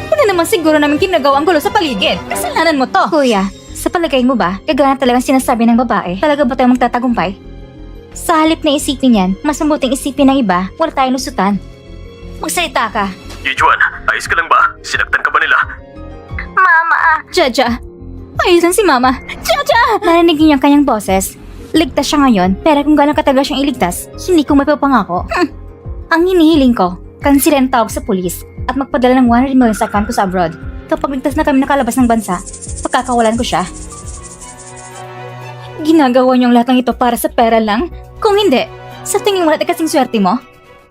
[SPEAKER 2] hindi naman siguro namin kinagawa ang gulo sa paligid. Kasalanan mo to. Kuya, sa palagay mo ba, gagana talagang sinasabi ng babae? Talaga ba tayo magtatagumpay? Sa halip na isipin yan, mas mabuting isipin ng iba, wala tayong lusutan. Magsalita ka.
[SPEAKER 1] Yijuan, ayos ka lang ba? Sinaktan ka ba nila?
[SPEAKER 2] Mama! Jaja! Ayos lang si Mama. Jaja! Narinig niyo yung kanyang boses. Ligtas siya ngayon, pero kung gano'ng katagal siyang iligtas, hindi ko mapapangako. Ang hinihiling ko, kansilan tawag sa pulis at magpadala ng 100 million sa account ko sa abroad. Kapag ligtas na kami nakalabas ng bansa, pagkakawalan ko siya. Ginagawa niyong lahat ng ito para sa pera lang? Kung hindi, sa tingin mo natin kasing swerte mo?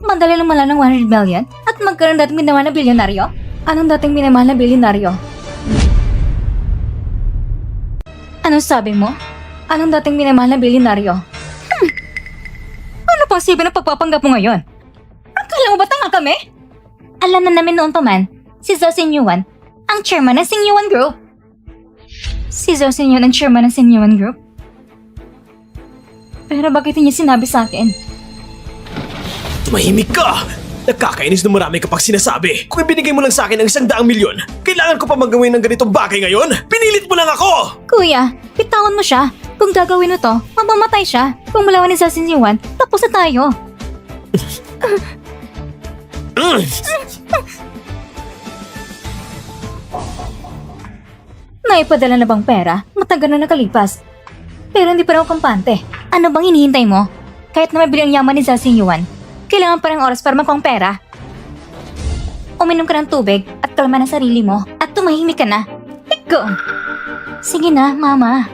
[SPEAKER 2] Madali lang mala ng 100 million at magkaroon dating minamahal na bilyonaryo? Anong dating minamahal na bilyonaryo? Anong sabi mo? Anong dating minamahal na bilyonaryo? Ano pang sabi ng pagpapanggap mo ngayon? Akala mo ba tanga kami? Alam na namin noon pa man, si Zhao Xinyuan, ang chairman ng Xinyuan Group. Si Zhao Xinyuan ang chairman ng Xinyuan Group? Pero bakit niya sinabi sa akin?
[SPEAKER 3] Tumahimik ka! Nakakainis na marami kapag sinasabi. Kung ibinigay mo lang sa akin ang 100 milyon, kailangan ko pa magawin ng ganitong bagay ngayon? Pinilit mo lang ako!
[SPEAKER 2] Kuya, bitawan mo siya. Kung gagawin mo to, mamamatay siya. Kung malawan ni Zhao Xinyuan, tapos na tayo. Naipadala na bang pera? Matagal na nakalipas. Pero hindi pa raw kampante. Ano bang hinihintay mo? Kahit na mabili ang yaman ni Zhao Xinyuan, kailangan pa ng oras para makuha ang pera. Uminom ka ng tubig at kalma ng sarili mo at tumahimik ka na. Go! Sige na, Mama.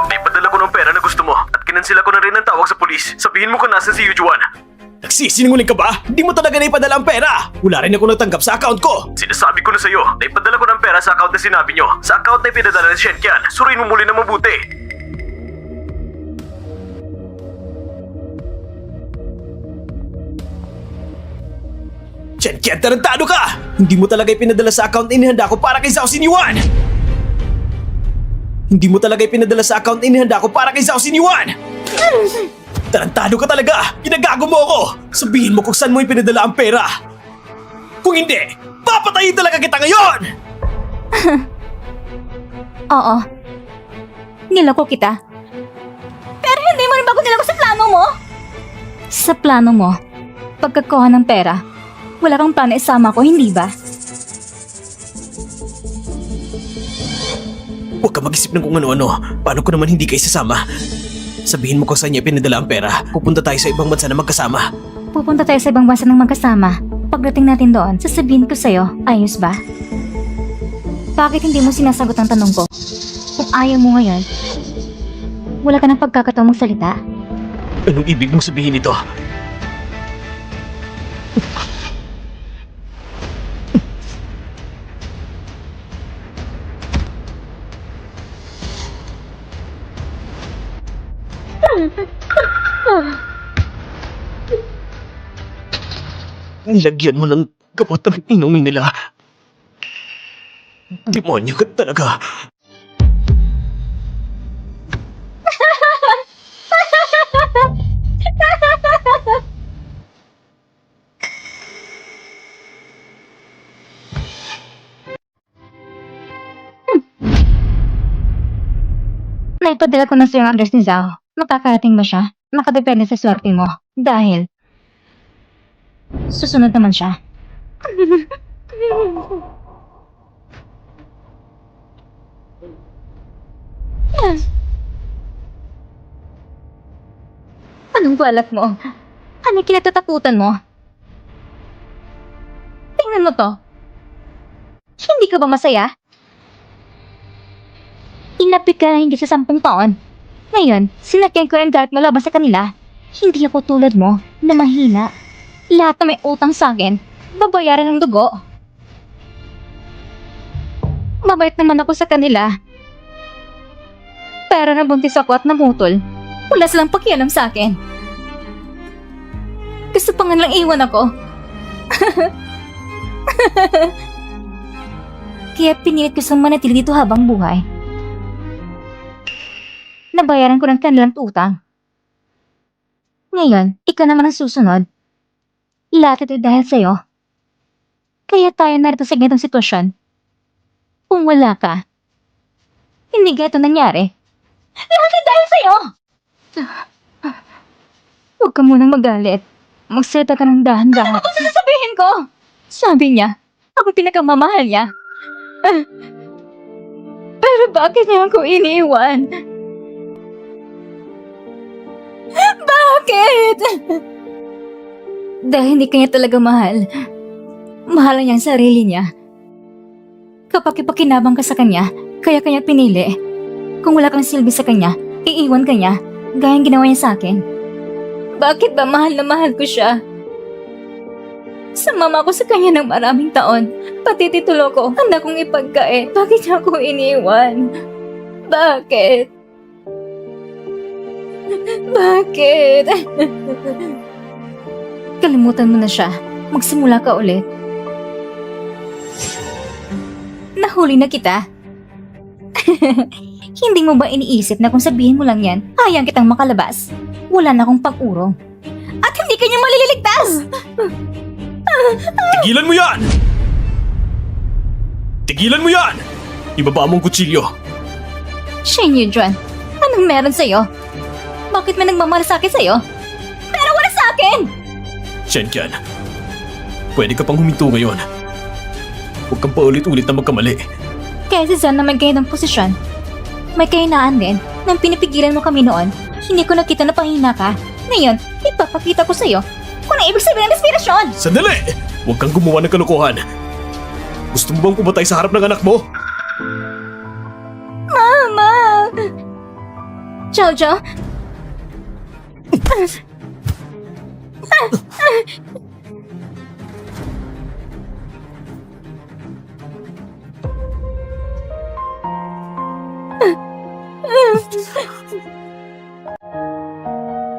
[SPEAKER 1] Naipadala ko ng pera na gusto mo at kinansila ko na rin ang tawag sa pulis. Sabihin mo kung nasan si Yujuan.
[SPEAKER 3] Nagsisinungaling ka ba? Hindi mo talaga naipadala ang pera! Wala rin ako natanggap sa account ko!
[SPEAKER 1] Sinasabi ko na sa'yo, naipadala ko ng pera sa account na sinabi nyo. Sa account na ipinadala ni Shenkian. Suriin mo muli na mabuti.
[SPEAKER 3] Shenkian, tarantado ka! Hindi mo talaga ipinadala sa account na inihanda ko para kay Zhao Xinyuan! Hindi mo talaga ipinadala sa account na inihanda ko para kay Zhao Xinyuan! Tarantado ka talaga! Ginagago mo ako! Sabihin mo kung saan mo ipinadala ang pera! Kung Kung hindi, papatayin talaga kita ngayon!
[SPEAKER 2] Oo. Niloko kita. Pero hindi mo rin bago niloko sa plano mo? Sa plano mo, pagkakuha ng pera, wala kang plano isama ko, hindi ba?
[SPEAKER 3] Huwag ka mag-isip ng kung ano-ano. Paano ko naman hindi ka isasama? Sabihin mo ko sa inyo pinadala ang pera. Pupunta tayo sa ibang bansa na magkasama.
[SPEAKER 2] Pupunta tayo sa ibang bansa ng magkasama. Pagdating natin doon, sasabihin ko sa'yo, ayos ba? Bakit hindi mo sinasagot ang tanong ko? Kung ayaw mo ngayon, wala ka ng pagkakataong magsalita.
[SPEAKER 3] Anong ibig mong sabihin nito? Nilagyan mo ng gamot ang inumin nila. Demonyo ka talaga.
[SPEAKER 2] Naipadala ko na sa'yo ang address ni Zhao. Makakarating ba siya? Nakadepende sa swerte mo. Dahil, susunod naman siya. Anong balak mo? Ano yung kinatatakutan mo? Tingnan mo to. Hindi ka ba masaya? Inapit ka na hindi sa 10 taon. Ngayon, sinakyan ko ang galit mo laban sa kanila. Hindi ako tulad mo na mahina. Lahat na may utang sa akin, babayaran ng dugo. Mabait naman ako sa kanila. Pero nabuntis ako at namutol. Wala silang pakialam sa akin. Gusto pa nga lang iwan ako. Kaya pinilit ko sa manatili dito habang buhay. Nabayaran ko ng kanilang utang. Ngayon, ikaw naman ang susunod. Lahat ito dahil sa'yo. Kaya tayo narito sa ganitong sitwasyon. Kung wala ka, hindi ganito nangyari. Lahat ito dahil sa'yo! Huwag ka munang magalit. Magsalita ka ng dahan-dahan. Ano sasabihin ko? Sabi niya, ako pinakamamahal niya. Pero bakit niya ako iniwan? Bakit? Dahil hindi kanya talaga mahal. Mahal niya ang sarili niya. Kapag ipakinabang ka sa kanya, kaya kanya pinili. Kung wala kang silbi sa kanya, iiwan ka niya, gaya ang ginawa niya sa akin. Bakit ba mahal na mahal ko siya? Sumama ko sa kanya ng maraming taon, pati titulo ko, handa kong ipagkain. Bakit niya ako iniwan? Bakit? Bakit? Kalimutan mo na siya. Magsimula ka ulit. Nahuli na kita. Hindi mo ba iniisip na kung sabihin mo lang yan, hayang kitang makalabas? Wala na akong pag-urong. At hindi kanya malililigtas!
[SPEAKER 3] Tigilan mo yan! Tigilan mo yan! Ibaba mo ang kutsilyo.
[SPEAKER 2] Shane Yudron, anong meron sa'yo? Bakit may nagmamahal sa akin sa'yo? Pero wala sa akin!
[SPEAKER 3] Shenkian, pwede ka pang huminto ngayon. Huwag kang paulit-ulit na magkamali.
[SPEAKER 2] Kaya si Zan na may ganitong posisyon. May kahinaan din nang pinipigilan mo kami noon. Hindi ko nakita na pahina ka. Ngayon, ipapakita ko sa'yo kung ano ibig sabihin ng inspirasyon!
[SPEAKER 3] Sandali! Huwag kang gumawa ng kalokohan. Gusto mo bang pumatay sa harap ng anak mo?
[SPEAKER 2] Mama! Jojo?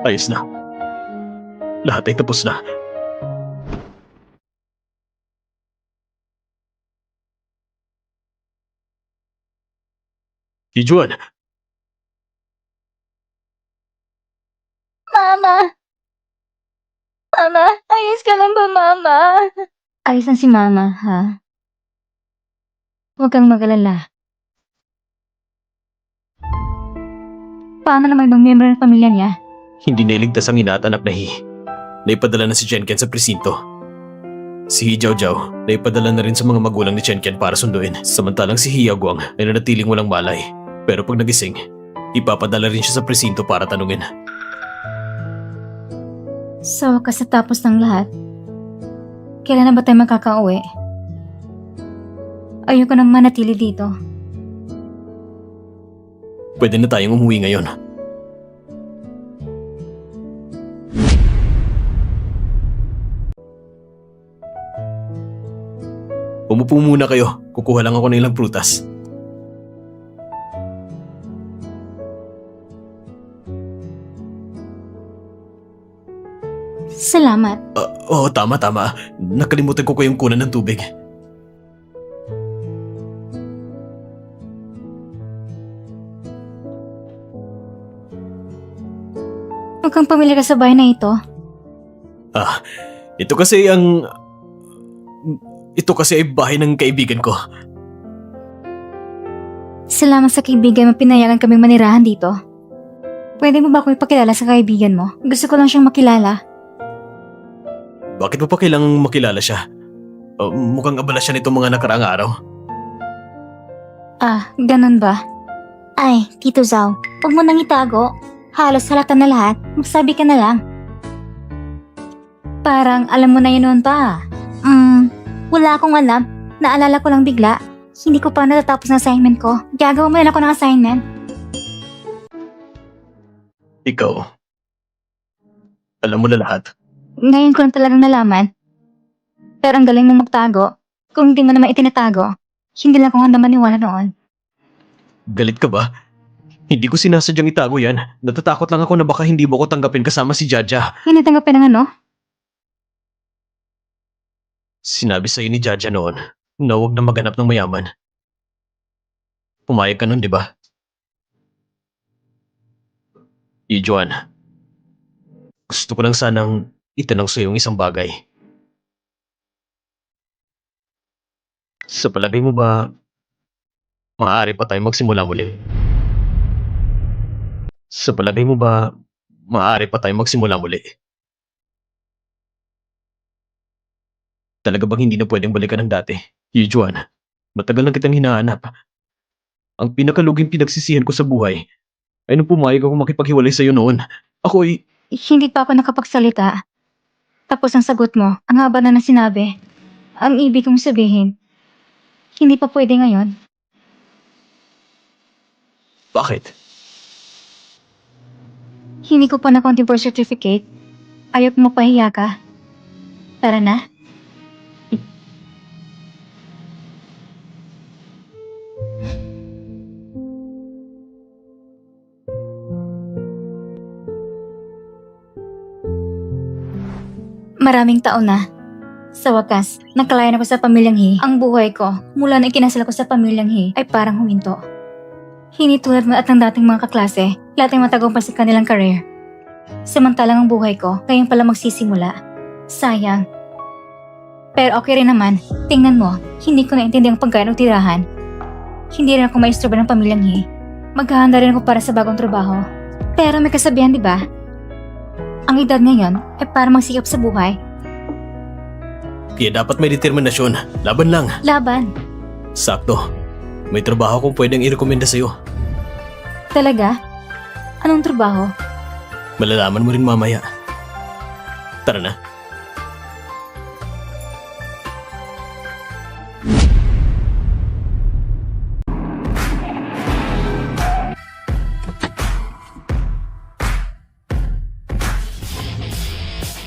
[SPEAKER 3] Ayos na. Lahat ay tapos na. Yijuan,
[SPEAKER 2] Mama! Mama, ayos ka lang ba, Mama? Alisan si Mama, ha? Huwag kang mag-alala. Paano naman ibang miyembro ng pamilya niya?
[SPEAKER 3] Hindi nailigtas ang ina at anak na Hi. Naipadala na si Chenken sa presinto. Si Hi Jiao naipadala na rin sa mga magulang ni Chenken para sunduin. Samantalang si Hi Yaguang ay nanatiling walang malay. Pero pag nagising, ipapadala rin siya sa presinto para tanungin.
[SPEAKER 2] So, kasatapos ng lahat, kailan na ba tayo makakauwi? Ayoko nang manatili dito.
[SPEAKER 3] Pwede na tayong umuwi ngayon. Umupo muna kayo. Kukuha lang ako ng ilang prutas.
[SPEAKER 2] Salamat.
[SPEAKER 3] Oo, tama. Nakalimutan ko kayong kunan ng tubig.
[SPEAKER 2] Huwag kang pamilyar sa bahay na ito.
[SPEAKER 3] Ito kasi ay bahay ng kaibigan ko.
[SPEAKER 2] Salamat sa kaibigan mo pinayagan kaming manirahan dito. Pwede mo ba akong ipakilala sa kaibigan mo? Gusto ko lang siyang makilala.
[SPEAKER 3] Bakit mo pa kailangang makilala siya? Mukhang abala siya nitong mga nakaraang araw.
[SPEAKER 2] Ganun ba? Ay, Tito Zhao, huwag mo nang itago. Halos halata na lahat. Magsabi ka na lang. Parang alam mo na yun noon pa. Wala akong alam. Naalala ko lang bigla. Hindi ko pa natatapos ng assignment ko. Gagawa mo yan ako ng assignment.
[SPEAKER 3] Ikaw, alam mo na lahat.
[SPEAKER 2] Ngayon ko lang talagang nalaman. Pero ang galing mo magtago. Kung hindi mo naman itinatago, hindi lang ko handa maniwala noon.
[SPEAKER 3] Galit ka ba? Hindi ko sinasadyang itago yan. Natatakot lang ako na baka hindi mo ko tanggapin kasama si Jaja.
[SPEAKER 2] Hindi tanggapin ng ano?
[SPEAKER 3] Sinabi sa'yo ni Jaja noon na huwag na maghanap ng mayaman. Pumayag ka nun, di ba? Yujuan, gusto ko lang sanang itanong sa'yo yung isang bagay. Sa palagay mo ba, maaari pa tayo magsimula muli? Sa palagay mo ba, maaari pa tayo magsimula muli? Talaga bang hindi na pwedeng balikan ng dati? Yujuan, matagal na kitang hinahanap. Ang pinakaluging pinagsisihan ko sa buhay ay nung pumayag ako makipaghiwalay sa'yo noon. Ako'y...
[SPEAKER 2] Hindi pa ako nakapagsalita. Tapos ang sagot mo, ang haba na ng sinabi. Ang ibig kong sabihin, hindi pa pwede ngayon.
[SPEAKER 3] Bakit?
[SPEAKER 2] Hindi ko pa na-count yung birth certificate. Ayok mo pahiya ka. Tara na. Maraming taon na. Sa wakas, nakalayan ako sa pamilyang He. Ang buhay ko, mula na ikinasal ko sa pamilyang He, ay parang huminto. Hindi tulad mo at ng dating mga kaklase, lahat ay matagumpay sa kanilang career. Samantalang ang buhay ko, ngayon pala magsisimula. Sayang. Pero okay rin naman, tingnan mo, hindi ko naintindi ang pagkain o tirahan. Hindi rin ako maistroba ng pamilyang He. Maghahanda rin ako para sa bagong trabaho. Pero may kasabihan, di ba? Ang edad ngayon ay para magsikap sa buhay.
[SPEAKER 3] Kaya dapat may determinasyon. Laban lang.
[SPEAKER 2] Laban.
[SPEAKER 3] Sakto. May trabaho kong pwedeng i-rekomenda sa'yo.
[SPEAKER 2] Talaga? Anong trabaho?
[SPEAKER 3] Malalaman mo rin mamaya. Tara na.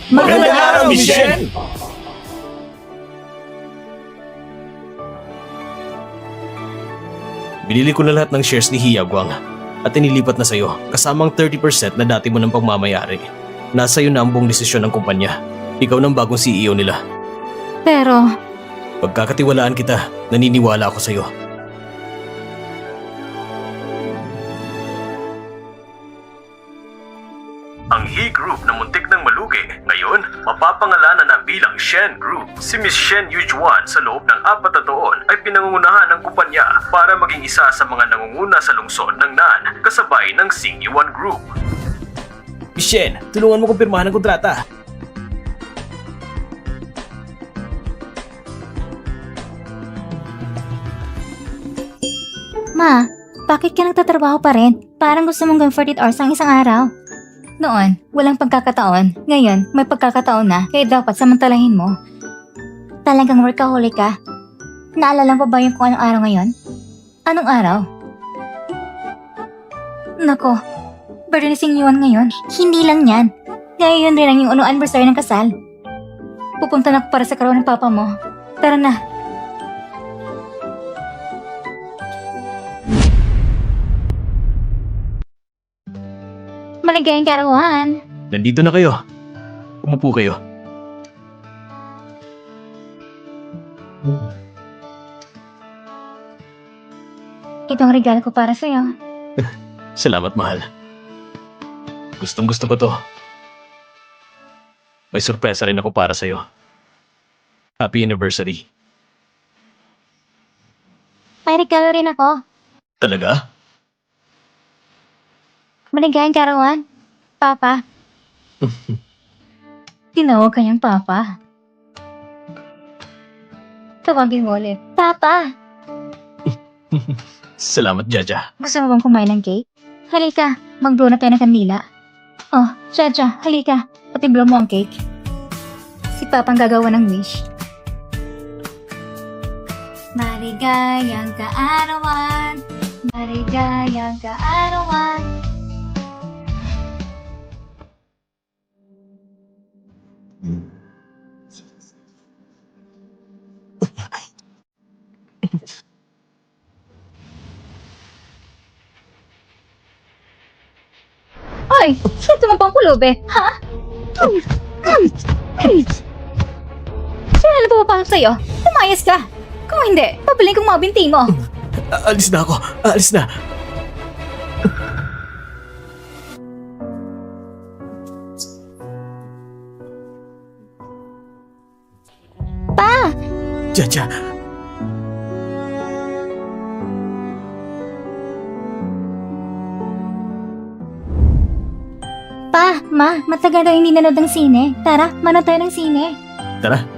[SPEAKER 1] Magandang araw, Miss Shen!
[SPEAKER 3] Binili ko na lahat ng shares ni Hiyaguang at inilipat na sa'yo kasamang 30% na dati mo ng pagmamayari. Nasa iyo na ang buong desisyon ng kumpanya. Ikaw ng bagong CEO nila.
[SPEAKER 2] Pero,
[SPEAKER 3] Pagkakatiwalaan kita, naniniwala ako sa'yo.
[SPEAKER 1] Ang He Group na muntik ng malugi, ngayon Ngayon, mapapangalanan na bilang Shen Group. Si Miss Shen Yujuan sa loob ng 4 na taon ay pinangungunahan ng kumpanya para maging isa sa mga nangunguna sa lungsod ng NAN kasabay ng Singyuan Group.
[SPEAKER 3] Miss Shen, tulungan mo kong pirmahan ng kontrata.
[SPEAKER 2] Ma, bakit ka nagtatrabaho pa rin? Parang gusto mong gawin 48 hours ang isang araw. Noon, walang pagkakataon. Ngayon, may pagkakataon na, kaya dapat samantalahin mo. Talagang workaholic ka. Naalala mo ba yung kung anong araw ngayon? Anong araw? Nako, birthday ni Singyuan ngayon. Hindi lang yan. Ngayon rin ang yung anniversary ng kasal. Pupunta na ako para sa karoon ng papa mo. Tara na. Maligayang karawan.
[SPEAKER 3] Nandito na kayo. Umupo kayo.
[SPEAKER 2] Ito ang regalo ko para sa'yo.
[SPEAKER 3] Salamat, mahal. Gustong gusto ko to. May sorpresa rin ako para sa'yo. Happy anniversary.
[SPEAKER 2] May regalo rin ako.
[SPEAKER 3] Talaga?
[SPEAKER 2] Maligayang karawan. Papa. Tinawag kanyang Papa. Tawagin mo ulit. Papa!
[SPEAKER 3] Salamat, Jaja.
[SPEAKER 2] Gusto mo bang kumain ng cake? Halika, mag-blow na tayo ng kandila. Oh, Jaja, halika. Pati-blow mo ang cake. Si Papa ang gagawa ng wish. Maligayang kaarawan. Maligayang kaarawan. Ay! Sino mo pang pulubi? Ha? Sino na pumapasok sa'yo? Umayos ka! Kung hindi, pabiling kong mga binti mo.
[SPEAKER 3] Alis na ako. Alis na.
[SPEAKER 2] Pa!
[SPEAKER 3] Jaja,
[SPEAKER 2] Pa, Ma, matagal na hindi nanood ng sine. Tara, manood tayo ng sine.
[SPEAKER 3] tara.